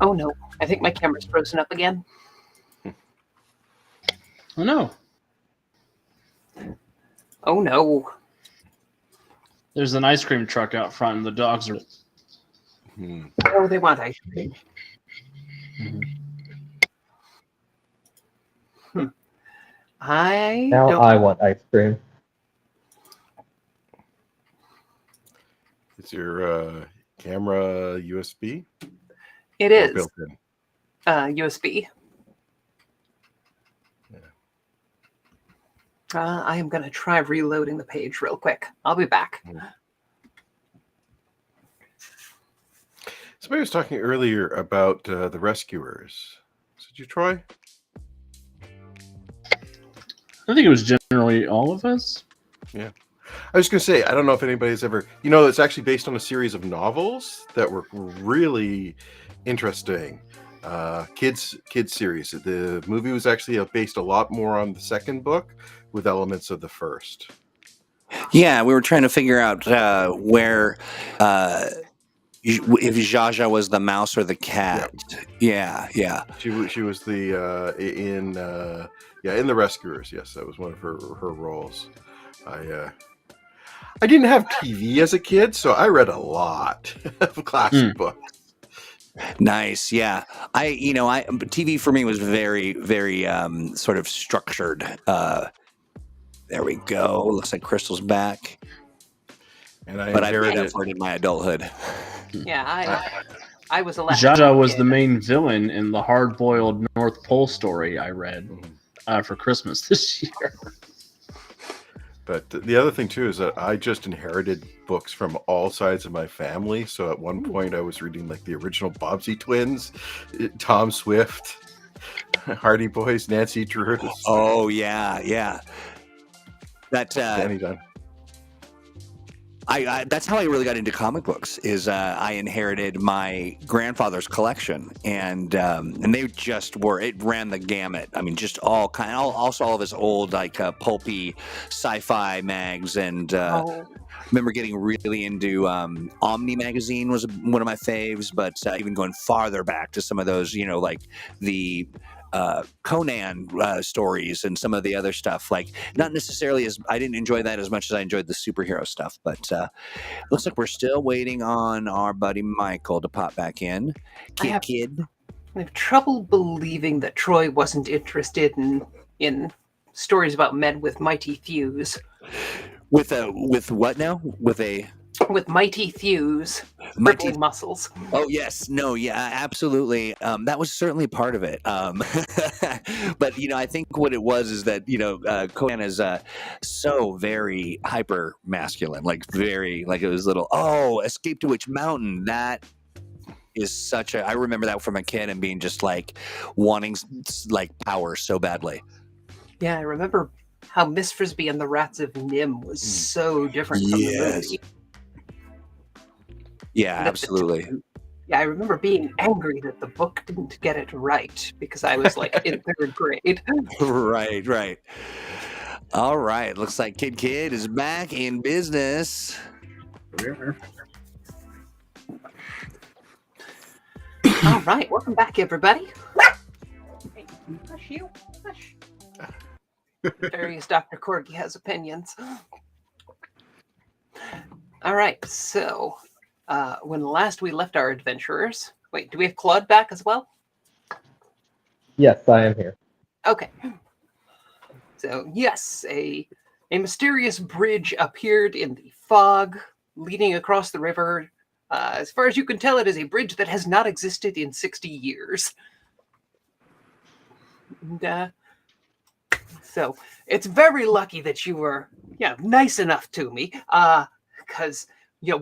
Oh no, I think my camera's frozen up again. Oh no. Oh no. There's an ice cream truck out front, and the dogs are. Oh, they want ice cream. I Now don't. I want ice cream. Is your camera USB? It Or is built in? USB. Yeah. I am going to try reloading the page real quick. I'll be back. Somebody was talking earlier about the rescuers. Was it you, Troy? I think it was generally all of us. Yeah. I was going to say, I don't know if anybody's ever, it's actually based on a series of novels that were really interesting. Kids series. The movie was actually based a lot more on the second book with elements of the first. Yeah, we were trying to figure out where if Jaja was the mouse or the cat. Yeah. She was the in the Rescuers. Yes, that was one of her roles. I didn't have TV as a kid, so I read a lot of classic books. Nice. Yeah. TV for me was very, very sort of structured. There we go. Looks like Crystal's back. And I paid up for it in my adulthood. Yeah, I was a Jaja was the main villain in the hard-boiled North Pole story I read for Christmas this year. But the other thing too is that I just inherited books from all sides of my family. So at one point I was reading like the original Bobbsey twins, Tom Swift, Hardy Boys, Nancy Drew. Oh yeah. That Danny Dunn. that's how I really got into comic books. Is I inherited my grandfather's collection, and they just were. It ran the gamut. I mean, just also all of his old like pulpy sci-fi mags, and remember getting really into Omni magazine was one of my faves. But even going farther back to some of those, like the Conan stories and some of the other stuff, like not necessarily as I didn't enjoy that as much as I enjoyed the superhero stuff, but looks like we're still waiting on our buddy Michael to pop back in. I have trouble believing that Troy wasn't interested in stories about men with mighty thews. With what now? With mighty thews, crippling muscles. Oh yes, no, yeah, absolutely. That was certainly part of it. But I think what it was is that Conan is so very hyper masculine, like very like it was little. Oh, Escape to Witch Mountain. That is such a. I remember that from a kid and being just like wanting like power so badly. Yeah, I remember how Miss Frisbee and the Rats of Nim was so different from the movie. Yeah, absolutely. Yeah, I remember being angry that the book didn't get it right because I was like in third grade. Right. All right. Looks like Kid is back in business. All right, welcome back, everybody. Hush you. Hush. Various Dr. Corgi has opinions. All right, so when last we left our adventurers, wait, do we have Claude back as well? Yes, I am here. Okay. So yes, a mysterious bridge appeared in the fog leading across the river. As far as you can tell, it is a bridge that has not existed in 60 years. And, so it's very lucky that you were, nice enough to me, because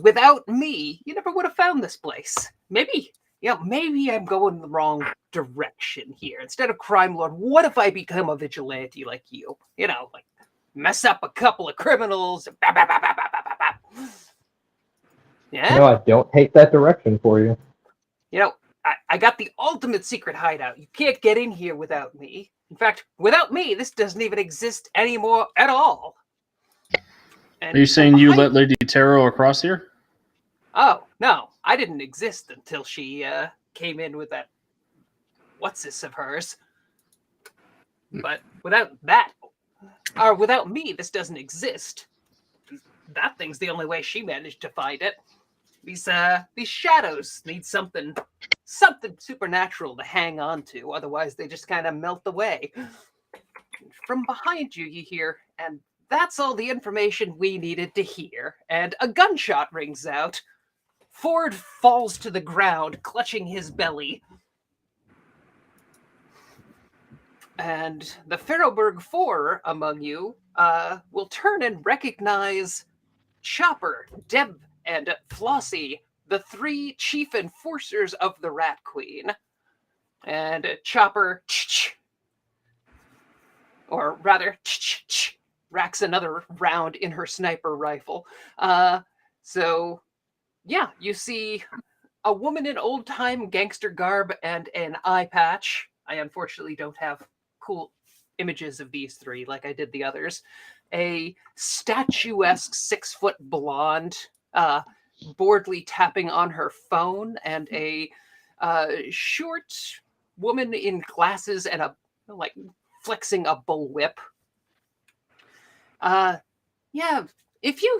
without me, you never would have found this place. Maybe I'm going the wrong direction here. Instead of crime lord, what if I become a vigilante like you? Like mess up a couple of criminals. Yeah. I don't hate that direction for you. I got the ultimate secret hideout. You can't get in here without me. In fact, without me, this doesn't even exist anymore at all. And are you saying you let Lady Taro across here? Oh, no. I didn't exist until she came in with that what's this of hers. But without that, or without me, this doesn't exist. That thing's the only way she managed to find it. These shadows need something supernatural to hang on to, otherwise they just kind of melt away. From behind you, you hear, and that's all the information we needed to hear. And a gunshot rings out. Ford falls to the ground, clutching his belly. And the Ferroberg Four among you will turn and recognize Chopper, Deb, and Flossie, the three chief enforcers of the Rat Queen. And Chopper, or rather, racks another round in her sniper rifle. So, yeah, you see a woman in old-time gangster garb and an eye patch. I unfortunately don't have cool images of these three like I did the others. A statuesque 6-foot blonde, boredly tapping on her phone, and a short woman in glasses and flexing a bullwhip. Yeah, if you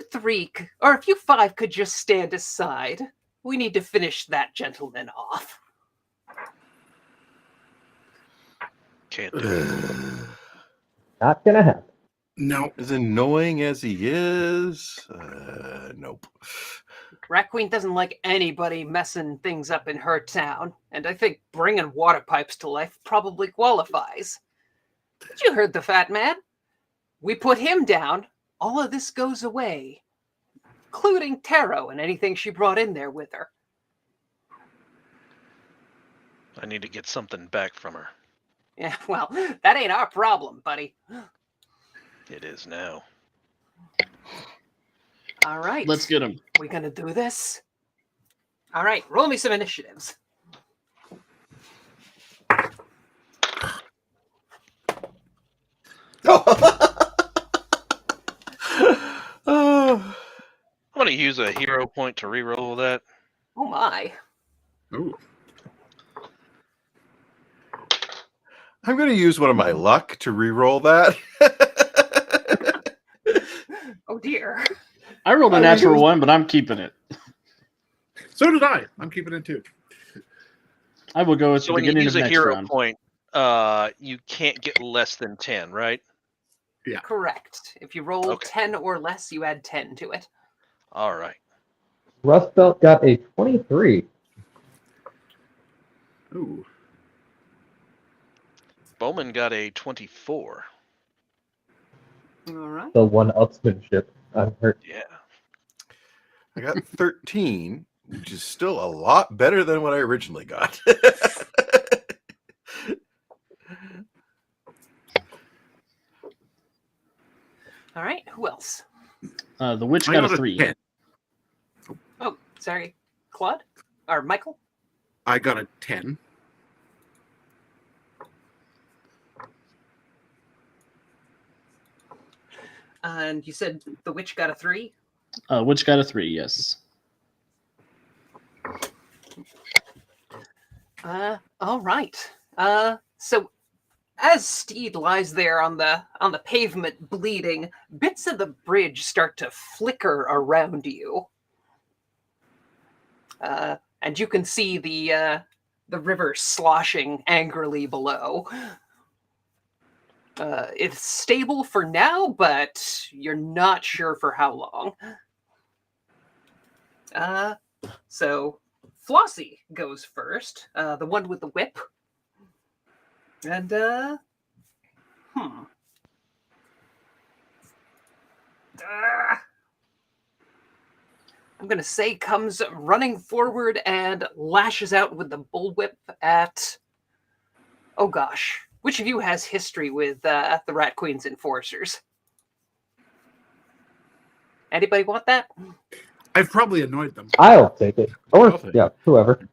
five could just stand aside, we need to finish that gentleman off. Can't do it. Not gonna happen. No. As annoying as he is, nope. Rat Queen doesn't like anybody messing things up in her town, and I think bringing water pipes to life probably qualifies. But you heard the fat man. We put him down, all of this goes away, including Taro and anything she brought in there with her. I need to get something back from her. Yeah, well, that ain't our problem, buddy. It is now. All right. Let's get him. We gonna do this? All right, roll me some initiatives. Oh. I'm going to use a hero point to reroll that. Oh my. Ooh. I'm going to use one of my luck to re-roll that. Oh dear. I rolled a natural one, but I'm keeping it. So did I. I'm keeping it too. I will go at So the when you beginning use of a next hero round. point, you can't get less than 10, right? Yeah. Correct. If you roll Okay. 10 or less, you add 10 to it. All right. Rust Belt got a 23. Ooh. Bowman got a 24. All right. The one-upsmanship. I've heard. Yeah. I got 13, which is still a lot better than what I originally got. All right. Who else? The witch I got a got 3. 10. Oh, sorry. Claude? Or Michael? I got a 10. And you said the witch got a 3? Witch got a 3, yes. All right. So as Steed lies there on the pavement bleeding, bits of the bridge start to flicker around you. And you can see the river sloshing angrily below. It's stable for now, but you're not sure for how long. So Flossie goes first, the one with the whip. And, I'm going to say comes running forward and lashes out with the bullwhip at... Oh gosh. Which of you has history with the Rat Queen's enforcers? Anybody want that? I've probably annoyed them. I'll take it. Or, I'll take yeah, whoever.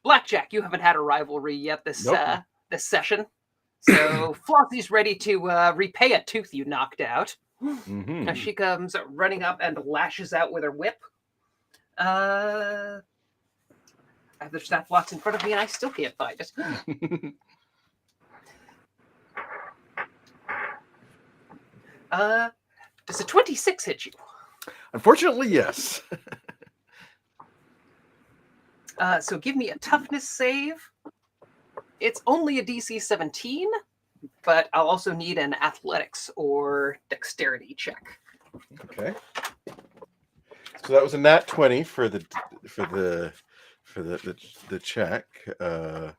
Blackjack, you haven't had a rivalry yet this Nope. this session. So Flossie's ready to repay a tooth you knocked out. Mhm. She comes running up and lashes out with her whip. I have the stat blocks in front of me and I still can't find it. Does a 26 hit you? Unfortunately, yes. So give me a toughness save. It's only a DC 17, but I'll also need an athletics or dexterity check. Okay. So that was a nat 20 for the check. The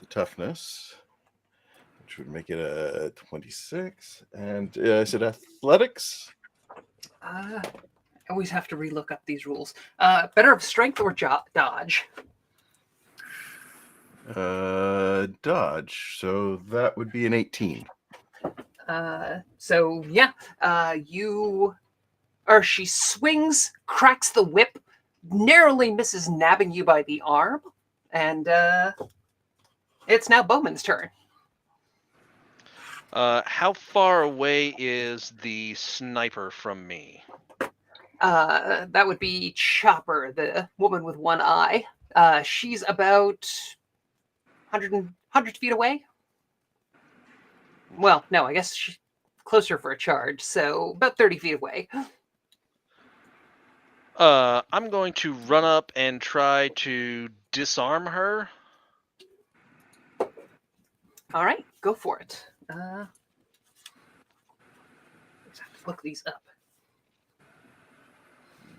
toughness, which would make it a 26. And is it athletics? I always have to relook up these rules. Better of strength or dodge? Dodge. So that would be an 18. So yeah, she swings, cracks the whip, narrowly misses nabbing you by the arm, and it's now Bowman's turn. How far away is the sniper from me? That would be Chopper, the woman with one eye. She's about 100 feet away. Well, no, I guess she's closer for a charge, so about 30 feet away. I'm going to run up and try to disarm her. All right, go for it. Let's have to look these up.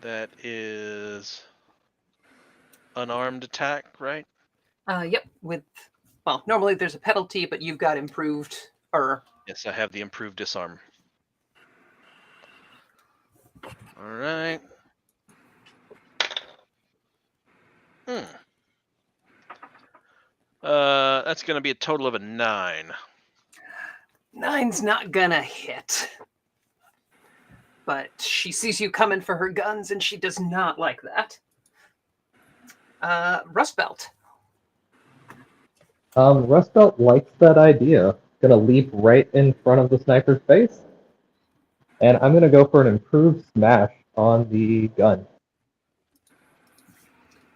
That is unarmed attack, right? Yep. Normally there's a penalty, but you've got improved. Yes, I have the improved disarm. All right. That's going to be a total of a 9. 9's not gonna hit. But she sees you coming for her guns, and she does not like that. Rust Belt. Rust Belt likes that idea. Gonna leap right in front of the sniper's face. And I'm gonna go for an improved smash on the gun.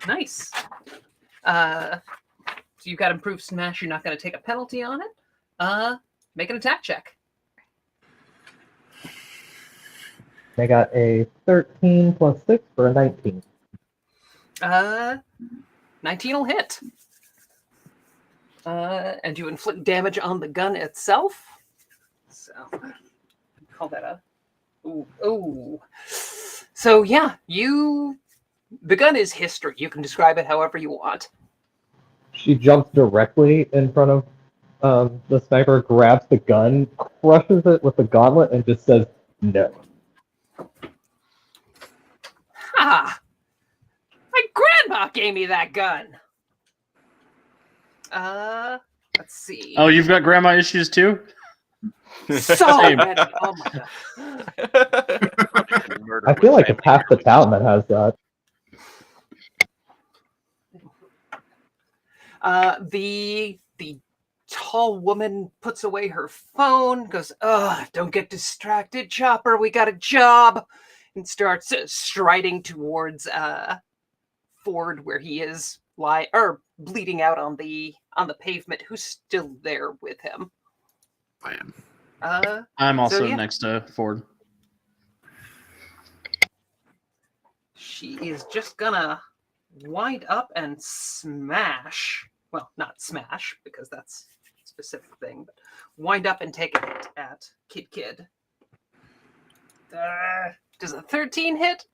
Nice. So you've got improved smash. You're not going to take a penalty on it. Make an attack check. I got a 13 plus 6 for a 19. 19 will hit. And you inflict damage on the gun itself. So, call that a... Ooh. So, yeah, the gun is history. You can describe it however you want. She jumps directly in front of the sniper, grabs the gun, crushes it with the gauntlet, and just says, no. Ha! My grandma gave me that gun! Let's see. Oh, you've got grandma issues too? So many. Oh my god. I feel like it's half the town that has that. The tall woman puts away her phone, goes, "Ugh, don't get distracted, Chopper. We got a job," and starts striding towards Ford, where he is bleeding out on the pavement. Who's still there with him? I am. I'm also so, yeah. next to Ford. She is just gonna wind up and smash. Well, not smash, because that's a specific thing, but wind up and take a hit at Kid. Does a 13 hit?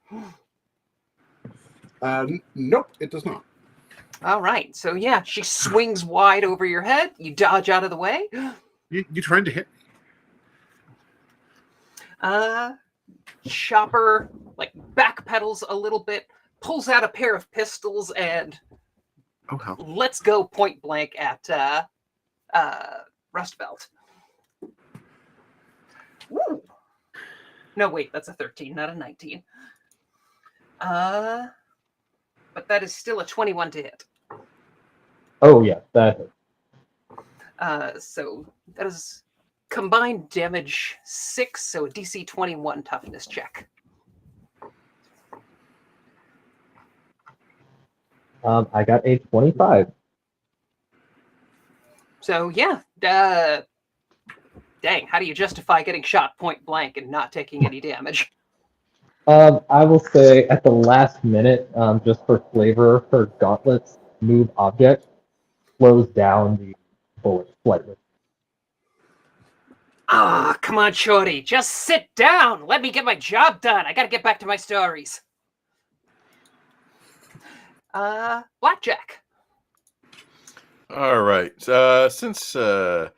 Nope, it does not. All right. So, yeah, she swings wide over your head. You dodge out of the way. You trying to hit me? Chopper, backpedals a little bit, pulls out a pair of pistols, and Oh, hell. let's go point blank at Rust Belt. Woo! No, wait, that's a 13, not a 19. But that is still a 21 to hit. Oh, yeah, that hits. So that is combined damage 6, so a DC 21 toughness check. I got a 25. So yeah, dang, how do you justify getting shot point blank and not taking any damage? I will say at the last minute, just for flavor, her gauntlets move object slows down the bullet slightly. Ah, come on, Shorty, just sit down. Let me get my job done. I gotta get back to my stories. Blackjack. All right. Since the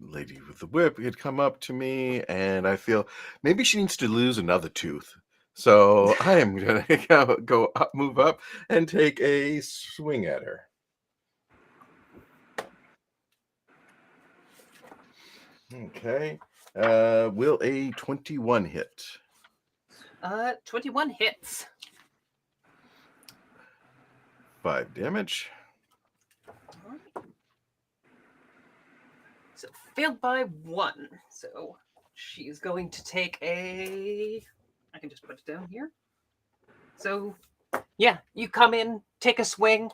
lady with the whip had come up to me, and I feel maybe she needs to lose another tooth, so I am gonna go up, move up, and take a swing at her. Okay. Will a 21 hit? 21 hits. 5 damage. So failed by 1. So she's going to take a... I can just put it down here. So, yeah, you come in, take a swing,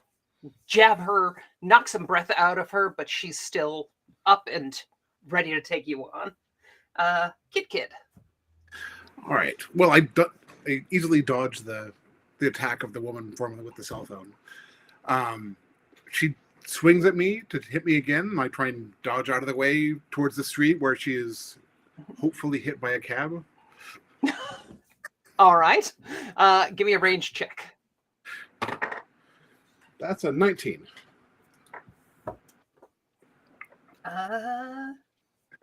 jab her, knock some breath out of her, but she's still up and ready to take you on. Kid. All right. Well, I easily dodged the attack of the woman formerly with the cell phone. She swings at me to hit me again. I try and dodge out of the way towards the street where she is hopefully hit by a cab. All right. Give me a range check. That's a 19.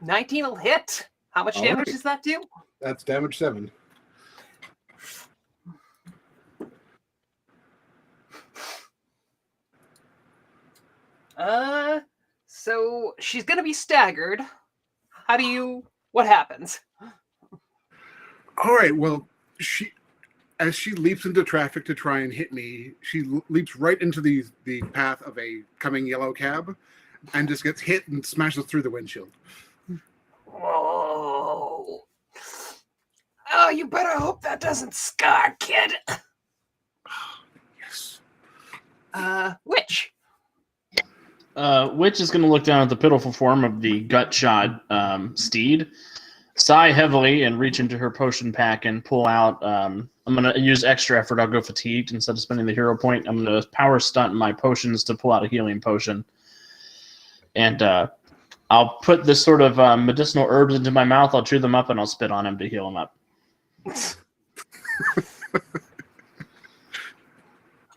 19 will hit. How much All damage right. does that do? That's damage 7. So she's gonna be staggered. What happens? All right. Well, as she leaps into traffic to try and hit me, she leaps right into the path of a coming yellow cab and just gets hit and smashes through the windshield. Whoa. Oh, you better hope that doesn't scar, kid. Yes. Witch. Witch is going to look down at the pitiful form of the gut shot steed, sigh heavily, and reach into her potion pack and pull out. I'm going to use extra effort. I'll go fatigued instead of spending the hero point. I'm going to power stunt my potions to pull out a healing potion. And I'll put this sort of medicinal herbs into my mouth. I'll chew them up and I'll spit on him to heal him up.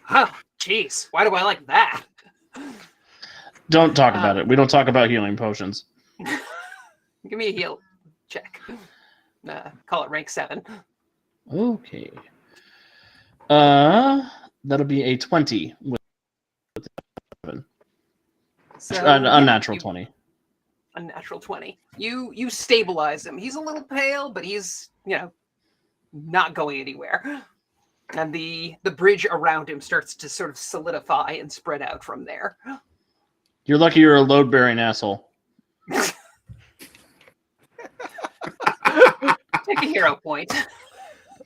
Oh, jeez. Why do I like that? Don't talk about it. We don't talk about healing potions. Give me a heal check. Call it rank 7. Okay. That'll be a 20 with So unnatural 20. Unnatural 20. You stabilize him. He's a little pale, but he's, not going anywhere. And the bridge around him starts to sort of solidify and spread out from there. You're lucky you're a load-bearing asshole. Take a hero point.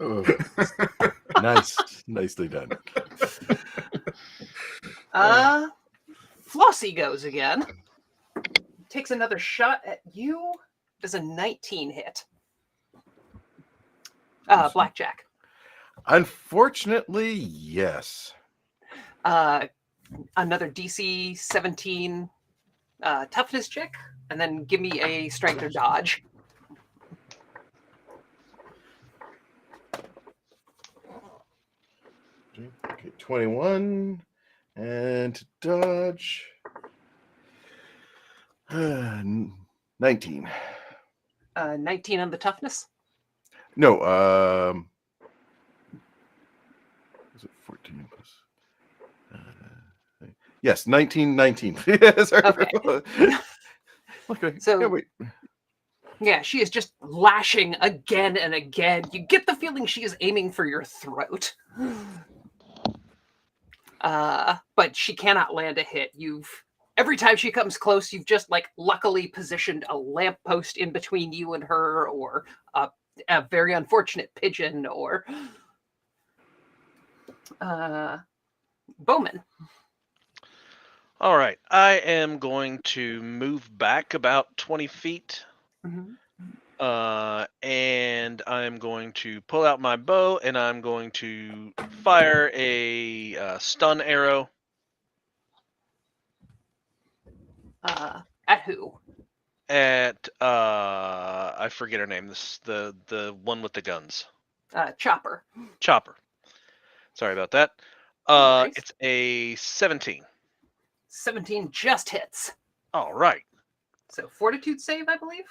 Oh, nicely done. Flossie goes again. Takes another shot at you. Does a 19 hit? Blackjack. Unfortunately, yes. Another DC 17 toughness check, and then give me a strength or dodge. Okay, 21. And to dodge. 19. 19 on the toughness. No, is it 14 plus? Yes, 19. Yes, Okay. Okay. So, yeah, wait. Yeah, she is just lashing again and again. You get the feeling she is aiming for your throat. But she cannot land a hit. Every time she comes close, you've just luckily positioned a lamppost in between you and her, or a very unfortunate pigeon, or Bowman. All right. I am going to move back about 20 feet. Mhm. And I'm going to pull out my bow and I'm going to fire a stun arrow. At who? At I forget her name. The one with the guns. Chopper. Chopper. Sorry about that. No worries. It's a 17. 17 just hits. All right. So fortitude save, I believe.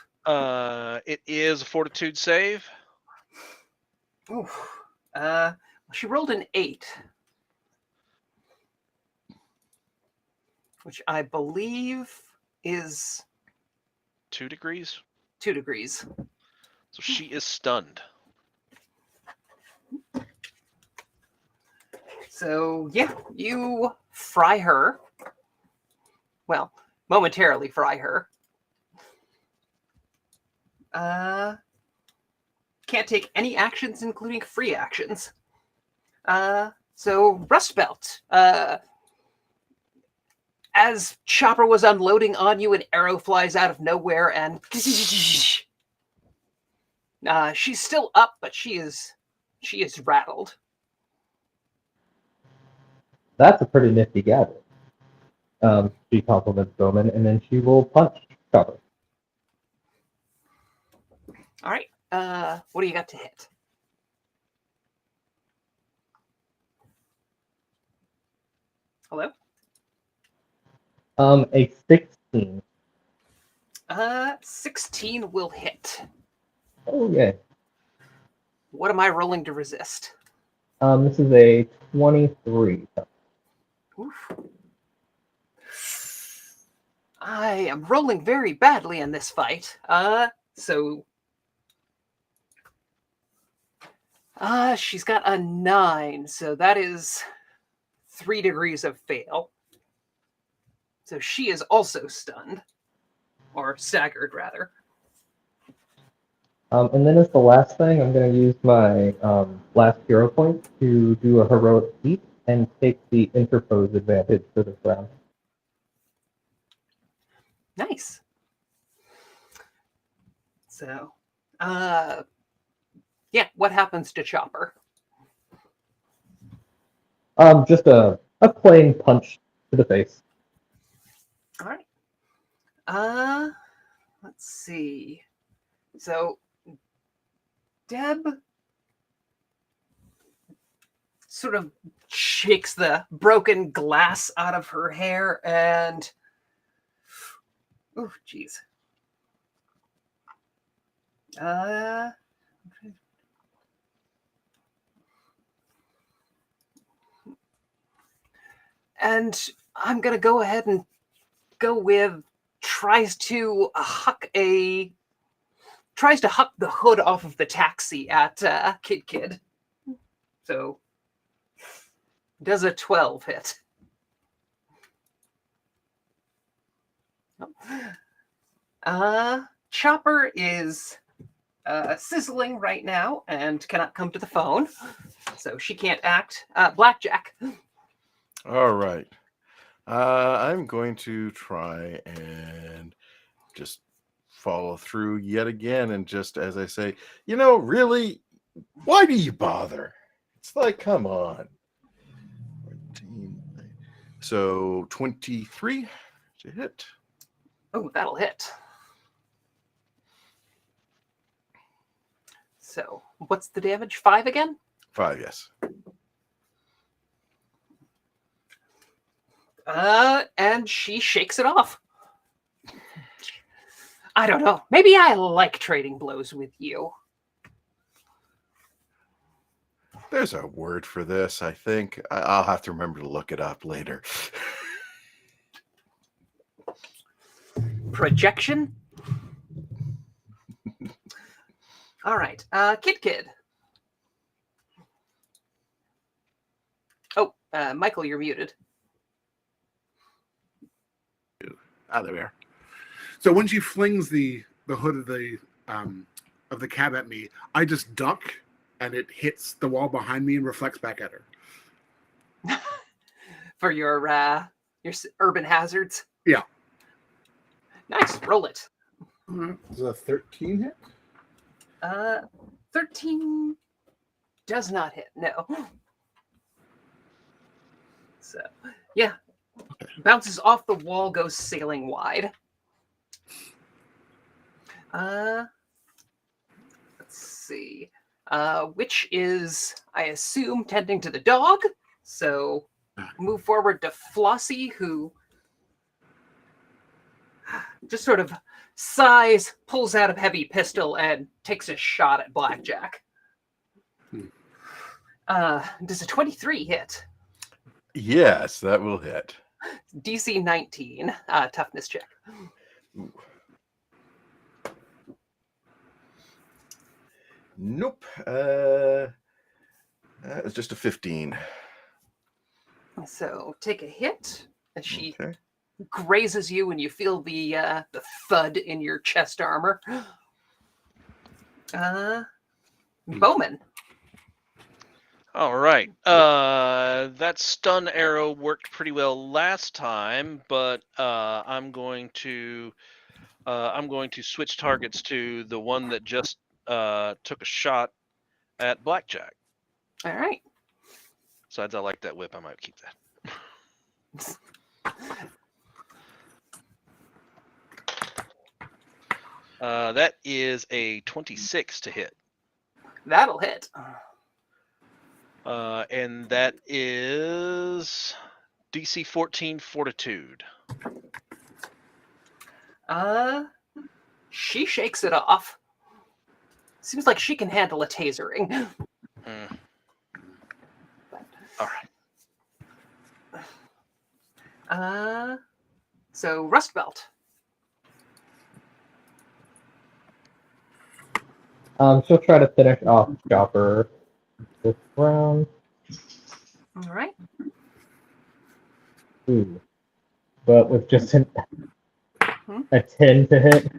It is a fortitude save. Oof. She rolled an 8, which I believe is 2 degrees. 2 degrees. So she is stunned. So yeah, you fry her. Well, momentarily fry her. Can't take any actions, including free actions. So Rust Belt. As Chopper was unloading on you, an arrow flies out of nowhere, and she's still up, but she is rattled. That's a pretty nifty gadget. She compliments Bowman, and then she will punch Chopper. All right. What do you got to hit? Hello? A 16. 16 will hit. Oh, yeah. What am I rolling to resist? This is a 23. Oof. I am rolling very badly in this fight. She's got a 9, so that is 3 degrees of fail. So she is also stunned. Or staggered, rather. And then as the last thing, I'm going to use my last hero point to do a heroic feat and take the interpose advantage for this round. Nice. So, yeah, what happens to Chopper? Just a plain punch to the face. All right. Let's see. So, Deb sort of shakes the broken glass out of her hair and... Oh, jeez. And I'm going to go ahead and go with tries to huck the hood off of the taxi at Kid. So does a 12 hit? Chopper is sizzling right now and cannot come to the phone, so she can't act. Blackjack. All right. I'm going to try and just follow through yet again. And just as I say, really, why do you bother? It's like, come on. 14. So 23 to hit. Oh, that'll hit. So what's the damage? 5 again? 5, yes. And she shakes it off. I don't know. Maybe I like trading blows with you. There's a word for this, I think. I'll have to remember to look it up later. Projection? All right. Kid. Oh, Michael, you're muted. There we are. So when she flings the hood of the cab at me, I just duck, and it hits the wall behind me and reflects back at her. for your urban hazards. Yeah. Nice. Roll it. Is a 13 hit? 13 does not hit. No. So, yeah. Bounces off the wall, goes sailing wide. Let's see. Which is, I assume, tending to the dog. So move forward to Flossie, who just sort of sighs, pulls out a heavy pistol, and takes a shot at Blackjack. Does a 23 hit? Yes, that will hit. DC 19, toughness check. Ooh. Nope. It's just a 15. So take a hit as she Okay. grazes you, and you feel the thud in your chest armor. Bowman. All right. That stun arrow worked pretty well last time, but I'm going to switch targets to the one that just took a shot at Blackjack. All right. Besides, I like that whip. I might keep that. That is a 26 to hit. That'll hit. And that is DC 14 Fortitude. She shakes it off. Seems like she can handle a tasering. All right. So Rust Belt. She'll try to finish off Chopper this round. All right. Ooh. But with just a 10 to hit.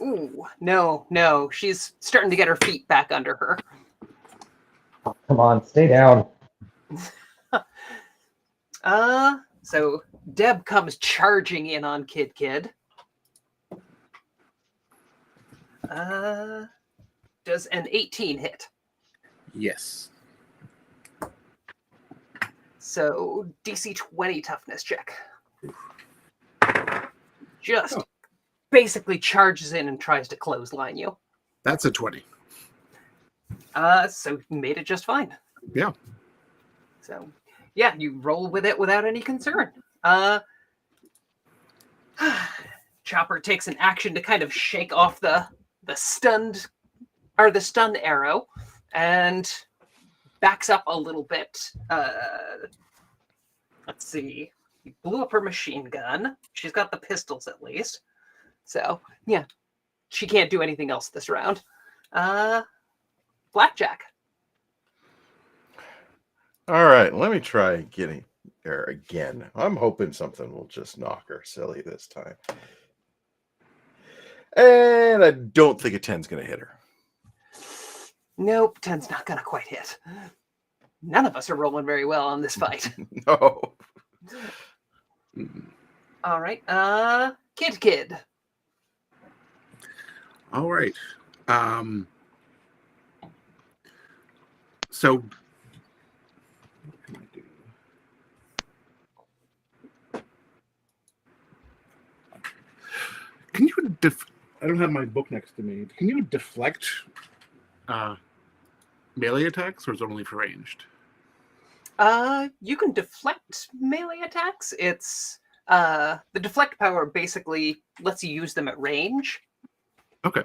Ooh, no. She's starting to get her feet back under her. Oh, come on, stay down. So Deb comes charging in on Kid. Does an 18 hit? Yes. So DC 20 toughness check. Just basically charges in and tries to clothesline you. That's a 20. So you made it just fine. Yeah. So yeah, you roll with it without any concern. Chopper takes an action to kind of shake off the stun arrow and backs up a little bit. Let's see. He blew up her machine gun. She's got the pistols at least. So yeah, she can't do anything else this round. Blackjack. All right, let me try getting her again. I'm hoping something will just knock her silly this time. And I don't think a 10's going to hit her. Nope, 10's not gonna quite hit. None of us are rolling very well on this fight. No. All right, Kid. All right. So what can I do? Can you I don't have my book next to me. Can you deflect melee attacks, or is it only for ranged? You can deflect melee attacks. It's the deflect power basically lets you use them at range. Okay.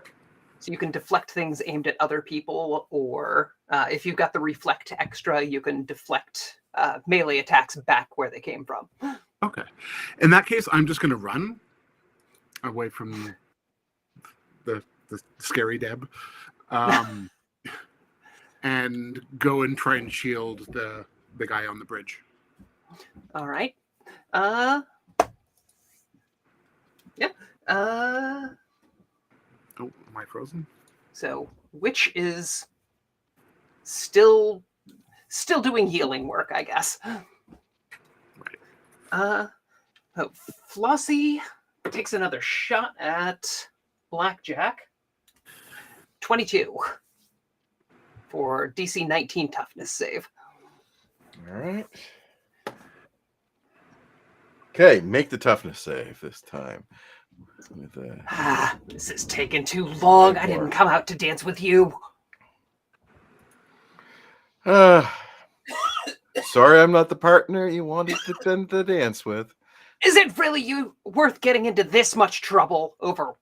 So you can deflect things aimed at other people, or if you've got the reflect extra, you can deflect melee attacks back where they came from. Okay. In that case, I'm just going to run away from the scary Deb, and go and try and shield the guy on the bridge. All right. Yeah. Oh, am I frozen? So which is still doing healing work, I guess. Oh, Flossie takes another shot at Blackjack. 22 for DC 19 toughness save. All right. Okay, make the toughness save this time. This is taking too long. I More. didn't come out to dance with you. Sorry, I'm not the partner you wanted to dance with. Is it really you worth getting into this much trouble over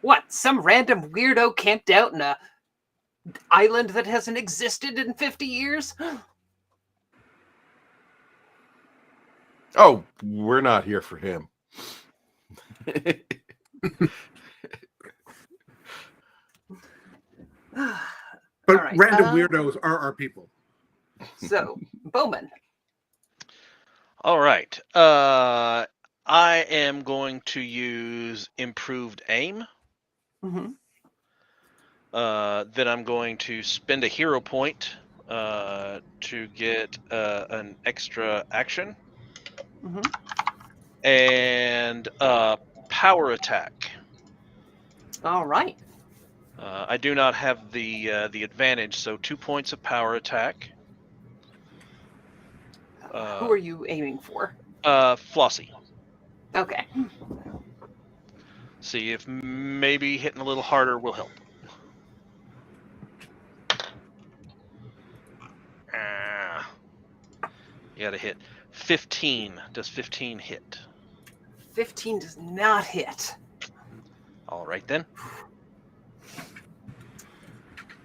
what? Some random weirdo camped out in a island that hasn't existed in 50 years? Oh, we're not here for him. But right, random weirdos are our people. So, Bowman. All right. I am going to use improved aim. Mm-hmm. Then I'm going to spend a hero point to get an extra action. Mm-hmm. And power attack. All right. I do not have the advantage, so 2 points of power attack. Who are you aiming for? Flossie. Okay. See if maybe hitting a little harder will help. You gotta hit 15. Does 15 hit? 15 does not hit. All right then.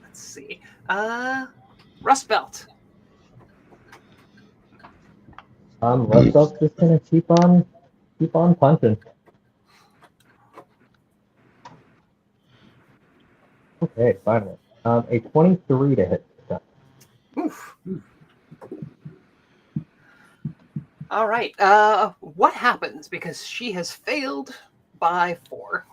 Let's see. Rust Belt. Rust Belt's just gonna keep on punching. Okay, finally. A 23 to hit. Oof. All right. What happens? Because she has failed by 4.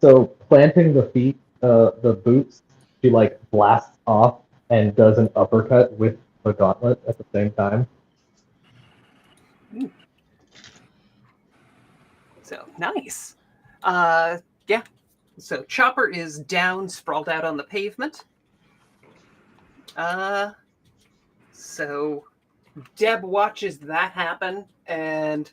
So planting the feet, the boots, she like blasts off and does an uppercut with the gauntlet at the same time. So nice. Yeah. So Chopper is down, sprawled out on the pavement. So Deb watches that happen and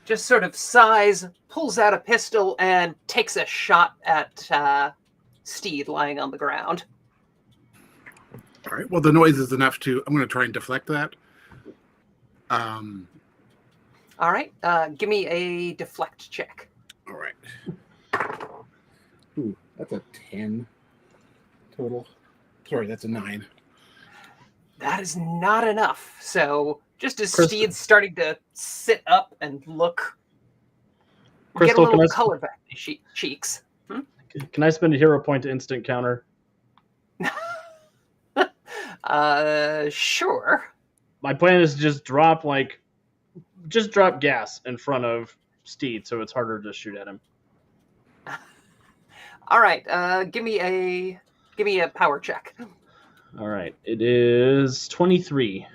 just sort of sighs, pulls out a pistol, and takes a shot at Steed lying on the ground. All right. Well, the noise is enough to. I'm going to try and deflect that. All right. Give me a deflect check. All right. Ooh, that's a 10 total. Sorry, that's a 9. That is not enough. So just as Crystal- Steed's starting to sit up and look, Crystal, get a little color back in his cheeks. Can I spend a hero point to instant counter? Sure. My plan is to just drop gas in front of Steed, so it's harder to shoot at him. All right. Give me a power check. All right, it is 23.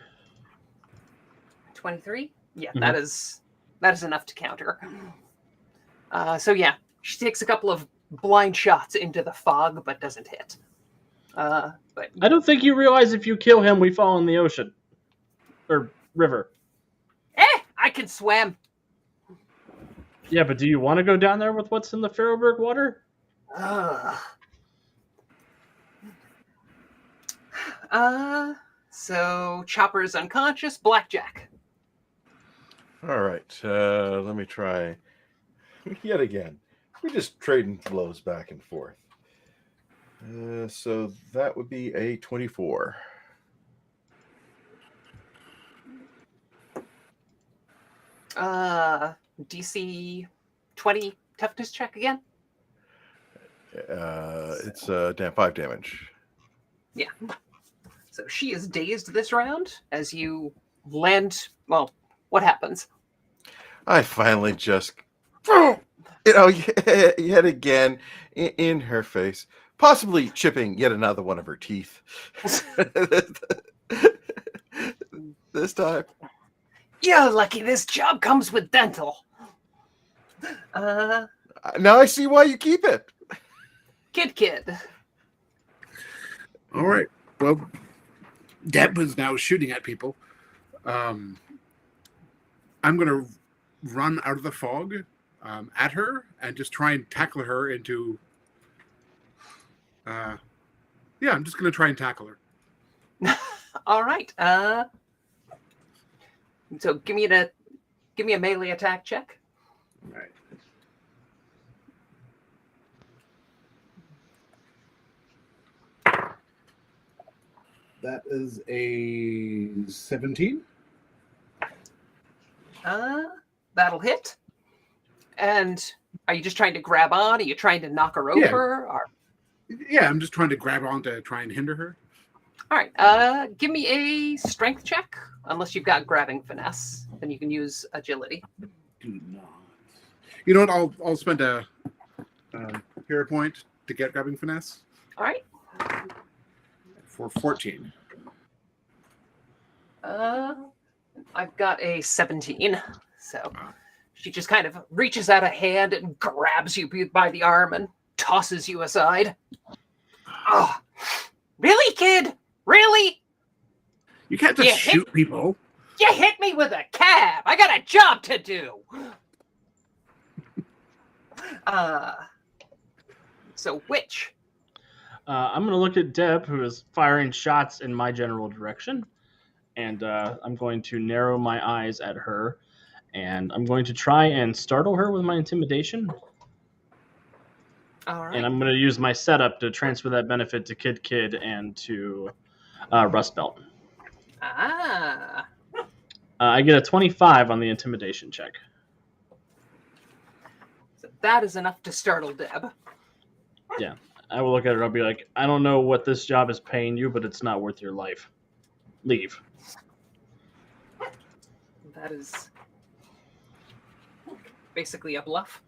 23. Yeah, Mhm. that is enough to counter. So yeah, she takes a couple of blind shots into the fog, but doesn't hit. But I don't think you realize if you kill him, we fall in the ocean or river. I can swim. Yeah, but do you want to go down there with what's in the Farrowburg water? So Chopper is unconscious. Blackjack. All right, let me try yet again. We're just trading blows back and forth. So that would be a 24. DC 20 toughness check again. It's 5 damage. Yeah. So she is dazed this round as you land. Well, what happens? I finally just, yet again in her face, possibly chipping yet another one of her teeth. this time. You're lucky this job comes with dental. Now I see why you keep it. Kid. All right. Well, Deb is now shooting at people. I'm going to run out of the fog at her and just try and tackle her into. I'm just going to try and tackle her. All right. So give me a melee attack check. All right. That is a 17. That'll hit. And are you just trying to grab on? Are you trying to knock her over? Yeah. Or... Yeah, I'm just trying to grab on to try and hinder her. All right. Give me a strength check. Unless you've got grabbing finesse, then you can use agility. Do not. You know what? I'll spend a hero point to get grabbing finesse. All right. For 14. I've got a 17. So she just kind of reaches out a hand and grabs you by the arm and tosses you aside. Oh, really, kid? Really? You can't just shoot people. You hit me with a cab. I got a job to do. So which? I'm going to look at Deb, who is firing shots in my general direction. And I'm going to narrow my eyes at her. And I'm going to try and startle her with my intimidation. All right. And I'm going to use my setup to transfer that benefit to Kid and to Rust Belt. I get a 25 on the intimidation check. So that is enough to startle Deb. Yeah. I will look at her. I'll be like, I don't know what this job is paying you, but it's not worth your life. Leave. That is basically a bluff.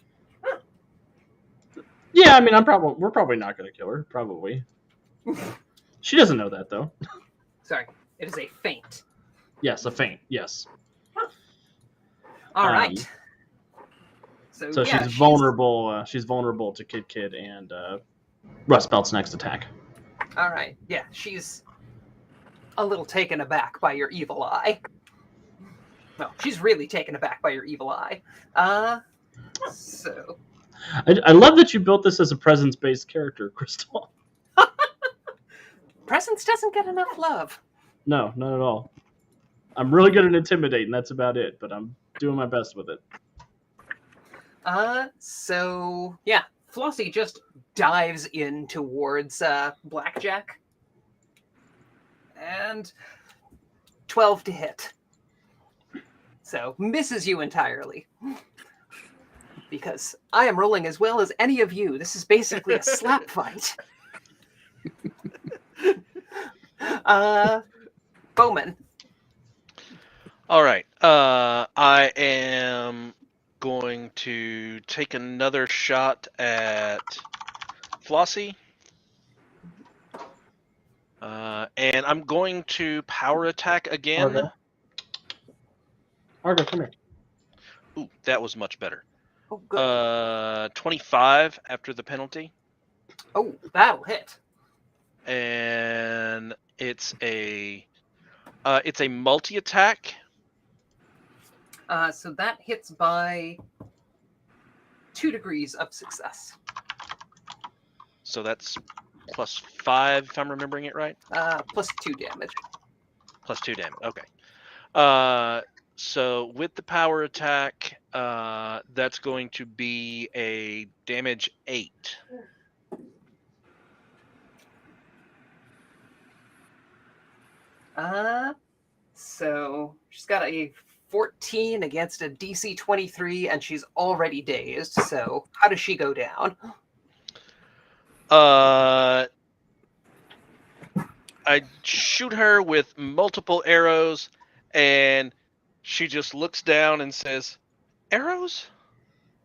Yeah, I mean, we're probably not going to kill her. Probably. She doesn't know that, though. Sorry, it is a feint. Yes, a feint. Yes. All right. So she's vulnerable. She's vulnerable to Kid and Rust Belt's next attack. All right. Yeah, she's a little taken aback by your evil eye. No, she's really taken aback by your evil eye. So. I love that you built this as a presence-based character, Crystal. Presence doesn't get enough love. No, not at all. I'm really good at intimidating. That's about it, but I'm doing my best with it. So yeah, Flossie just dives in towards Blackjack. And 12 to hit. So misses you entirely. Because I am rolling as well as any of you. This is basically a slap fight. Bowman. All right. I am going to take another shot at Flossie. And I'm going to power attack again. Argo, come here. Ooh, that was much better. Oh, good. 25 after the penalty. Oh, that'll hit. And it's a multi-attack. So that hits by 2 degrees of success. So that's +5 if I'm remembering it right. Plus 2 damage. Plus 2 damage. Okay. So with the power attack, that's going to be a damage 8. So she's got a 14 against a DC 23, and she's already dazed. So how does she go down? I shoot her with multiple arrows, and she just looks down and says, "Arrows?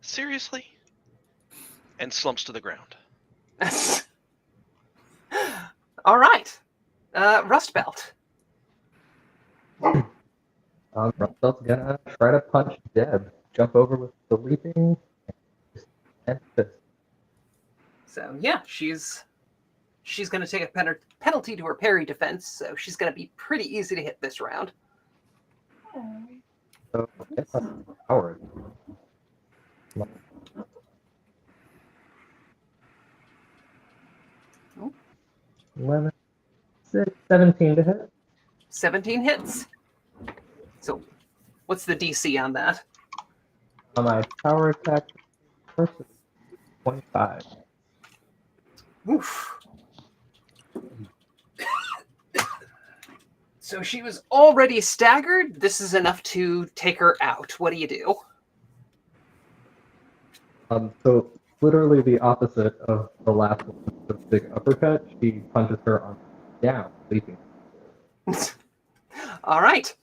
Seriously?" And slumps to the ground. All right. Rust Belt. Russell's gonna try to punch Deb. Jump over with the leaping and fist. So yeah, she's going to take a penalty to her parry defense, so she's going to be pretty easy to hit this round. So it's a power. 11, 6, 17 to hit. 17 hits. So what's the DC on that? On my power attack, first is 25. Oof. So she was already staggered. This is enough to take her out. What do you do? So literally the opposite of the last one, the big uppercut. She punches her on down, leaping. All right.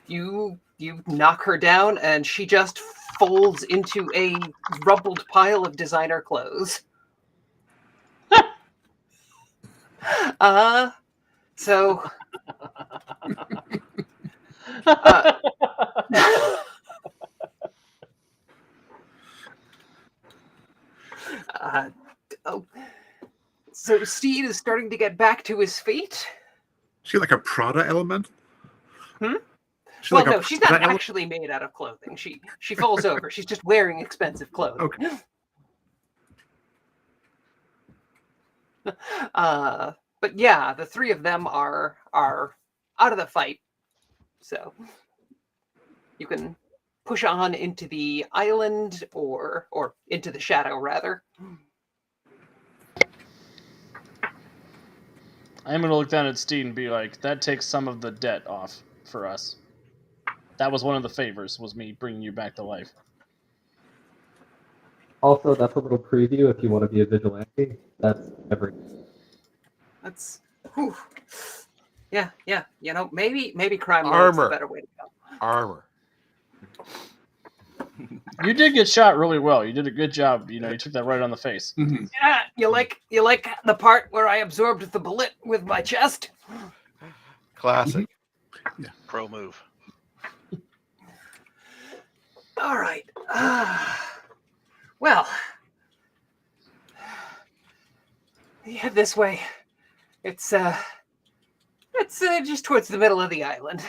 You knock her down, and she just folds into a rumpled pile of designer clothes. So. So Steed is starting to get back to his feet. She like a Prada element? She's not actually made out of clothing. She falls over. She's just wearing expensive clothing. Okay. But yeah, the three of them are out of the fight. So you can push on into the island or into the shadow, rather. I'm going to look down at Steed and be like, that takes some of the debt off for us. That was one of the favors, was me bringing you back to life. Also, that's a little preview if you want to be a vigilante. That's everything. That's... Whew. Yeah. You know, maybe crime lord's a better way to go. Armor. You did get shot really well. You did a good job. You know, you took that right on the face. Mm-hmm. Yeah, you like the part where I absorbed the bullet with my chest? Classic. Yeah. Pro move. All right. Well, you head this way. It's just towards the middle of the island.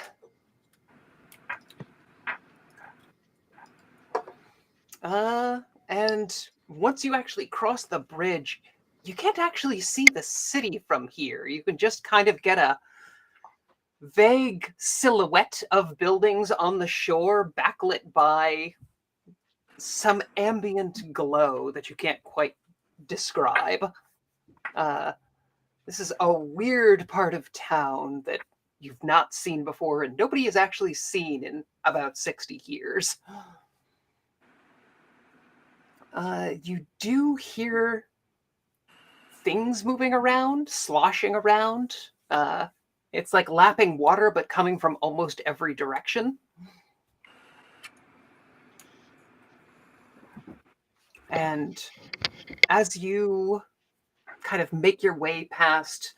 And once you actually cross the bridge, you can't actually see the city from here. You can just kind of get a vague silhouette of buildings on the shore, backlit by some ambient glow that you can't quite describe. This is a weird part of town that you've not seen before, and nobody has actually seen in about 60 years. You do hear things moving around, sloshing around. It's like lapping water, but coming from almost every direction. And as you kind of make your way past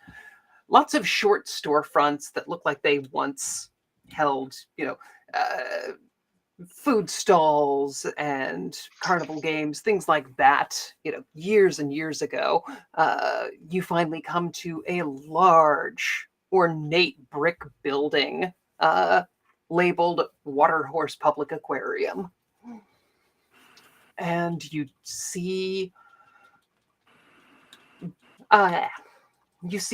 lots of short storefronts that look like they once held, food stalls and carnival games, things like that, years and years ago, you finally come to a large, ornate brick building labeled Waterhorse Public Aquarium. And you see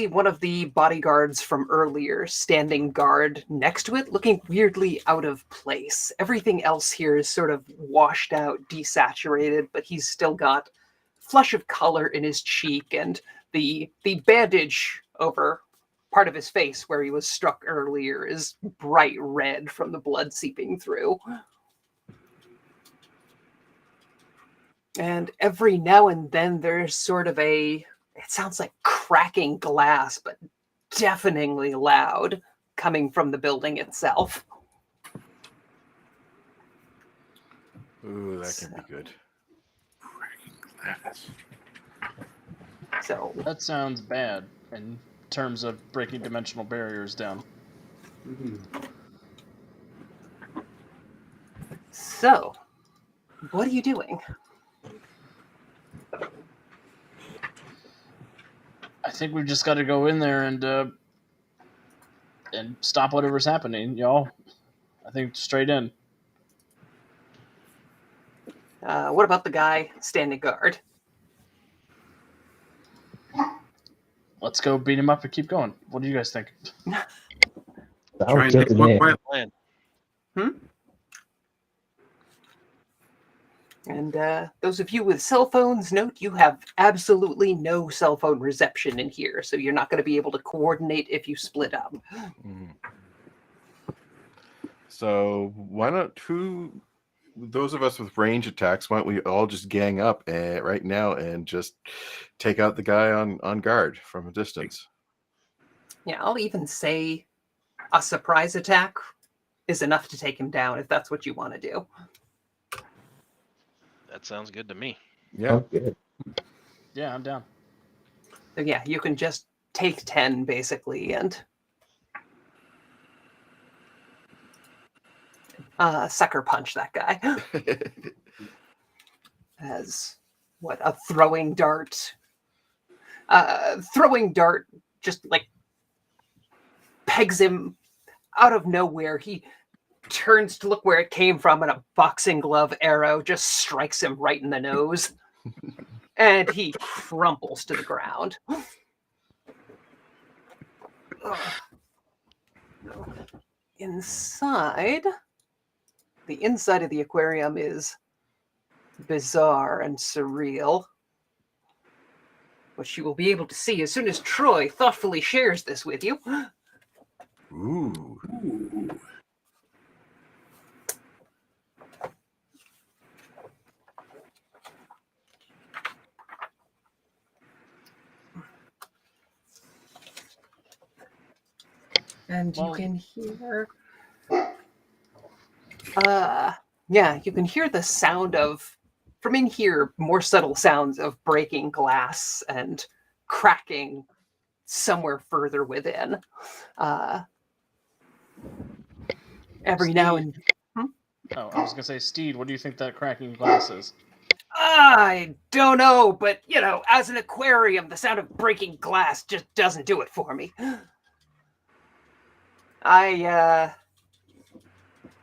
one of the bodyguards from earlier standing guard next to it, looking weirdly out of place. Everything else here is sort of washed out, desaturated, but he's still got flush of color in his cheek, and the bandage over part of his face where he was struck earlier is bright red from the blood seeping through. And every now and then there's sort of it sounds like cracking glass, but deafeningly loud, coming from the building itself. Ooh, that can be good. So That sounds bad in terms of breaking dimensional barriers down. So, what are you doing? I think we've just got to go in there and stop whatever's happening, y'all. I think straight in. What about the guy standing guard? Let's go beat him up and keep going. What do you guys think? Try Sounds and good make to one me. quiet. Plan. And those of you with cell phones, note you have absolutely no cell phone reception in here, so you're not going to be able to coordinate if you split up. Mhm. So why not those of us with range attacks, why don't we all just gang up right now and just take out the guy on guard from a distance? Yeah, I'll even say a surprise attack is enough to take him down if that's what you want to do. That sounds good to me. Yeah. Sounds good. Yeah, I'm down. So yeah, you can just take 10 basically and sucker punch that guy. As what, a throwing dart. Throwing dart just like pegs him out of nowhere. He turns to look where it came from, and a boxing glove arrow just strikes him right in the nose. And he crumples to the ground. Inside, the inside of the aquarium is bizarre and surreal, which you will be able to see as soon as Troy thoughtfully shares this with you. Ooh. And you Well- can hear yeah, you can hear the sound of, from in here, more subtle sounds of breaking glass and cracking somewhere further within. Every now and Oh, I was gonna say, Steed, what do you think that cracking glass is? I don't know, but you know, as an aquarium, the sound of breaking glass just doesn't do it for me.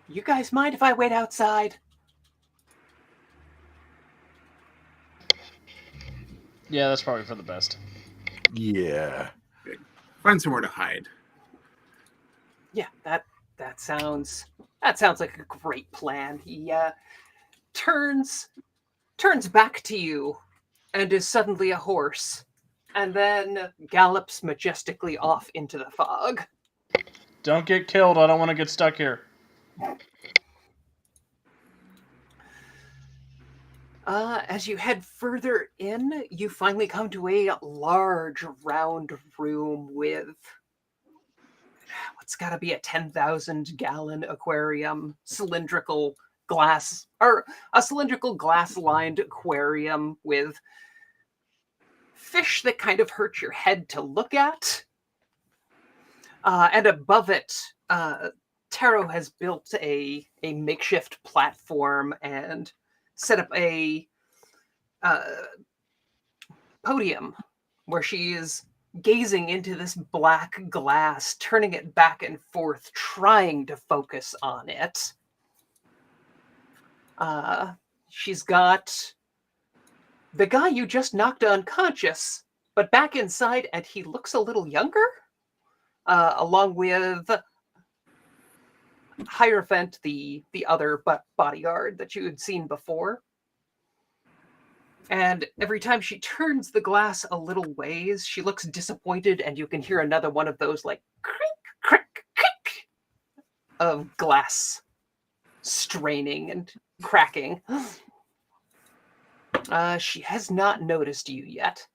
You guys mind if I wait outside? Yeah, that's probably for the best. Yeah. Find somewhere to hide. Yeah, that sounds like a great plan. He turns back to you and is suddenly a horse, and then gallops majestically off into the fog. Don't get killed. I don't want to get stuck here. As you head further in, you finally come to a large round room with what's got to be a 10,000 gallon aquarium, cylindrical glass, or a cylindrical glass lined aquarium with fish that kind of hurt your head to look at. And above it, Taro has built a makeshift platform and set up a podium where she is gazing into this black glass, turning it back and forth, trying to focus on it. She's got the guy you just knocked unconscious, but back inside, and he looks a little younger, along with Hierophant, the other bodyguard that you had seen before. And every time she turns the glass a little ways, she looks disappointed, and you can hear another one of those like crick, crick, crick of glass straining and cracking. She has not noticed you yet,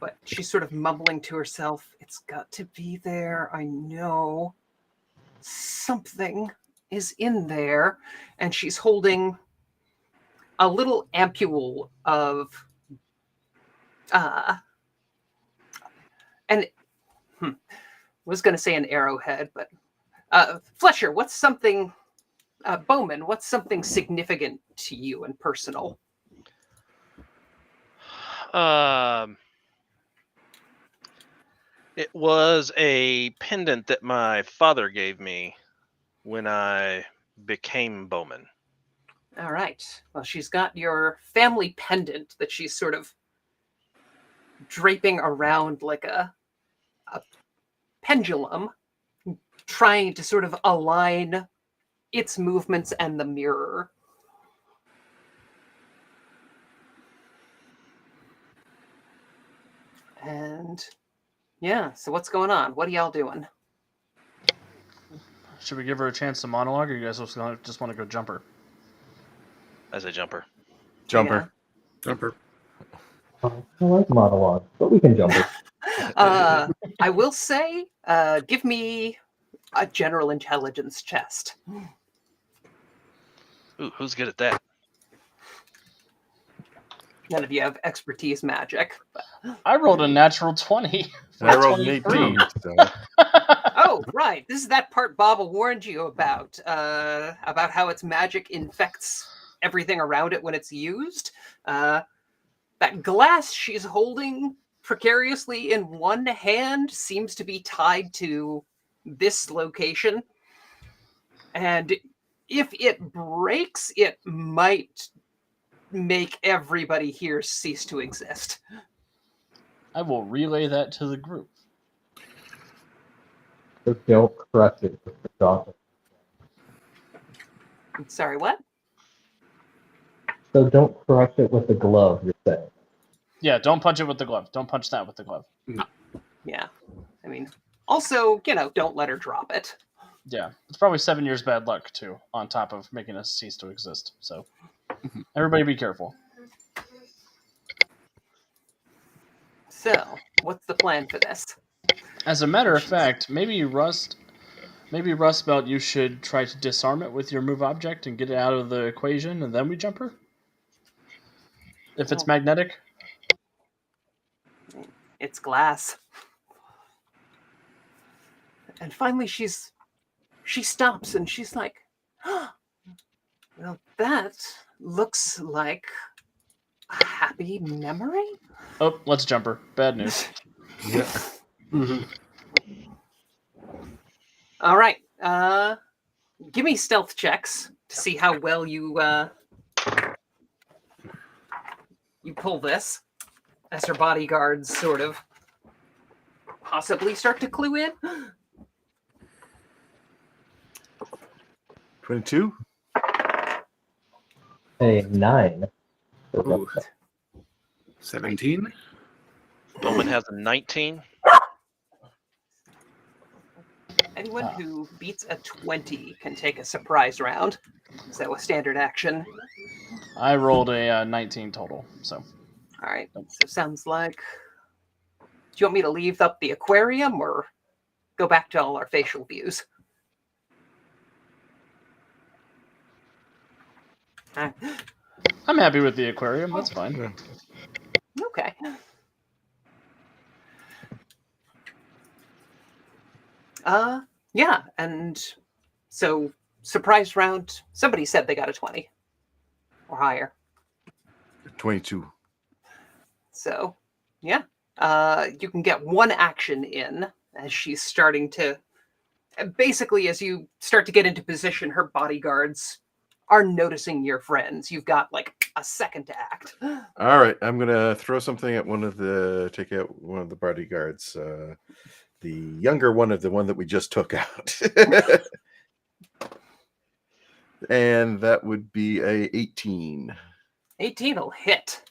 but she's sort of mumbling to herself, "It's got to be there, I know. Something is in there." And she's holding a little ampule of was going to say an arrowhead, but Fletcher, what's something? Bowman, what's something significant to you and personal? It was a pendant that my father gave me when I became Bowman. All right. Well, she's got your family pendant that she's sort of draping around like a pendulum, trying to sort of align its movements and the mirror. And yeah, so what's going on? What are y'all doing? Should we give her a chance to monologue, or you guys just want to go jumper? As a jumper. Jumper. Jumper. I like monologue, but we can jump it. I will say, give me a general intelligence test. Ooh, who's good at that? None of you have expertise magic. But... I rolled a natural 20. I rolled an 18. So. Oh, right. This is that part Baba warned you about how its magic infects everything around it when it's used. That glass she's holding precariously in one hand seems to be tied to this location. And if it breaks, it might make everybody here cease to exist. I will relay that to the group. So don't crush it with the chocolate. Sorry, what? So don't crush it with the glove, you're saying. Yeah, don't punch it with the glove. Don't punch that with the glove. Yeah. I mean, also, don't let her drop it. Yeah, it's probably 7 years bad luck, too, on top of making us cease to exist. So everybody be careful. So, what's the plan for this? As a matter of fact, maybe Rust Belt, you should try to disarm it with your move object and get it out of the equation, and then we jump her? If it's magnetic? It's glass. And finally she stops and she's like, well, that looks like a happy memory. Oh, let's jump her. Bad news. Yeah. Mm-hmm. All right. Give me stealth checks to see how well you pull this as her bodyguards sort of possibly start to clue in. 22? A 9. Ooh. 17? Bowman has a 19. Anyone who beats a 20 can take a surprise round. So a standard action. I rolled a 19 total, so. All right. So sounds like... Do you want me to leave up the aquarium or go back to all our facial views? I'm happy with the aquarium. That's fine. Yeah. Okay. Yeah, and so surprise round, somebody said they got a 20 or higher. 22. So, yeah. You can get one action in as she's starting to... Basically, as you start to get into position, her bodyguards are noticing your friends. You've got, like, a second to act. All right. I'm going to throw something at take out one of the bodyguards. The younger one of the one that we just took out. And that would be a 18. 18 will hit.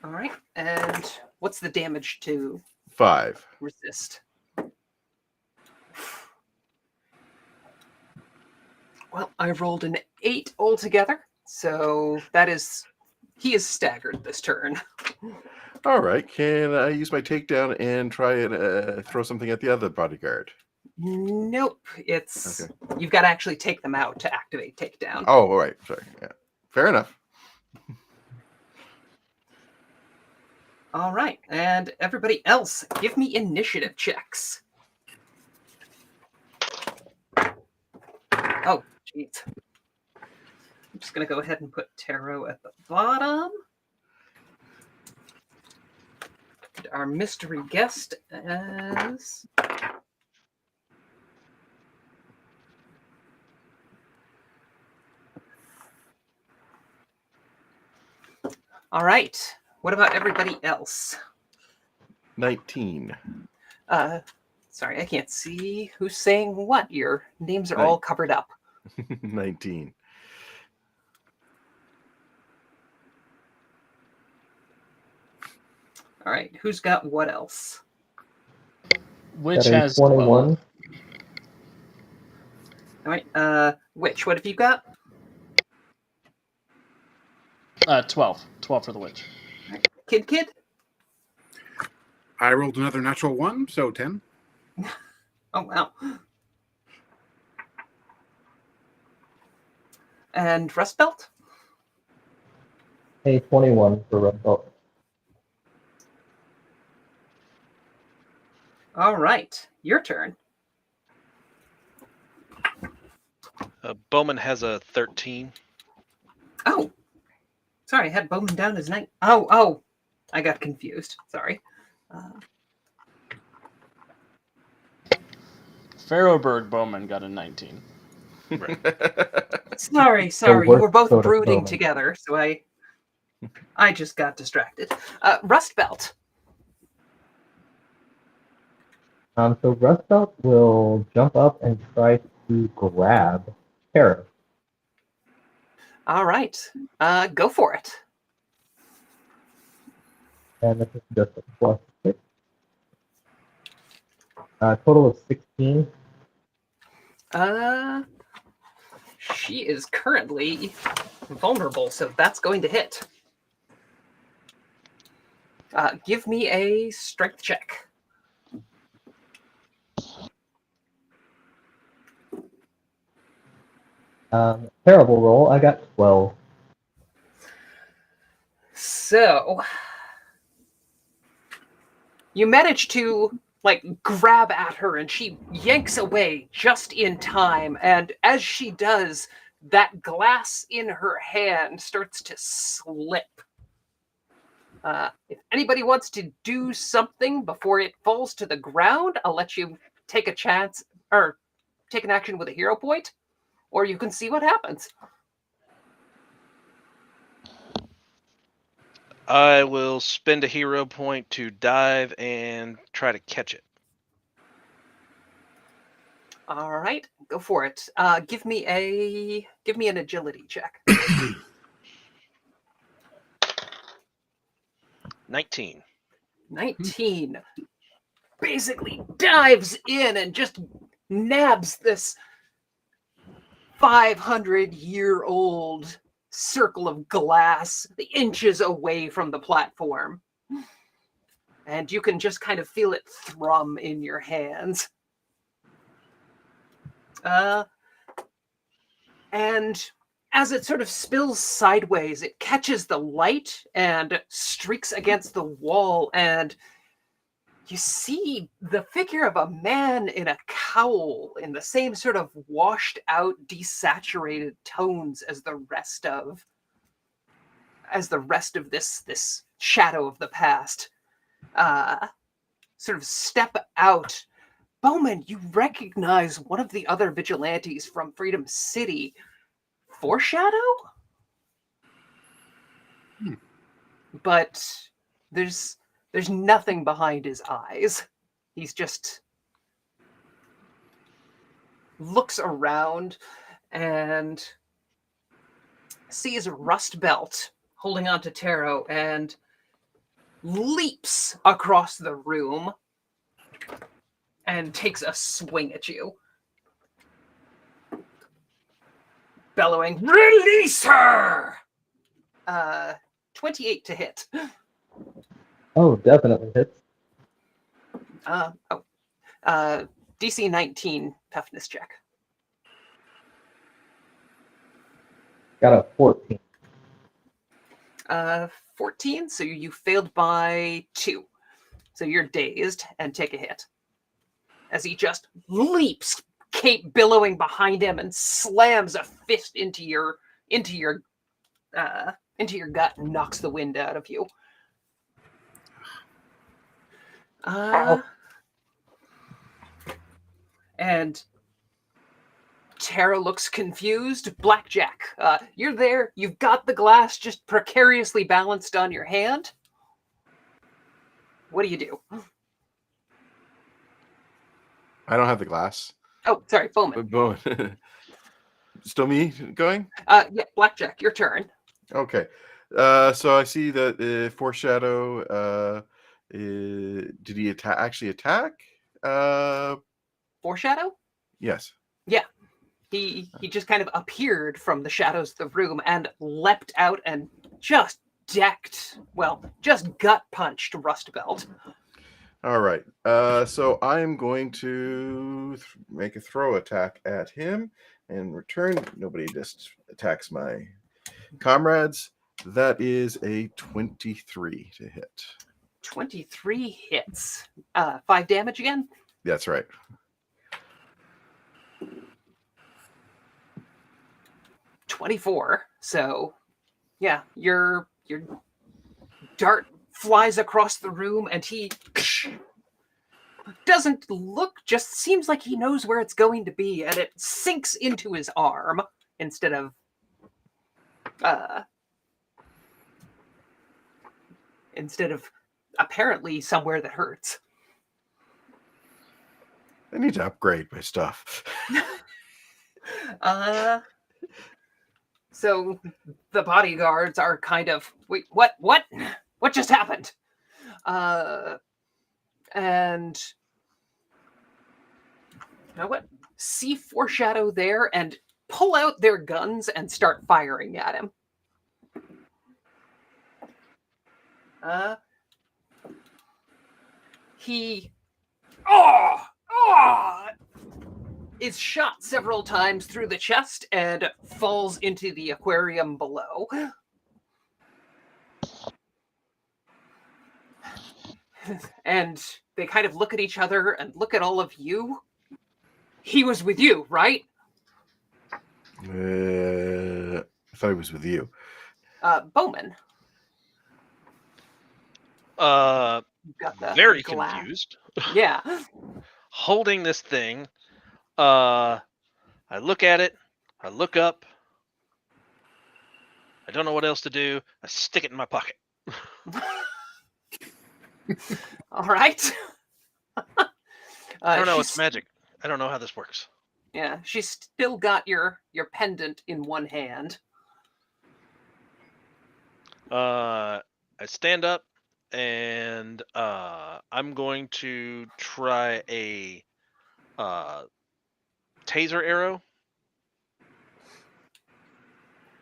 All right. And what's the damage to 5. resist? Well, I rolled an 8 altogether. So that is... He is staggered this turn. All right. Can I use my takedown and try and throw something at the other bodyguard? Nope. It's... Okay. You've got to actually take them out to activate takedown. Oh, all right. Sorry. Yeah. Fair enough. All right, and everybody else, give me initiative checks. Oh, jeez. I'm just going to go ahead and put tarot at the bottom. And our mystery guest as... All right. What about everybody else? 19. Sorry, I can't see who's saying what. Your names are Right. all covered up. 19. All right. Who's got what else? Which Got a has 12. 21. All right. Witch, what have you got? 12. 12 for the witch. All right. Kid? I rolled another natural 1, so 10. Oh, wow. And Rust Belt? A 21 for Red Belt. All right. Your turn. Bowman has a 13. Oh. Sorry, I had Bowman down as 9. Oh. I got confused. Sorry. Pharaohberg Bowman got a 19. Sorry. The You were worst both sort of brooding Bowman. together, so I just got distracted. Rust Belt. So Rust Belt will jump up and try to grab Tara. All right. Go for it. And this is just a +6. Total of 16. She is currently vulnerable, so that's going to hit. Give me a strength check. Terrible roll. I got 12. So you manage to grab at her, and she yanks away just in time. And as she does, that glass in her hand starts to slip. If anybody wants to do something before it falls to the ground, I'll let you take a chance or take an action with a hero point, or you can see what happens. I will spend a hero point to dive and try to catch it. All right, go for it. Give me an agility check. 19. 19 basically dives in and just nabs this 500-year-old circle of glass inches away from the platform. And you can just kind of feel it thrum in your hands. And as it sort of spills sideways, it catches the light and streaks against the wall, and you see the figure of a man in a cowl in the same sort of washed out, desaturated tones as the rest of this shadow of the past. Sort of step out. Bowman, you recognize one of the other vigilantes from Freedom City. Foreshadow? But there's nothing behind his eyes. He's just looks around and sees Rust Belt holding on to Taro and leaps across the room and takes a swing at you, bellowing, "Release her!" 28 to hit. Oh, definitely hits. DC 19 toughness check. Got a 14. 14, so you failed by 2. So you're dazed and take a hit. As he just leaps, cape billowing behind him, and slams a fist into your gut and knocks the wind out of you. And Tara looks confused. Blackjack, you're there. You've got the glass just precariously balanced on your hand. What do you do? I don't have the glass. Oh, sorry, Bowman. Bowman. Still me going? Yeah, Blackjack, your turn. Okay. So I see that Foreshadow. Did he actually attack? Foreshadow? Yes. Yeah. He just kind of appeared from the shadows of the room and leapt out and just gut punched Rustbelt. All right. So I'm going to make a throw attack at him and return. Nobody just attacks my comrades. That is a 23 to hit. 23 hits. 5 damage again? That's right. $24. So, yeah, your dart flies across the room, and he doesn't look, just seems like he knows where it's going to be, and it sinks into his arm instead of apparently somewhere that hurts. I need to upgrade my stuff. So the bodyguards are kind of, wait, what just happened? And you know what? See Foreshadow there and pull out their guns and start firing at him. He is shot several times through the chest and falls into the aquarium below. And they kind of look at each other and look at all of you. He was with you, right? I thought he was with you. Bowman. Got the Very glass. confused. Yeah. Holding this thing. I look at it. I look up. I don't know what else to do. I stick it in my pocket. All right. I don't know. It's magic. I don't know how this works. Yeah, she's still got your pendant in one hand. I stand up and I'm going to try a taser arrow.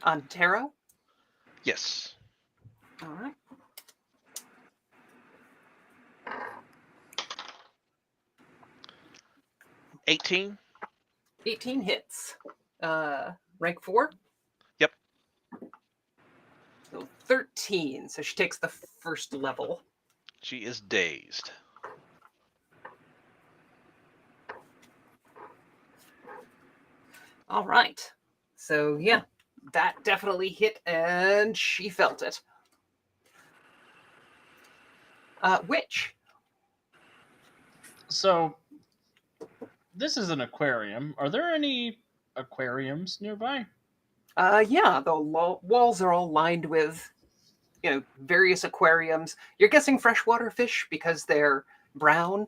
On tarot? Yes. All right. $18. 18 hits. Rank 4? Yep. So 13. So she takes the first level. She is dazed. All right. So yeah, that definitely hit, and she felt it. Witch. So, this is an aquarium. Are there any aquariums nearby? Yeah, the walls are all lined with, various aquariums. You're guessing freshwater fish because they're brown.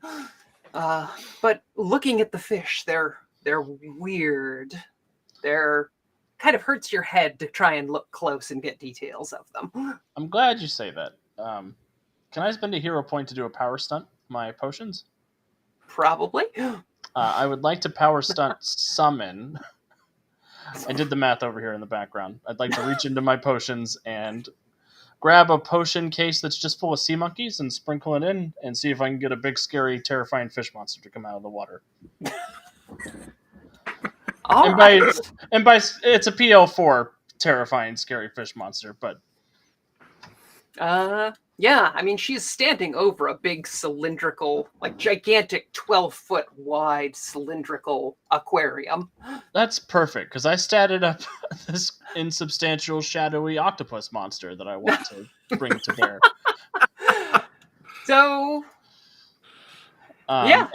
But looking at the fish, they're weird. They're kind of hurts your head to try and look close and get details of them. I'm glad you say that. Can I spend a hero point to do a power stunt? My potions? Probably. I would like to power stunt summon. I did the math over here in the background. I'd like to reach into my potions and grab a potion case that's just full of sea monkeys and sprinkle it in and see if I can get a big, scary, terrifying fish monster to come out of the water. All and by it's a PL4 terrifying, scary fish monster, but Yeah, I mean, she's standing over a big cylindrical, like gigantic 12-foot wide cylindrical aquarium. That's perfect, because I statted up this insubstantial, shadowy octopus monster that I want to bring to bear. So, Um, yeah.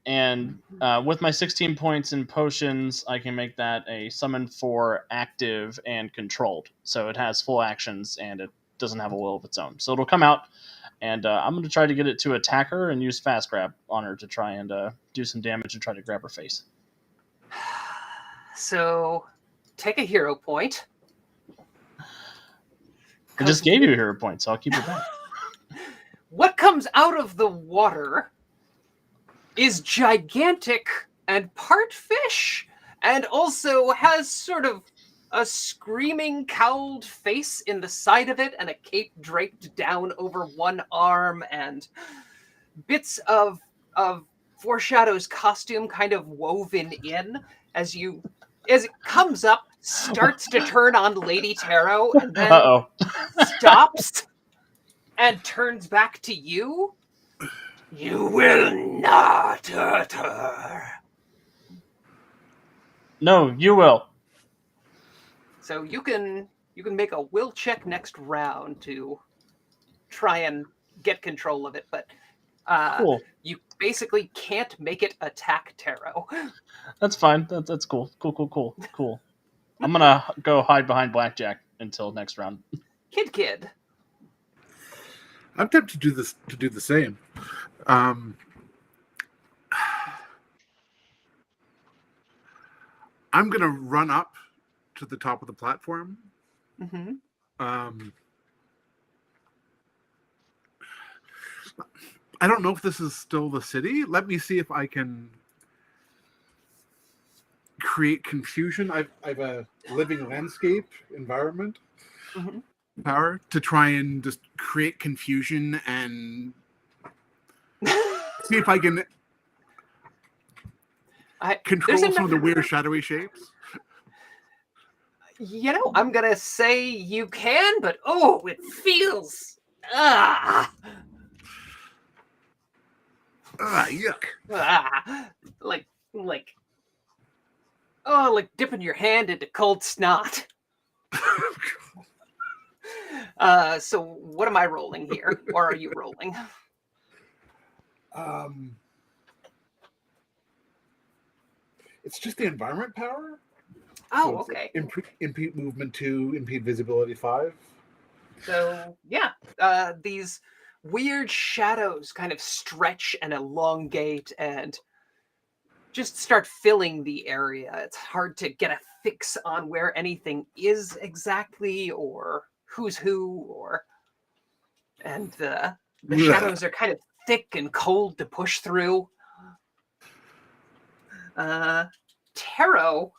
and with my 16 points in potions, I can make that a summon for active and controlled. So it has full actions and it doesn't have a will of its own. So it'll come out, and I'm going to try to get it to attack her and use fast grab on her to try and do some damage and try to grab her face. So, take a hero point. I just gave you a hero point, so I'll keep it back. What comes out of the water is gigantic and part fish, and also has sort of a screaming, cowled face in the side of it, and a cape draped down over one arm, and bits of Foreshadow's costume kind of woven in as it comes up, starts to turn on Lady Tarot, and then Uh-oh. stops and turns back to you. You will not hurt her. No, you will. So you can make a will check next round to try and get control of it, but Cool. you basically can't make it attack Tarot. That's fine. That's cool. Cool. I'm gonna go hide behind Blackjack until next round. Kid. I'm tempted to do the same. I'm gonna run up to the top of the platform. Mm-hmm. I don't know if this is still the city. Let me see if I can create confusion. I've a living landscape environment power to try and just create confusion and see if I can control some of the weird shadowy shapes. You know, I'm gonna say you can, but it feels Yuck. like dipping your hand into cold snot. So what am I rolling here, or are you rolling? It's just the environment power. Oh, So it's okay. Impede movement 2, impede visibility 5. So yeah, these weird shadows kind of stretch and elongate and just start filling the area. It's hard to get a fix on where anything is exactly, or who's who, and the shadows are kind of thick and cold to push through. Tarot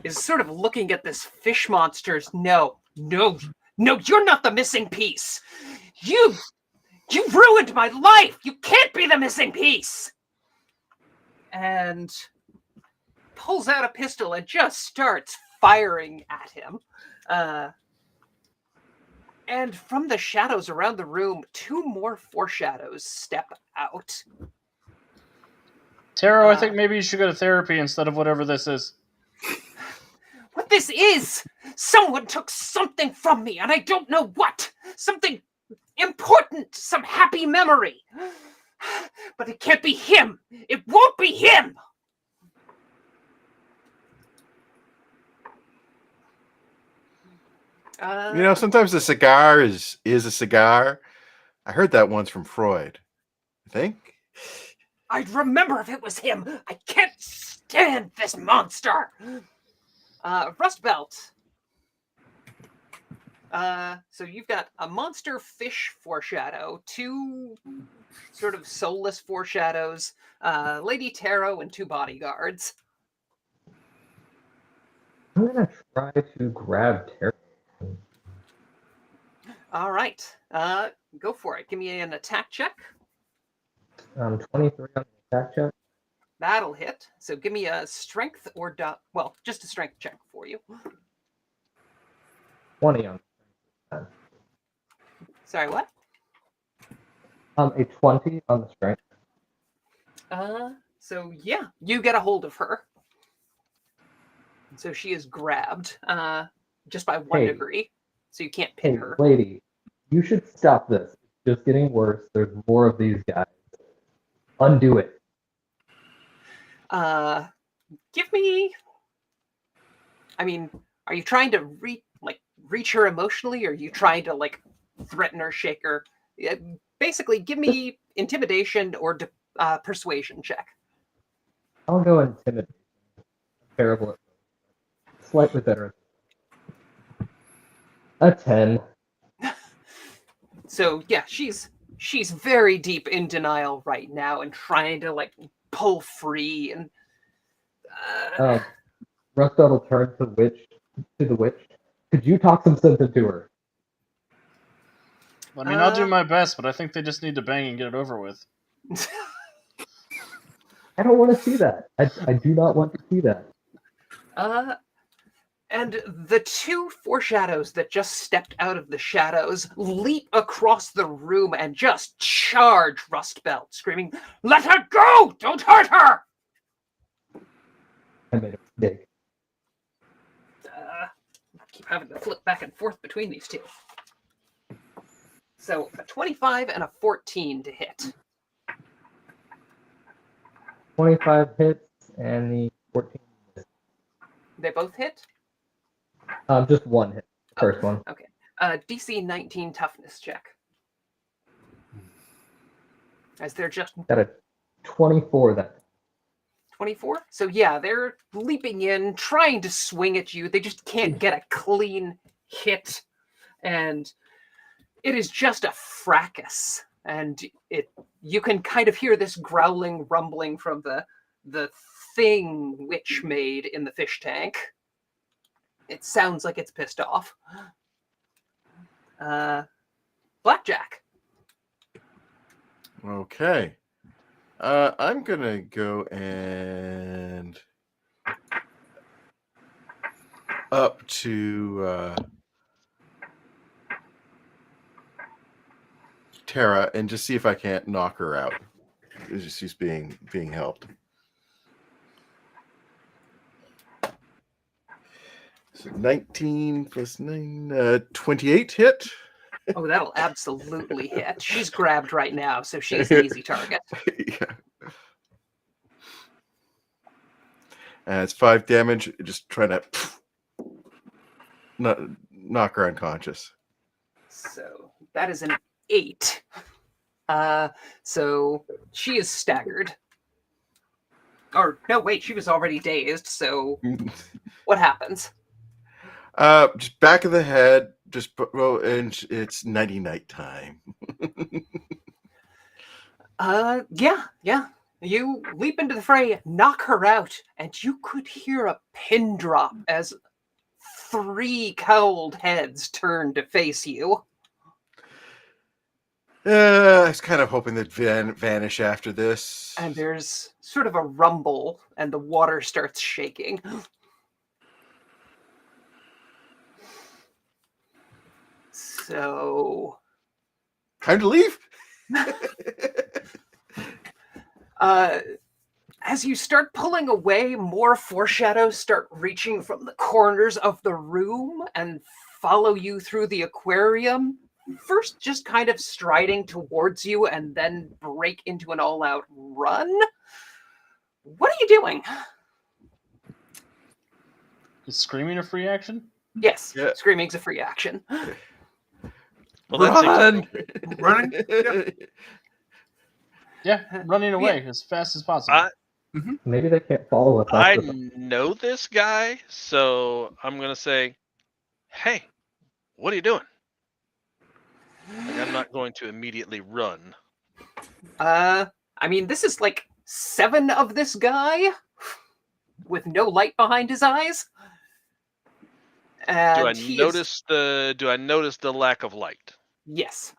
is sort of looking at this fish monster's. No, you're not the missing piece. You ruined my life. You can't be the missing piece. And pulls out a pistol and just starts firing at him. And from the shadows around the room, 2 more foreshadows step out. Tarot, I think maybe you should go to therapy instead of whatever this is. What this is! Someone took something from me, and I don't know what! Something important, some happy memory. But it can't be him! It won't be him! Sometimes a cigar is a cigar. I heard that once from Freud. I think. I'd remember if it was him. I can't stand this monster. Rust Belt. So you've got a monster fish foreshadow, 2 sort of soulless foreshadows, Lady Tarot, and 2 bodyguards. I'm gonna try to grab Terry. All right. Go for it. Give me an attack check. 23 on the attack check. That'll hit. So give me a strength or just a strength check for you. 20 on the Sorry, what? A 20 on the strength. So yeah, you get a hold of her. And so she is grabbed, just by 1 Hey. degree. So you can't pin Hey, her. lady, you should stop this. It's just getting worse. There's more of these guys. Undo it. Give me. I mean, are you trying to reach her emotionally, or are you trying to like threaten her, shake her? Yeah, basically, give me intimidation or persuasion check. I'll go intimidate. Terrible at slightly better. A 10. So yeah, she's very deep in denial right now and trying to like pull free and. Rustbelt will turn to the witch. Could you talk some sense into her? I mean, I'll do my best, but I think they just need to bang and get it over with. I don't want to see that. I do not want to see that. And the 2 foreshadows that just stepped out of the shadows leap across the room and just charge Rustbelt, screaming, "Let her go! Don't hurt her!" I made a mistake. I keep having to flip back and forth between these 2. So a 25 and a 14 to hit. 25 hits and the 14 hits. They both hit? Just one hit. First one. Okay. DC 19 toughness check. As they're just Got a 24 then. 24? So yeah, they're leaping in, trying to swing at you. They just can't get a clean hit. And it is just a fracas. And you can kind of hear this growling, rumbling from the thing Witch made in the fish tank. It sounds like it's pissed off. Blackjack. Okay. I'm gonna go and up to Tara and just see if I can't knock her out. She's being helped. So 19 plus 9, 28 hit. Oh, that'll absolutely hit. She's grabbed right now, so she's an easy target. Yeah. It's 5 damage. Just trying to knock her unconscious. So that is an 8. So she is staggered. Or no, wait, she was already dazed. So what happens? Just back of the head. And it's night time. Yeah. You leap into the fray, knock her out, and you could hear a pin drop as 3 cowled heads turn to face you. I was kind of hoping they'd vanish after this. And there's sort of a rumble, and the water starts shaking. So... Time to leave? As you start pulling away, more foreshadows start reaching from the corners of the room and follow you through the aquarium. First, just kind of striding towards you and then break into an all-out run. What are you doing? Is screaming a free action? Yes, Yeah. Screaming's a free action. Well, that Run! seems Running? Yeah, running away as fast as possible. Maybe they can't follow us. I after them. know this guy, so I'm gonna say, "Hey, what are you doing?" Like, I'm not going to immediately run. I mean, this is like 7 of this guy with no light behind his eyes. And Do I he notice the lack of light? Yes,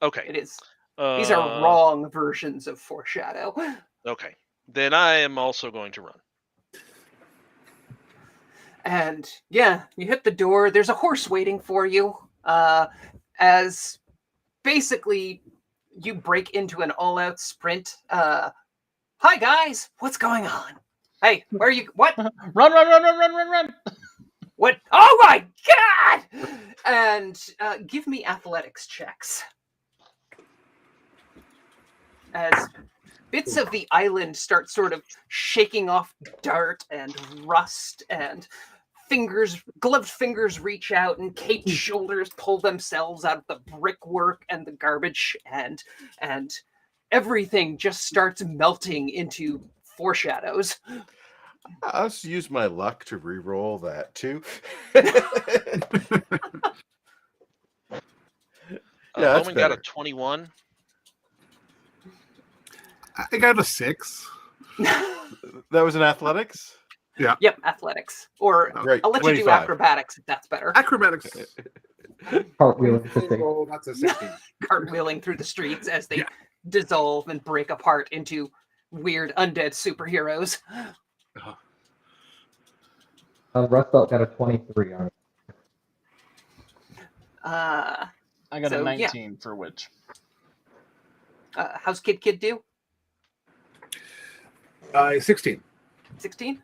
Okay. it is. These are wrong versions of foreshadow. Okay. Then I am also going to run. And yeah, you hit the door. There's a horse waiting for you. As basically, you break into an all-out sprint. Hi guys, what's going on? Hey, where are you? What? Run! What? Oh my god! And give me athletics checks. As bits of the island start sort of shaking off dirt and rust, and gloved fingers reach out, and caped shoulders pull themselves out of the brickwork and the garbage, and everything just starts melting into foreshadows. I'll just use my luck to re-roll that too. Yeah, that's Bowman got a better. 21. I got a 6. That was in athletics? Yep, athletics. Or Great. I'll let you do 25. acrobatics if that's better. Acrobatics. Cartwheeling to safety. Roll, that's a 16. Cartwheeling through the streets as they Yeah. dissolve and break apart into weird undead superheroes. Rust Belt got a 23 on it. Uh, I got So, a yeah. 19 for which. how's Kid do? 16. 16?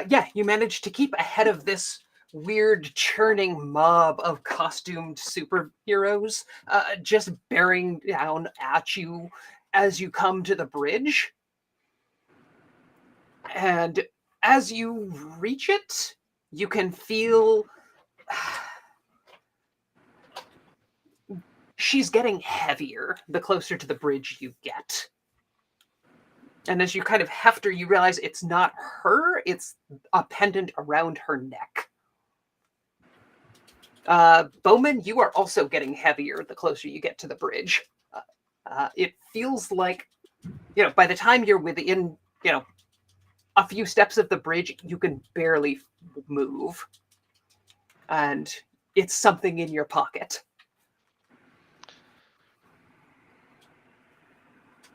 Yeah, you managed to keep ahead of this weird churning mob of costumed superheroes, just bearing down at you as you come to the bridge. And as you reach it, you can feel she's getting heavier the closer to the bridge you get. And as you kind of heft her, you realize it's not her, it's a pendant around her neck. Bowman, you are also getting heavier the closer you get to the bridge. It feels like, by the time you're within, a few steps of the bridge, you can barely move. And it's something in your pocket.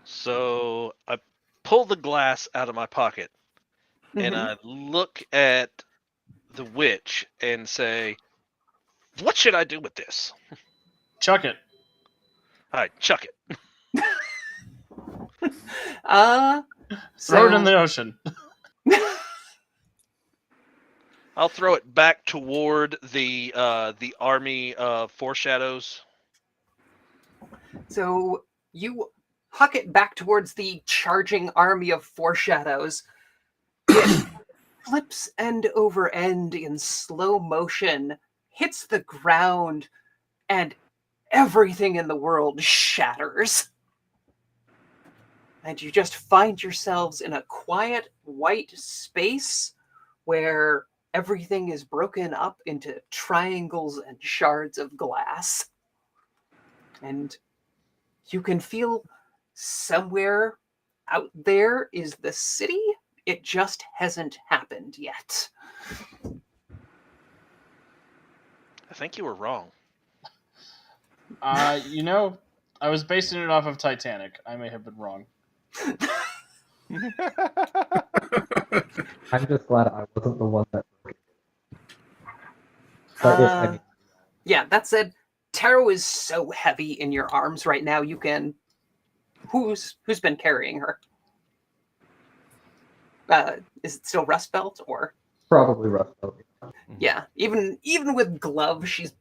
So I pull the glass out of my pocket and I look at the witch and say, "What should I do with this?" Chuck it. All right, chuck it. Throw it in the ocean. I'll throw it back toward the army of foreshadows. So you huck it back towards the charging army of foreshadows. It flips end over end in slow motion, hits the ground, and everything in the world shatters. And you just find yourselves in a quiet, white space where everything is broken up into triangles and shards of glass. And you can feel somewhere out there is the city. It just hasn't happened yet. I think you were wrong. I was basing it off of Titanic. I may have been wrong. I'm just glad I wasn't the one that broke it. But Yeah, that said, Taro is so heavy in your arms right now, you can... Who's been carrying her? Is it still Rust Belt, or? probably Rust Belt. Yeah, even with gloves, she's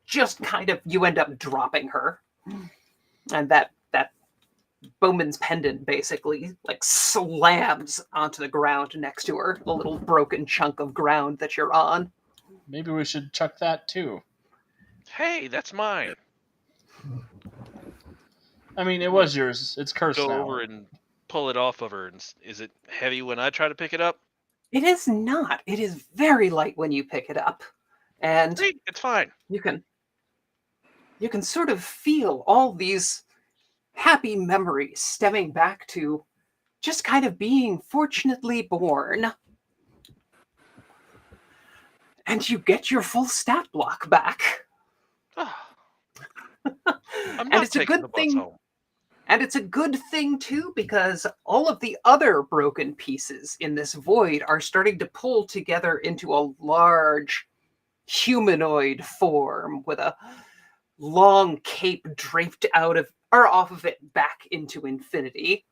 just kind of, you end up dropping her. And that Bowman's pendant basically like slams onto the ground next to her, a little broken chunk of ground that you're on. Maybe we should chuck that too. Hey, that's mine. I mean, it was yours. It's cursed Go now. over and pull it off of her. And is it heavy when I try to pick it up? It is not. It is very light when you pick it up. And See, it's fine. you can sort of feel all these happy memories stemming back to just kind of being fortunately born. And you get your full stat block back. I'm And not it's a taking good the bus thing. home. And it's a good thing, too, because all of the other broken pieces in this void are starting to pull together into a large humanoid form with a long cape draped out of or off of it back into infinity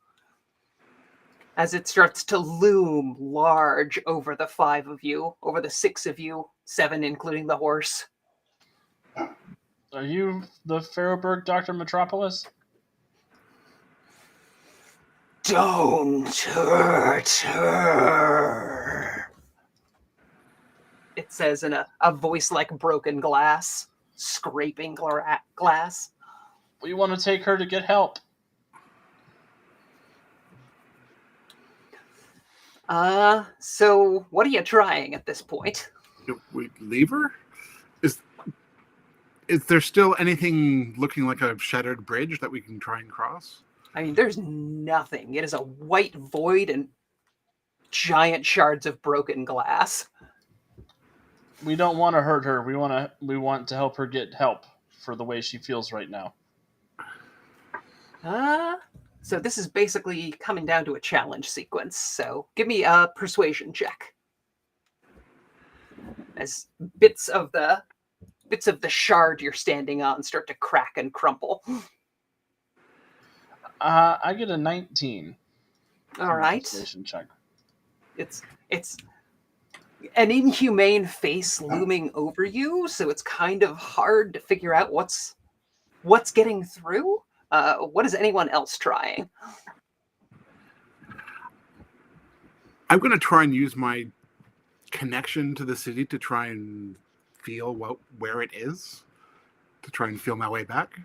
as it starts to loom large over the 5 of you, over the 6 of you, 7 including the horse. Are you the Ferroberg Dr. Metropolis? Don't hurt her, it says in a voice like broken glass, scraping glass. We want to take her to get help. So what are you trying at this point? Do we leave her? Is there still anything looking like a shattered bridge that we can try and cross? I mean, there's nothing. It is a white void and giant shards of broken glass. We don't want to hurt her. We want to help her get help for the way she feels right now. So this is basically coming down to a challenge sequence. So give me a persuasion check. As bits of the shard you're standing on start to crack and crumple. I get a 19. All right. Persuasion check. It's an inhumane face looming over you, so it's kind of hard to figure out what's getting through. What is anyone else trying? I'm going to try and use my connection to the city to try and feel where it is, to try and feel my way back.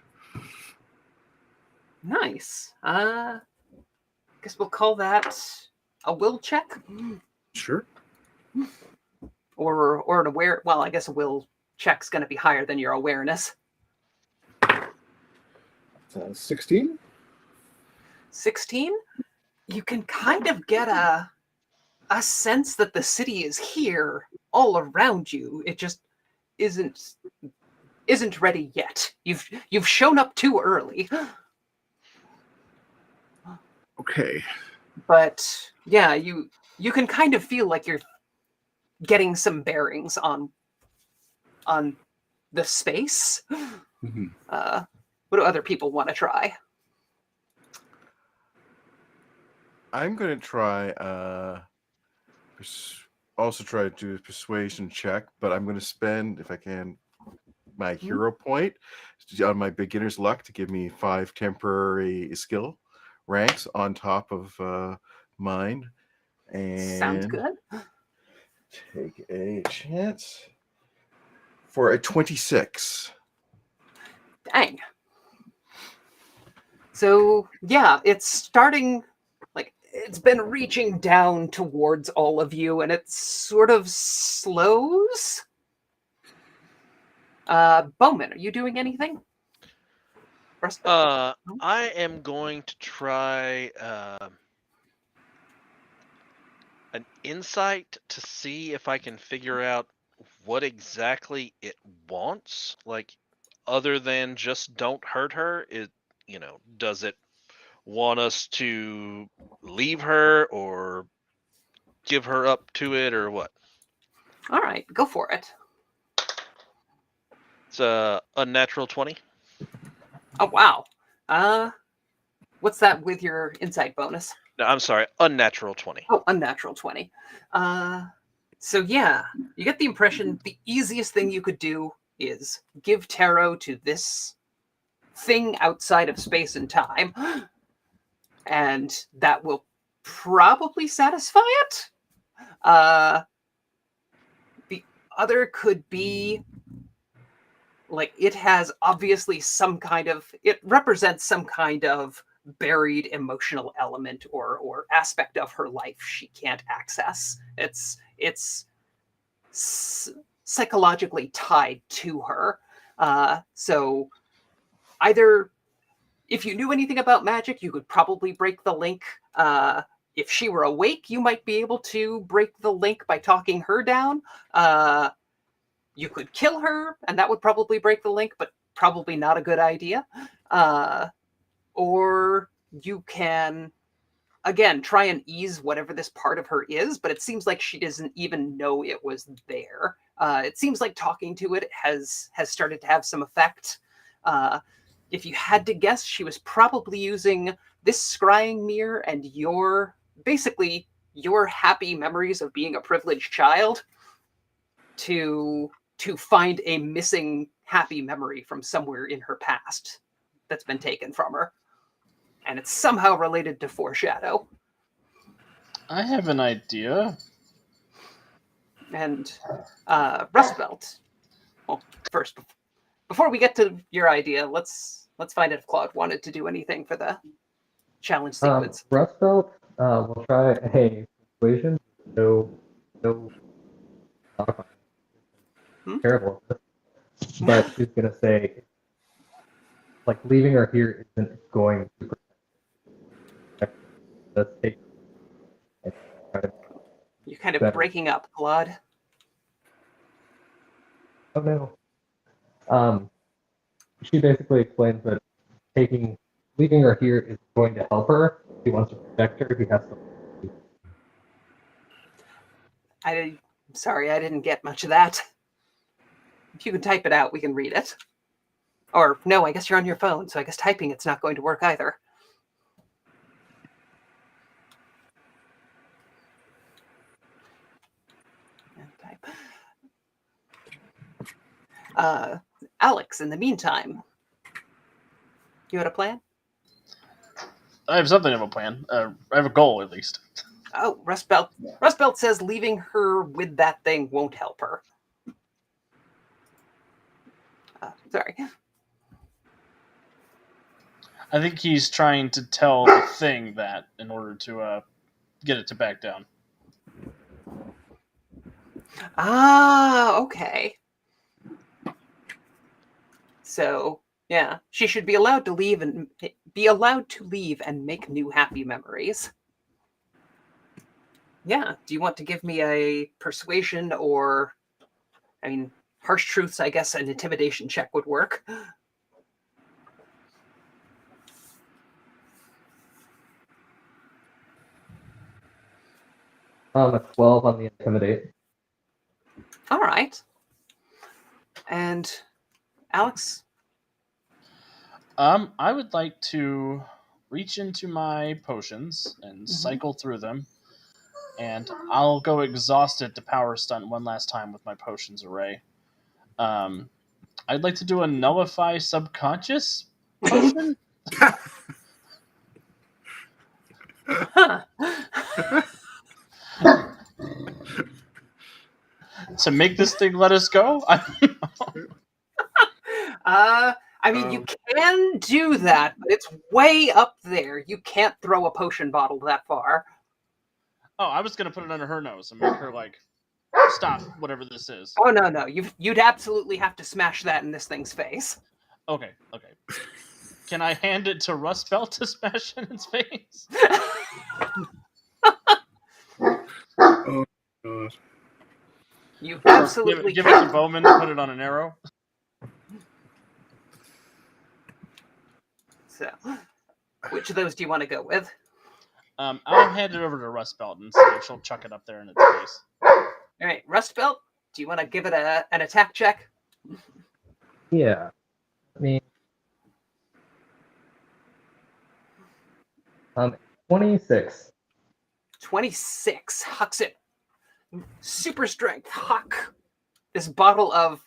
Nice. Guess we'll call that a will check. Sure. Or an aware. Well, I guess a will check's going to be higher than your awareness. 16. 16. You can kind of get a sense that the city is here, all around you. It just isn't ready yet. You've shown up too early. Okay. But yeah, you can kind of feel like you're getting some bearings on the space. Mm-hmm. What do other people want to try? I'm going to try also try to do a persuasion check, but I'm going to spend, if I can, my hero point on my beginner's luck to give me 5 temporary skill ranks on top of mine. And Sounds good. Take a chance for a 26. Dang. So yeah, it's starting, like, it's been reaching down towards all of you, and it sort of slows. Bowman, are you doing anything? I am going to try an insight to see if I can figure out what exactly it wants. Like, other than just don't hurt her, does it want us to leave her or give her up to it or what? All right, go for it. It's a unnatural 20. Oh, wow. What's that with your insight bonus? No, I'm sorry, unnatural 20. Oh, unnatural 20. So yeah, you get the impression the easiest thing you could do is give tarot to this thing outside of space and time, and that will probably satisfy it. The other could be, like, it has obviously it represents some kind of buried emotional element or aspect of her life she can't access. It's psychologically tied to her. So either, if you knew anything about magic, you could probably break the link. If she were awake, you might be able to break the link by talking her down. You could kill her, and that would probably break the link, but probably not a good idea. Or you can, again, try and ease whatever this part of her is, but it seems like she doesn't even know it was there. It seems like talking to it has started to have some effect. If you had to guess, she was probably using this scrying mirror and basically your happy memories of being a privileged child to find a missing happy memory from somewhere in her past that's been taken from her. And it's somehow related to Foreshadow. I have an idea. And Rust Belt. Well, first, before we get to your idea, let's find out if Claude wanted to do anything for the challenge sequence. Rust Belt will try a persuasion. No, terrible. But she's gonna say, like, leaving her here isn't going to protect. Let's take. You're kind of breaking up, Claude. Oh no. She basically explains that leaving her here is going to help her. If he wants to protect her, he has to. I'm sorry, I didn't get much of that. If you can type it out, we can read it. Or, no, I guess you're on your phone, so I guess typing it's not going to work either. Alex, in the meantime, you had a plan? I have something of a plan. I have a goal, at least. Oh, Rust Belt says leaving her with that thing won't help her. Sorry. I think he's trying to tell the thing that in order to get it to back down. Ah, okay. So, yeah, she should be allowed to leave and make new happy memories. Yeah, do you want to give me a persuasion or, I mean, harsh truths? I guess an intimidation check would work. A 12 on the intimidate. All right. And Alex? I would like to reach into my potions and cycle through them, and I'll go exhausted to power stunt one last time with my potions array. I'd like to do a nullify subconscious potion. Huh. To make this thing let us go? I mean, you can do that, but it's way up there. You can't throw a potion bottle that far. Oh, I was going to put it under her nose and make her, like, stop whatever this is. Oh, no. You'd absolutely have to smash that in this thing's face. Okay. Can I hand it to Rust Belt to smash in its face? Oh, God. You absolutely give it to Bowman to put it on an arrow. So, which of those do you want to go with? I'll hand it over to Rust Belt and see if she'll chuck it up there in its face. All right, Rust Belt, do you want to give it an attack check? Yeah. I mean, 26. 26. Hucks it. Super strength. Huck. This bottle of...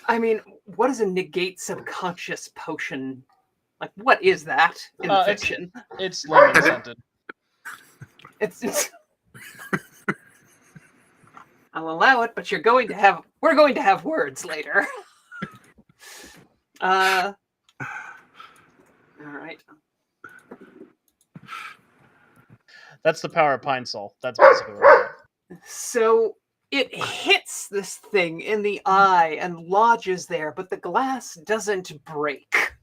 I mean, what is a negate subconscious potion? Like, what is that in the fiction? It's lemon scented. It's I'll allow it, but we're going to have words later. All right. That's the power of Pine Sol. That's basically what it is. So it hits this thing in the eye and lodges there, but the glass doesn't break.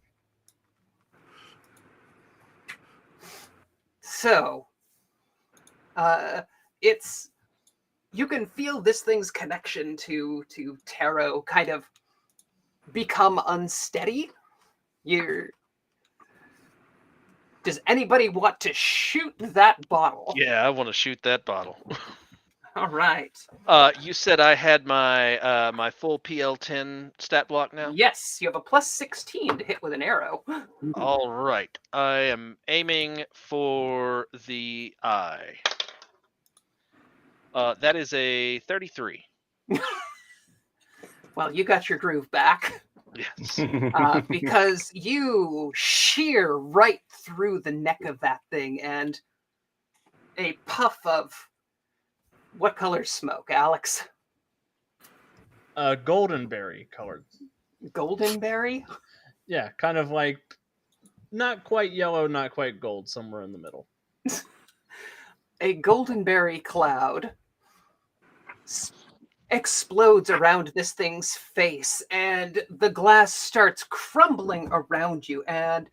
So, you can feel this thing's connection to tarot kind of become unsteady. Does anybody want to shoot that bottle? Yeah, I want to shoot that bottle. All right. You said I had my my full PL10 stat block now. Yes, you have a plus 16 to hit with an arrow. All right. I am aiming for the eye. That is a 33. Well, you got your groove back. Yes. Because you shear right through the neck of that thing, and a puff of what color's smoke, Alex? Goldenberry colored. Goldenberry? Yeah, kind of like not quite yellow, not quite gold, somewhere in the middle. A goldenberry cloud explodes around this thing's face, and the glass starts crumbling around you, and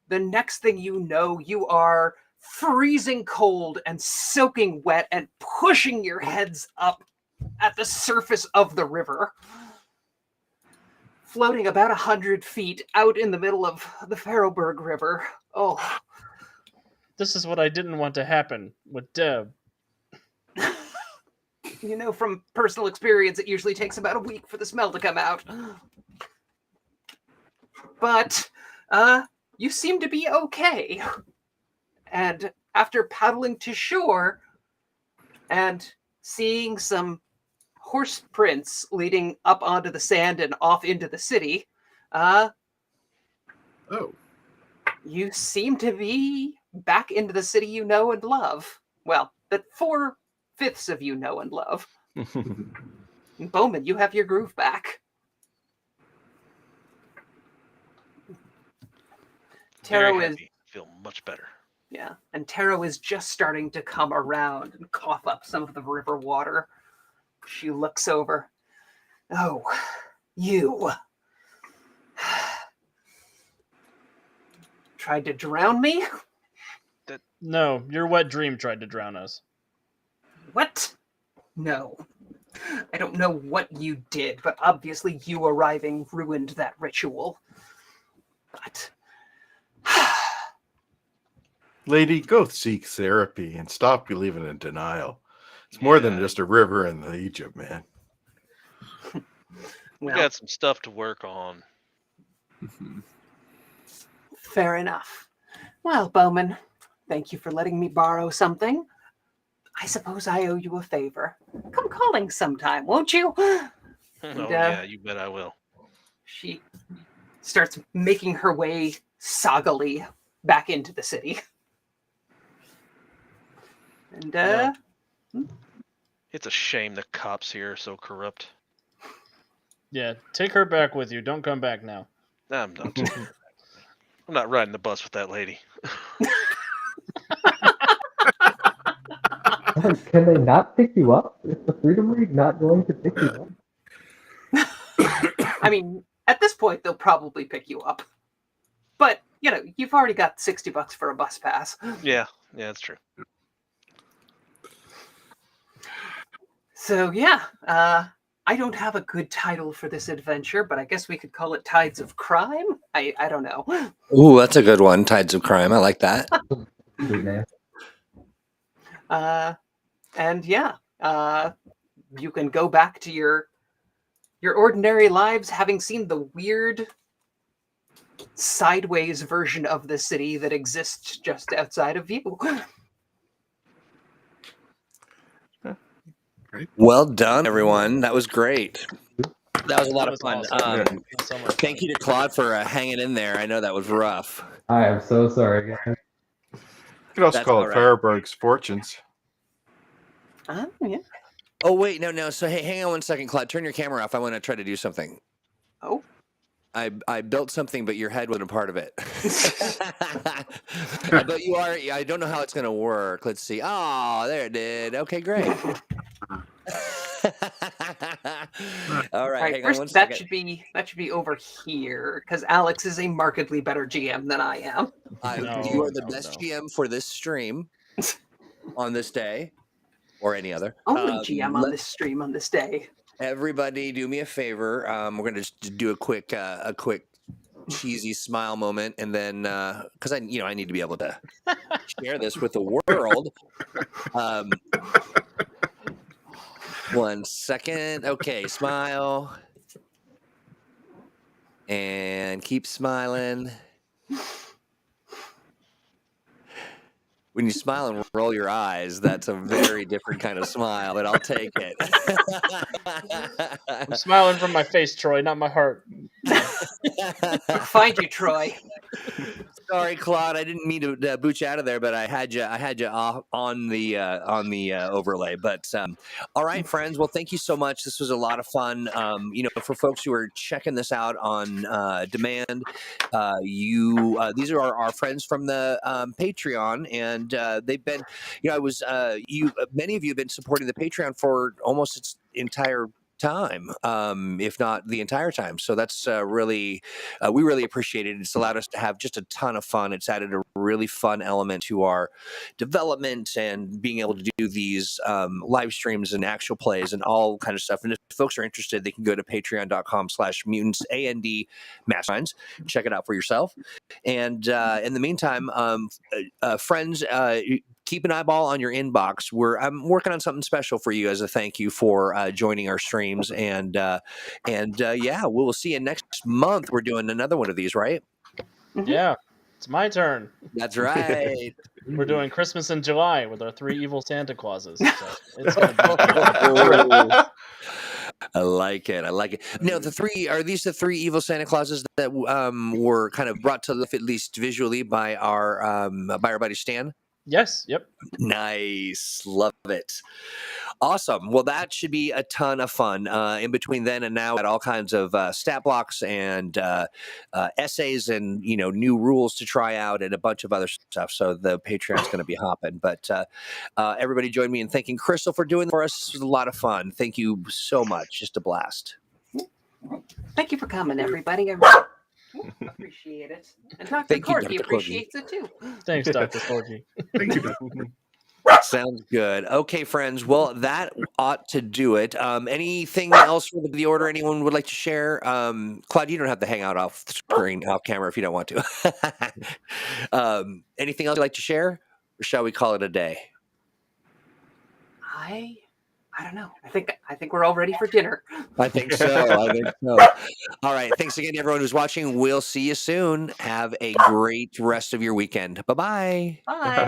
the next thing you know, you are freezing cold and soaking wet and pushing your heads up at the surface of the river, floating about 100 feet out in the middle of the Farrowburg River. Oh. This is what I didn't want to happen with Deb. You know, from personal experience, it usually takes about a week for the smell to come out. But, you seem to be okay. And after paddling to shore and seeing some horse prints leading up onto the sand and off into the city, Oh. you seem to be back into the city you know and love. Well, that 4/5 of you know and love. Bowman, you have your groove back. Taro Very is happy. Feel much better. Yeah, and Taro is just starting to come around and cough up some of the river water. She looks over. Oh, you. Tried to drown me? No, your wet dream tried to drown us. What? No. I don't know what you did, but obviously you arriving ruined that ritual. But... Lady, go seek therapy and stop believing in denial. It's more than just a river in the Egypt, man. We got some stuff to work on. Fair enough. Well, Bowman, thank you for letting me borrow something. I suppose I owe you a favor. Come calling sometime, won't you? And, yeah, you bet I will. She starts making her way soggily back into the city. And, It's a shame the cops here are so corrupt. Yeah, take her back with you. Don't come back now. I'm not taking her back. I'm not riding the bus with that lady. Can they not pick you up? Is the Freedom League not going to pick you up? I mean, at this point, they'll probably pick you up. But, you know, you've already got $60 for a bus pass. Yeah, that's true. So, yeah, I don't have a good title for this adventure, but I guess we could call it Tides of Crime? I don't know. Ooh, that's a good one. Tides of Crime. I like that. Good man. And yeah, you can go back to your ordinary lives, having seen the weird sideways version of the city that exists just outside of you. Well done, everyone. That was great. That was a lot That of fun. was awesome. So much Thank you to Claude for hanging in there. I know that was rough. I am so sorry, guys. You could also That's call all it right. Farrowburg's Fortunes. Yeah. Oh, wait, no. So, hey, hang on one second, Claude. Turn your camera off. I want to try to do something. Oh. I built something, but your head wasn't a part of it. But you are. I don't know how it's going to work. Let's see. Oh, there it did. Okay, great. All right, hang on First, one that second. should be over here because Alex is a markedly better GM than I am. You are the best GM for this stream on this day or any other. Only GM on this stream on this day. Everybody, do me a favor. We're going to just do a quick cheesy smile moment, and then because I need to be able to share this with the world. 1 second. Okay, smile. And keep smiling. When you smile and roll your eyes, that's a very different kind of smile, but I'll take it. I'm smiling from my face, Troy, not my heart. Find you, Troy. Sorry, Claude. I didn't mean to boot you out of there, but I had you off on the overlay. But all right, friends. Well, thank you so much. This was a lot of fun. For folks who are checking this out on demand, these are our friends from the Patreon, and they've been, many of you have been supporting the Patreon for almost its entire time, if not the entire time. So that's we really appreciate it. It's allowed us to have just a ton of fun. It's added a really fun element to our development and being able to do these live streams and actual plays and all kind of stuff. And if folks are interested, they can go to patreon.com/mutants and masterminds. Check it out for yourself. And in the meantime, friends, keep an eyeball on your inbox. I'm working on something special for you as a thank you for joining our streams. And we'll see you next month. We're doing another one of these, right? Yeah, it's my turn. That's right. We're doing Christmas in July with our 3 evil Santa Clauses. So it's gonna be I like it. Now, are these the 3 evil Santa Clauses that were kind of brought to life, at least visually, by our buddy Stan? Yes. Yep. Nice. Love it. Awesome. Well, that should be a ton of fun. In between then and now, got all kinds of stat blocks and essays and new rules to try out and a bunch of other stuff. So the Patreon's going to be hopping. But everybody join me in thanking Crystal for doing it for us. This was a lot of fun. Thank you so much. Just a blast. Thank you for coming, everybody. I appreciate it. And Dr. Thank you, Corky Dr. appreciates it too. Thanks, Dr. Corky. Thank you. Sounds good. Okay, friends. Well, that ought to do it. Anything else for the order anyone would like to share? Claude, you don't have to hang out off the screen, off camera, if you don't want to. Anything else you'd like to share? Or shall we call it a day? I don't know. I think we're all ready for dinner. I think so. All right. Thanks again to everyone who's watching. We'll see you soon. Have a great rest of your weekend. Bye-bye. Bye.